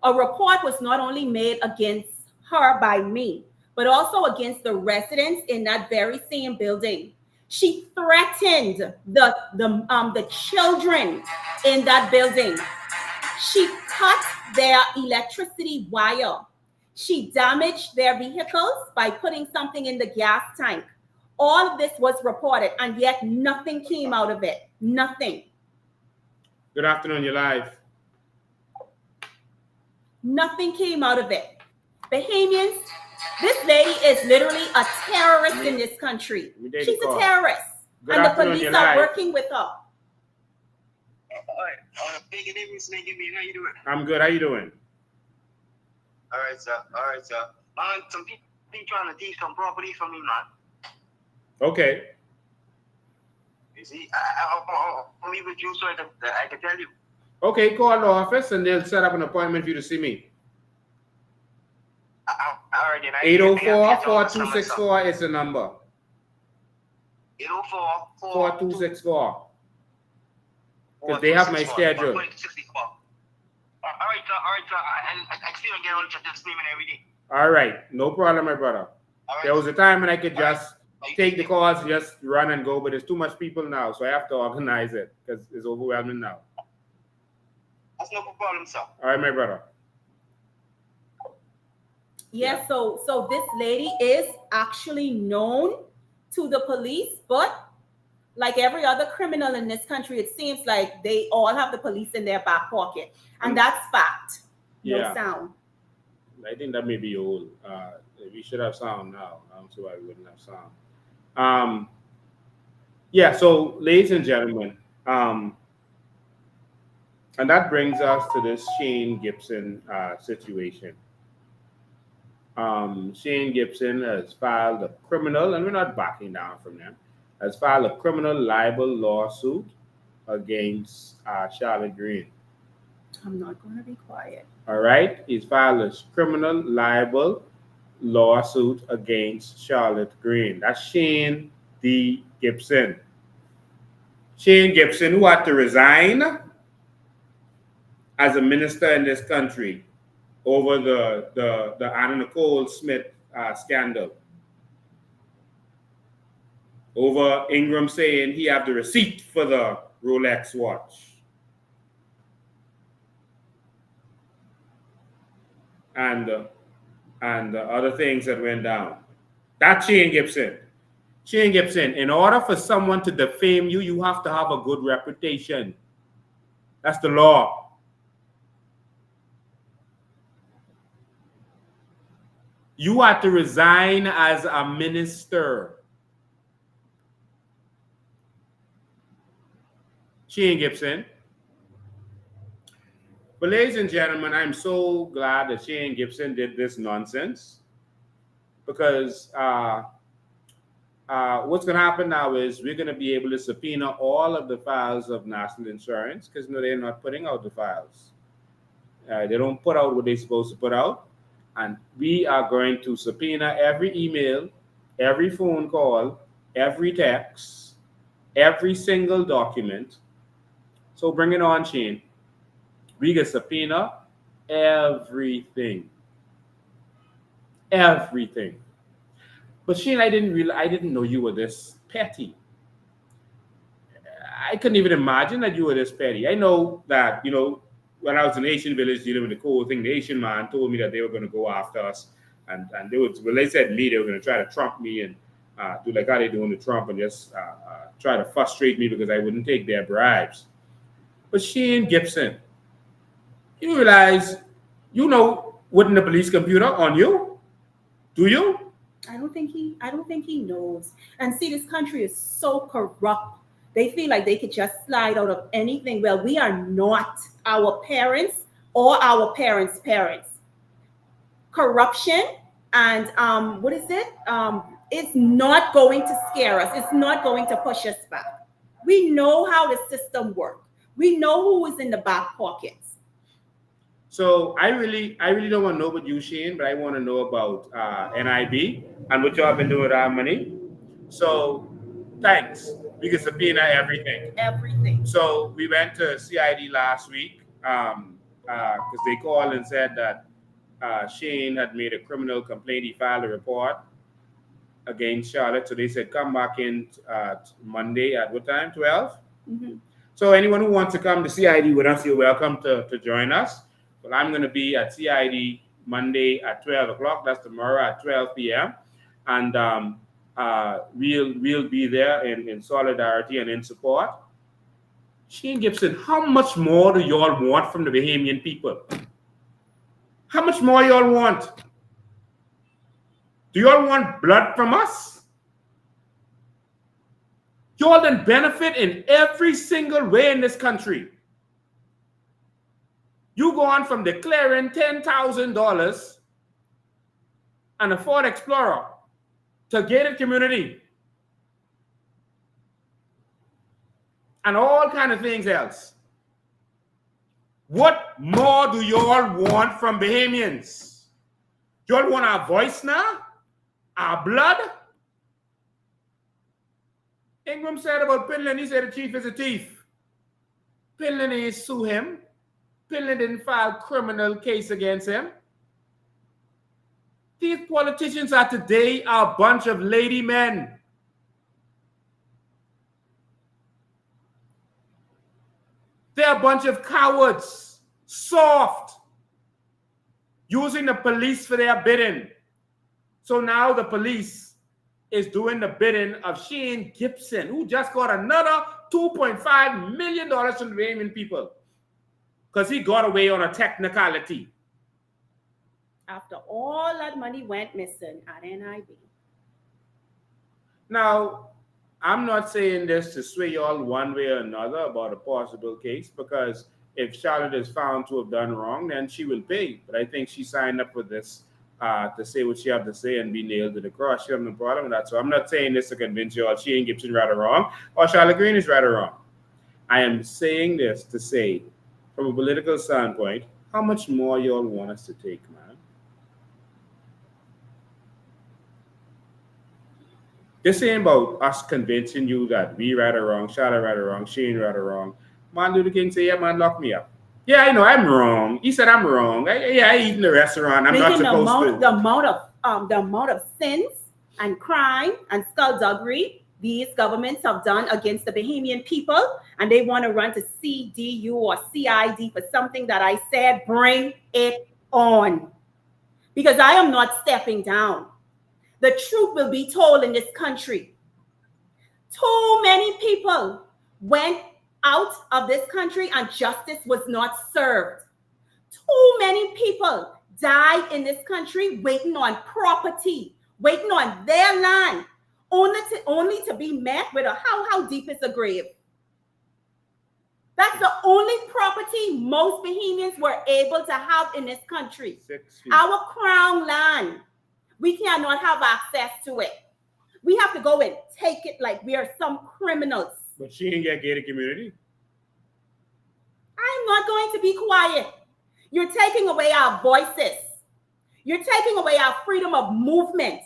a report was not only made against her by me, but also against the residents in that very same building. She threatened the children in that building. She cut their electricity wire. She damaged their vehicles by putting something in the gas tank. All of this was reported, and yet nothing came out of it. Nothing. Good afternoon, you're live. Nothing came out of it. Bahamians, this lady is literally a terrorist in this country. She's a terrorist. And the police are working with her. I'm good. How you doing? All right, sir. Man, some people trying to take some property from me, man. Okay. You see, I'll meet with you so I can tell you. Okay, call the office and they'll set up an appointment for you to see me. All right, then. 804-4264 is the number. 804-4264. Because they have my schedule. All right, sir. I still get all this name and everything. All right, no problem, my brother. There was a time when I could just take the calls, just run and go, but there's too much people now, so I have to organize it because it's overwhelming now. That's no problem, sir. All right, my brother. Yes, so this lady is actually known to the police, but like every other criminal in this country, it seems like they all have the police in their back pocket. And that's fact. No sound. I think that may be old. We should have sound now. I don't see why we wouldn't have sound. So ladies and gentlemen, and that brings us to this Shane Gibson situation. Shane Gibson has filed a criminal, and we're not backing down from them, has filed a criminal libel lawsuit against Charlotte Green. I'm not going to be quiet. All right. He's filed a criminal libel lawsuit against Charlotte Green. That's Shane D. Gibson. Shane Gibson, who had to resign as a minister in this country over the Anna Nicole Smith scandal. Over Ingram saying he had the receipt for the Rolex watch. And other things that went down. That's Shane Gibson. Shane Gibson, in order for someone to defame you, you have to have a good reputation. That's the law. You had to resign as a minister. Shane Gibson. But ladies and gentlemen, I'm so glad that Shane Gibson did this nonsense because what's going to happen now is we're going to be able to subpoena all of the files of National Insurance because they're not putting out the files. They don't put out what they're supposed to put out. And we are going to subpoena every email, every phone call, every text, every single document. So bring it on, Shane. We can subpoena everything. Everything. But Shane, I didn't know you were this petty. I couldn't even imagine that you were this petty. I know that, when I was in the Asian village dealing with the cool thing, the Asian man told me that they were going to go after us. And they said me, they were going to try to trump me and do like how they doing to Trump and just try to frustrate me because I wouldn't take their bribes. But Shane Gibson, you realize, wouldn't the police computer on you? Do you? I don't think he knows. And see, this country is so corrupt. They feel like they could just slide out of anything. Well, we are not our parents or our parents' parents. Corruption and what is it? It's not going to scare us. It's not going to push us back. We know how the system works. We know who is in the back pockets. So I really don't want to know about you, Shane, but I want to know about NIB and what y'all been doing with our money. So thanks. We can subpoena everything. Everything. So we went to CID last week because they called and said that Shane had made a criminal complaint. He filed a report against Charlotte. So they said, come back in Monday at what time? 12? Mm-hmm. So anyone who wants to come to CID with us, you're welcome to join us. But I'm going to be at CID Monday at 12 o'clock. That's tomorrow at 12 p.m. And we'll be there in solidarity and in support. Shane Gibson, how much more do y'all want from the Bahamian people? How much more y'all want? Do y'all want blood from us? Y'all then benefit in every single way in this country. You go on from declaring $10,000 and a Ford Explorer to gated community and all kind of things else. What more do y'all want from Bahamians? Y'all want our voice now? Our blood? Ingram said about Pindling, he said the chief is a thief. Pindling ain't sue him. Pindling didn't file a criminal case against him. These politicians are today a bunch of lady men. They're a bunch of cowards, soft, using the police for their bidding. So now the police is doing the bidding of Shane Gibson, who just got another $2.5 million from the Bahamian people because he got away on a technicality. After all that money went missing at NIB. Now, I'm not saying this to sway y'all one way or another about a possible case, because if Charlotte is found to have done wrong, then she will pay. But I think she signed up for this to say what she have to say and be nailed to the cross. She have no problem with that. So I'm not saying this to convince you all Shane Gibson right or wrong, or Charlotte Green is right or wrong. I am saying this to say, from a political standpoint, how much more y'all want us to take, man? This ain't about us convincing you that we right or wrong, Charlotte right or wrong, Shane right or wrong. Martin Luther King say, yeah, man, lock me up. Yeah, I know, I'm wrong. He said I'm wrong. I eat in the restaurant. I'm not supposed to. The amount of sins and crime and skullduggery these governments have done against the Bahamian people, and they want to run to CDU or CID for something that I said, bring it on. Because I am not stepping down. The truth will be told in this country. Too many people went out of this country and justice was not served. Too many people died in this country waiting on property, waiting on their land, only to be met with a how deep is a grave. That's the only property most Bahamians were able to have in this country. Our crown land. We cannot have access to it. We have to go and take it like we are some criminals. But she ain't get gated community. I'm not going to be quiet. You're taking away our voices. You're taking away our freedom of movement.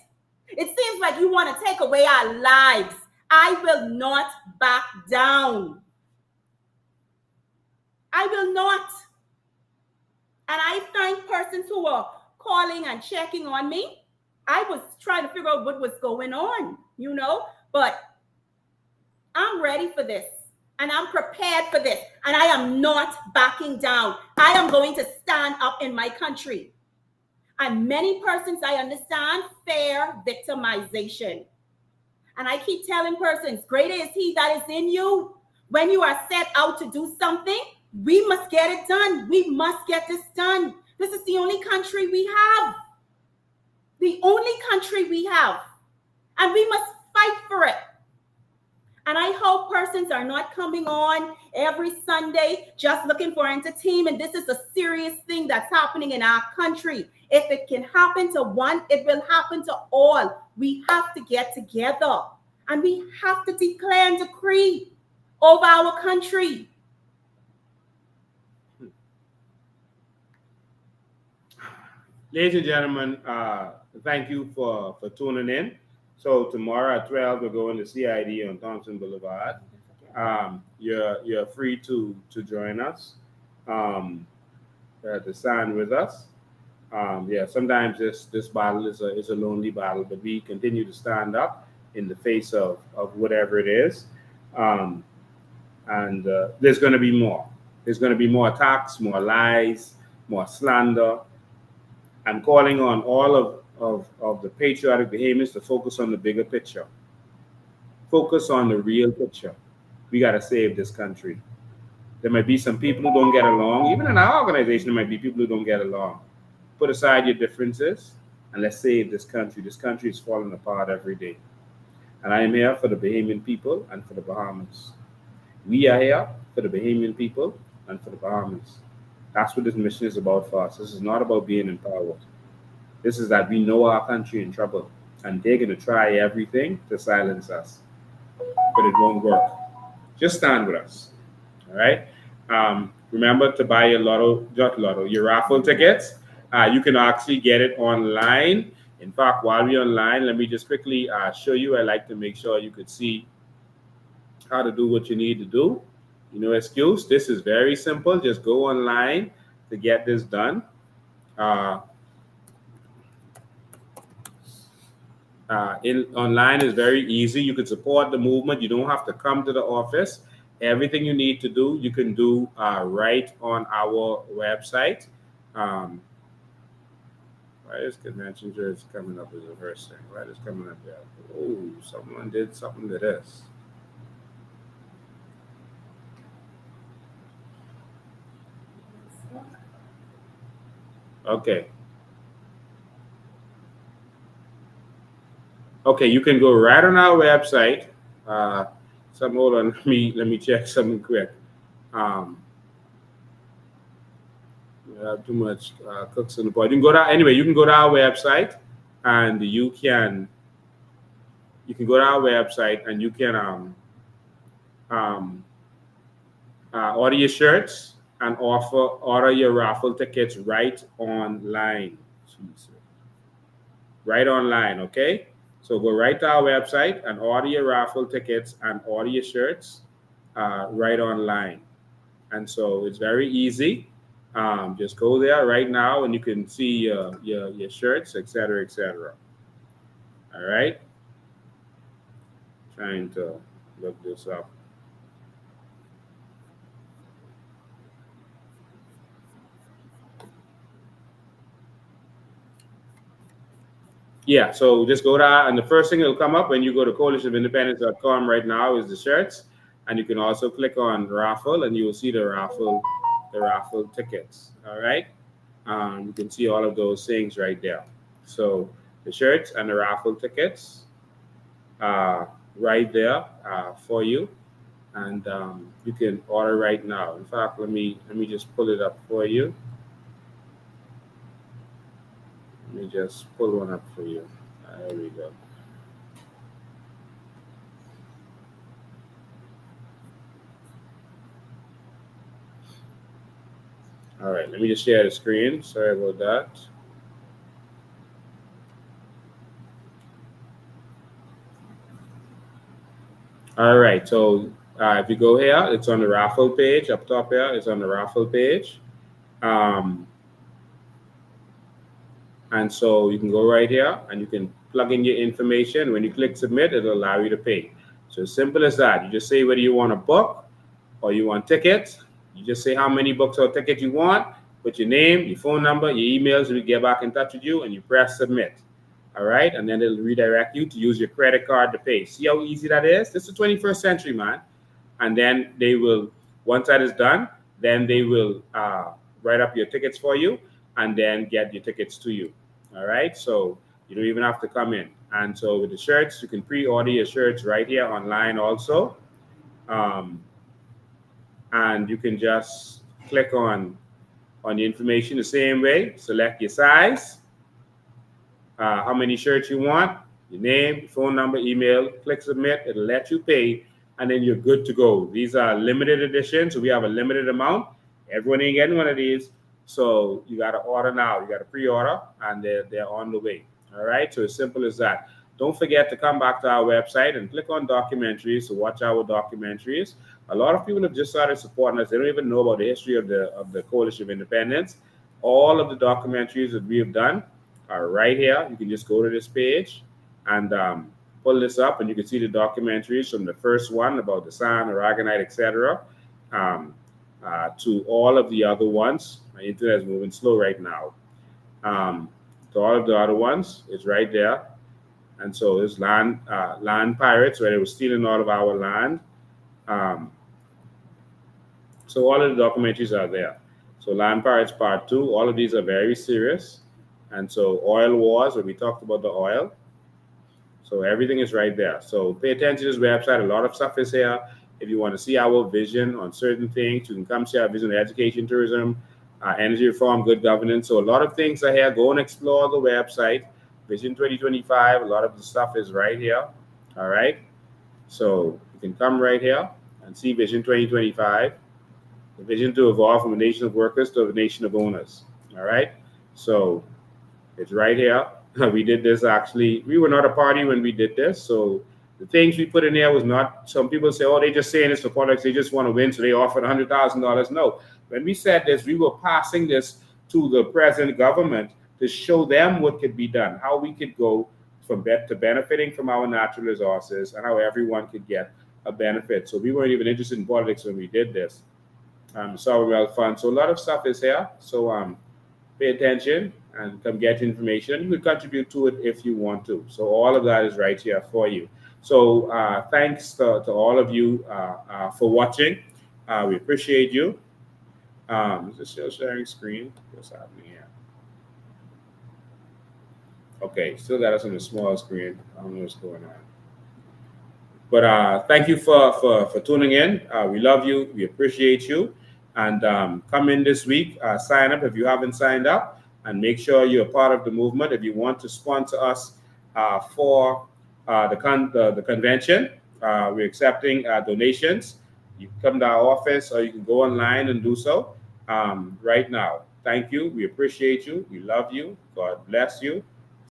It seems like you want to take away our lives. I will not back down. I will not. And I thank persons who are calling and checking on me. I was trying to figure out what was going on, but I'm ready for this and I'm prepared for this, and I am not backing down. I am going to stand up in my country. And many persons, I understand, fear victimization. And I keep telling persons, greater is he that is in you. When you are set out to do something, we must get it done. We must get this done. This is the only country we have. The only country we have. And we must fight for it. And I hope persons are not coming on every Sunday just looking for entertainment. This is a serious thing that's happening in our country. If it can happen to one, it will happen to all. We have to get together and we have to declare and decree over our country. Ladies and gentlemen, thank you for tuning in. So tomorrow at 12, we're going to CID on Thompson Boulevard. You're free to join us, to stand with us. Sometimes this battle is a lonely battle, but we continue to stand up in the face of whatever it is. And there's going to be more. There's going to be more attacks, more lies, more slander. I'm calling on all of the patriotic Bahamians to focus on the bigger picture. Focus on the real picture. We got to save this country. There might be some people who don't get along. Even in our organization, there might be people who don't get along. Put aside your differences and let's save this country. This country is falling apart every day. And I am here for the Bahamian people and for the Bahamas. We are here for the Bahamian people and for the Bahamas. That's what this mission is about for us. This is not about being empowered. This is that we know our country in trouble, and they're going to try everything to silence us, but it won't work. Just stand with us, all right? Remember to buy your raffle tickets. You can actually get it online. In fact, while we're online, let me just quickly show you. I like to make sure you could see how to do what you need to do. No excuse. This is very simple. Just go online to get this done. Online is very easy. You can support the movement. You don't have to come to the office. Everything you need to do, you can do right on our website. Why is convention just coming up as the first thing? Why is coming up there? Oh, someone did something to this. Okay. Okay, you can go right on our website. Hold on, let me check something quick. We have too much cooks in the pot. You can go to you can go to our website, and you can go to our website and you can order your shirts and order your raffle tickets right online. Right online, okay? So go right to our website and order your raffle tickets and order your shirts right online. And so it's very easy. Just go there right now and you can see your shirts, etc., etc. All right? Trying to look this up. Yeah, so just go there, and the first thing that'll come up when you go to coalitionofindependence.com right now is the shirts, and you can also click on raffle, and you will see the raffle tickets. All right, you can see all of those things right there. So the shirts and the raffle tickets, right there for you, and you can order right now. In fact, let me just pull it up for you. Let me just pull one up for you. There we go. All right, let me just share the screen. Sorry about that. All right, so if you go here, it's on the raffle page. Up top here, it's on the raffle page. And so you can go right here and you can plug in your information. When you click submit, it'll allow you to pay. So as simple as that. You just say whether you want a book or you want tickets. You just say how many books or tickets you want, put your name, your phone number, your emails, we get back in touch with you, and you press submit. All right, and then it'll redirect you to use your credit card to pay. See how easy that is? This is the 21st century, man. And then they will, once that is done, then they will write up your tickets for you and then get your tickets to you. All right, so You don't even have to come in. And so with the shirts, you can pre-order your shirts right here online also. And you can just click on the information the same way. Select your size, how many shirts you want, your name, phone number, email, click submit. It'll let you pay, and then you're good to go. These are limited editions, so we have a limited amount. Everyone ain't getting one of these, so you got to order now. You got to pre-order, and they're on the way. All right, so as simple as that. Don't forget to come back to our website and click on documentaries to watch our documentaries. A lot of people have just started supporting us. They don't even know about the history of the Coalition of Independence. All of the documentaries that we have done are right here. You can just go to this page and pull this up, and you can see the documentaries from the first one about the San, Aragonite, etc., to all of the other ones. My internet is moving slow right now. To all of the other ones, it's right there. And so there's land pirates, where they were stealing all of our land. So all of the documentaries are there. So Land Pirates Part 2, all of these are very serious. And so Oil Wars, where we talked about the oil. So everything is right there. So pay attention to this website. A lot of stuff is here. If you want to see our vision on certain things, you can come see our vision on education, tourism, energy reform, good governance. So a lot of things are here. Go and explore the website. Vision 2025, a lot of the stuff is right here. All right. So you can come right here and see Vision 2025. The vision to evolve from a nation of workers to a nation of owners. All right. So it's right here. We did this actually. We were not a party when we did this. So the things we put in there was not, some people say, oh, they just saying this for politics. They just want to win. So they offered $100,000. No. When we said this, we were passing this to the present government to show them what could be done, how we could go from to benefiting from our natural resources, and how everyone could get a benefit. So we weren't even interested in politics when we did this. Sovereign Wealth Fund. So a lot of stuff is here. So pay attention and come get information. And you can contribute to it if you want to. So all of that is right here for you. So thanks to all of you for watching. We appreciate you. Is this still sharing screen? What's happening here? Okay, still got us on the small screen. I don't know what's going on. But thank you for tuning in. We love you. We appreciate you. And come in this week. Sign up if you haven't signed up. And make sure you're part of the movement. If you want to sponsor us for the convention, we're accepting donations. You can come to our office, or you can go online and do so right now. Thank you. We appreciate you. We love you. God bless you.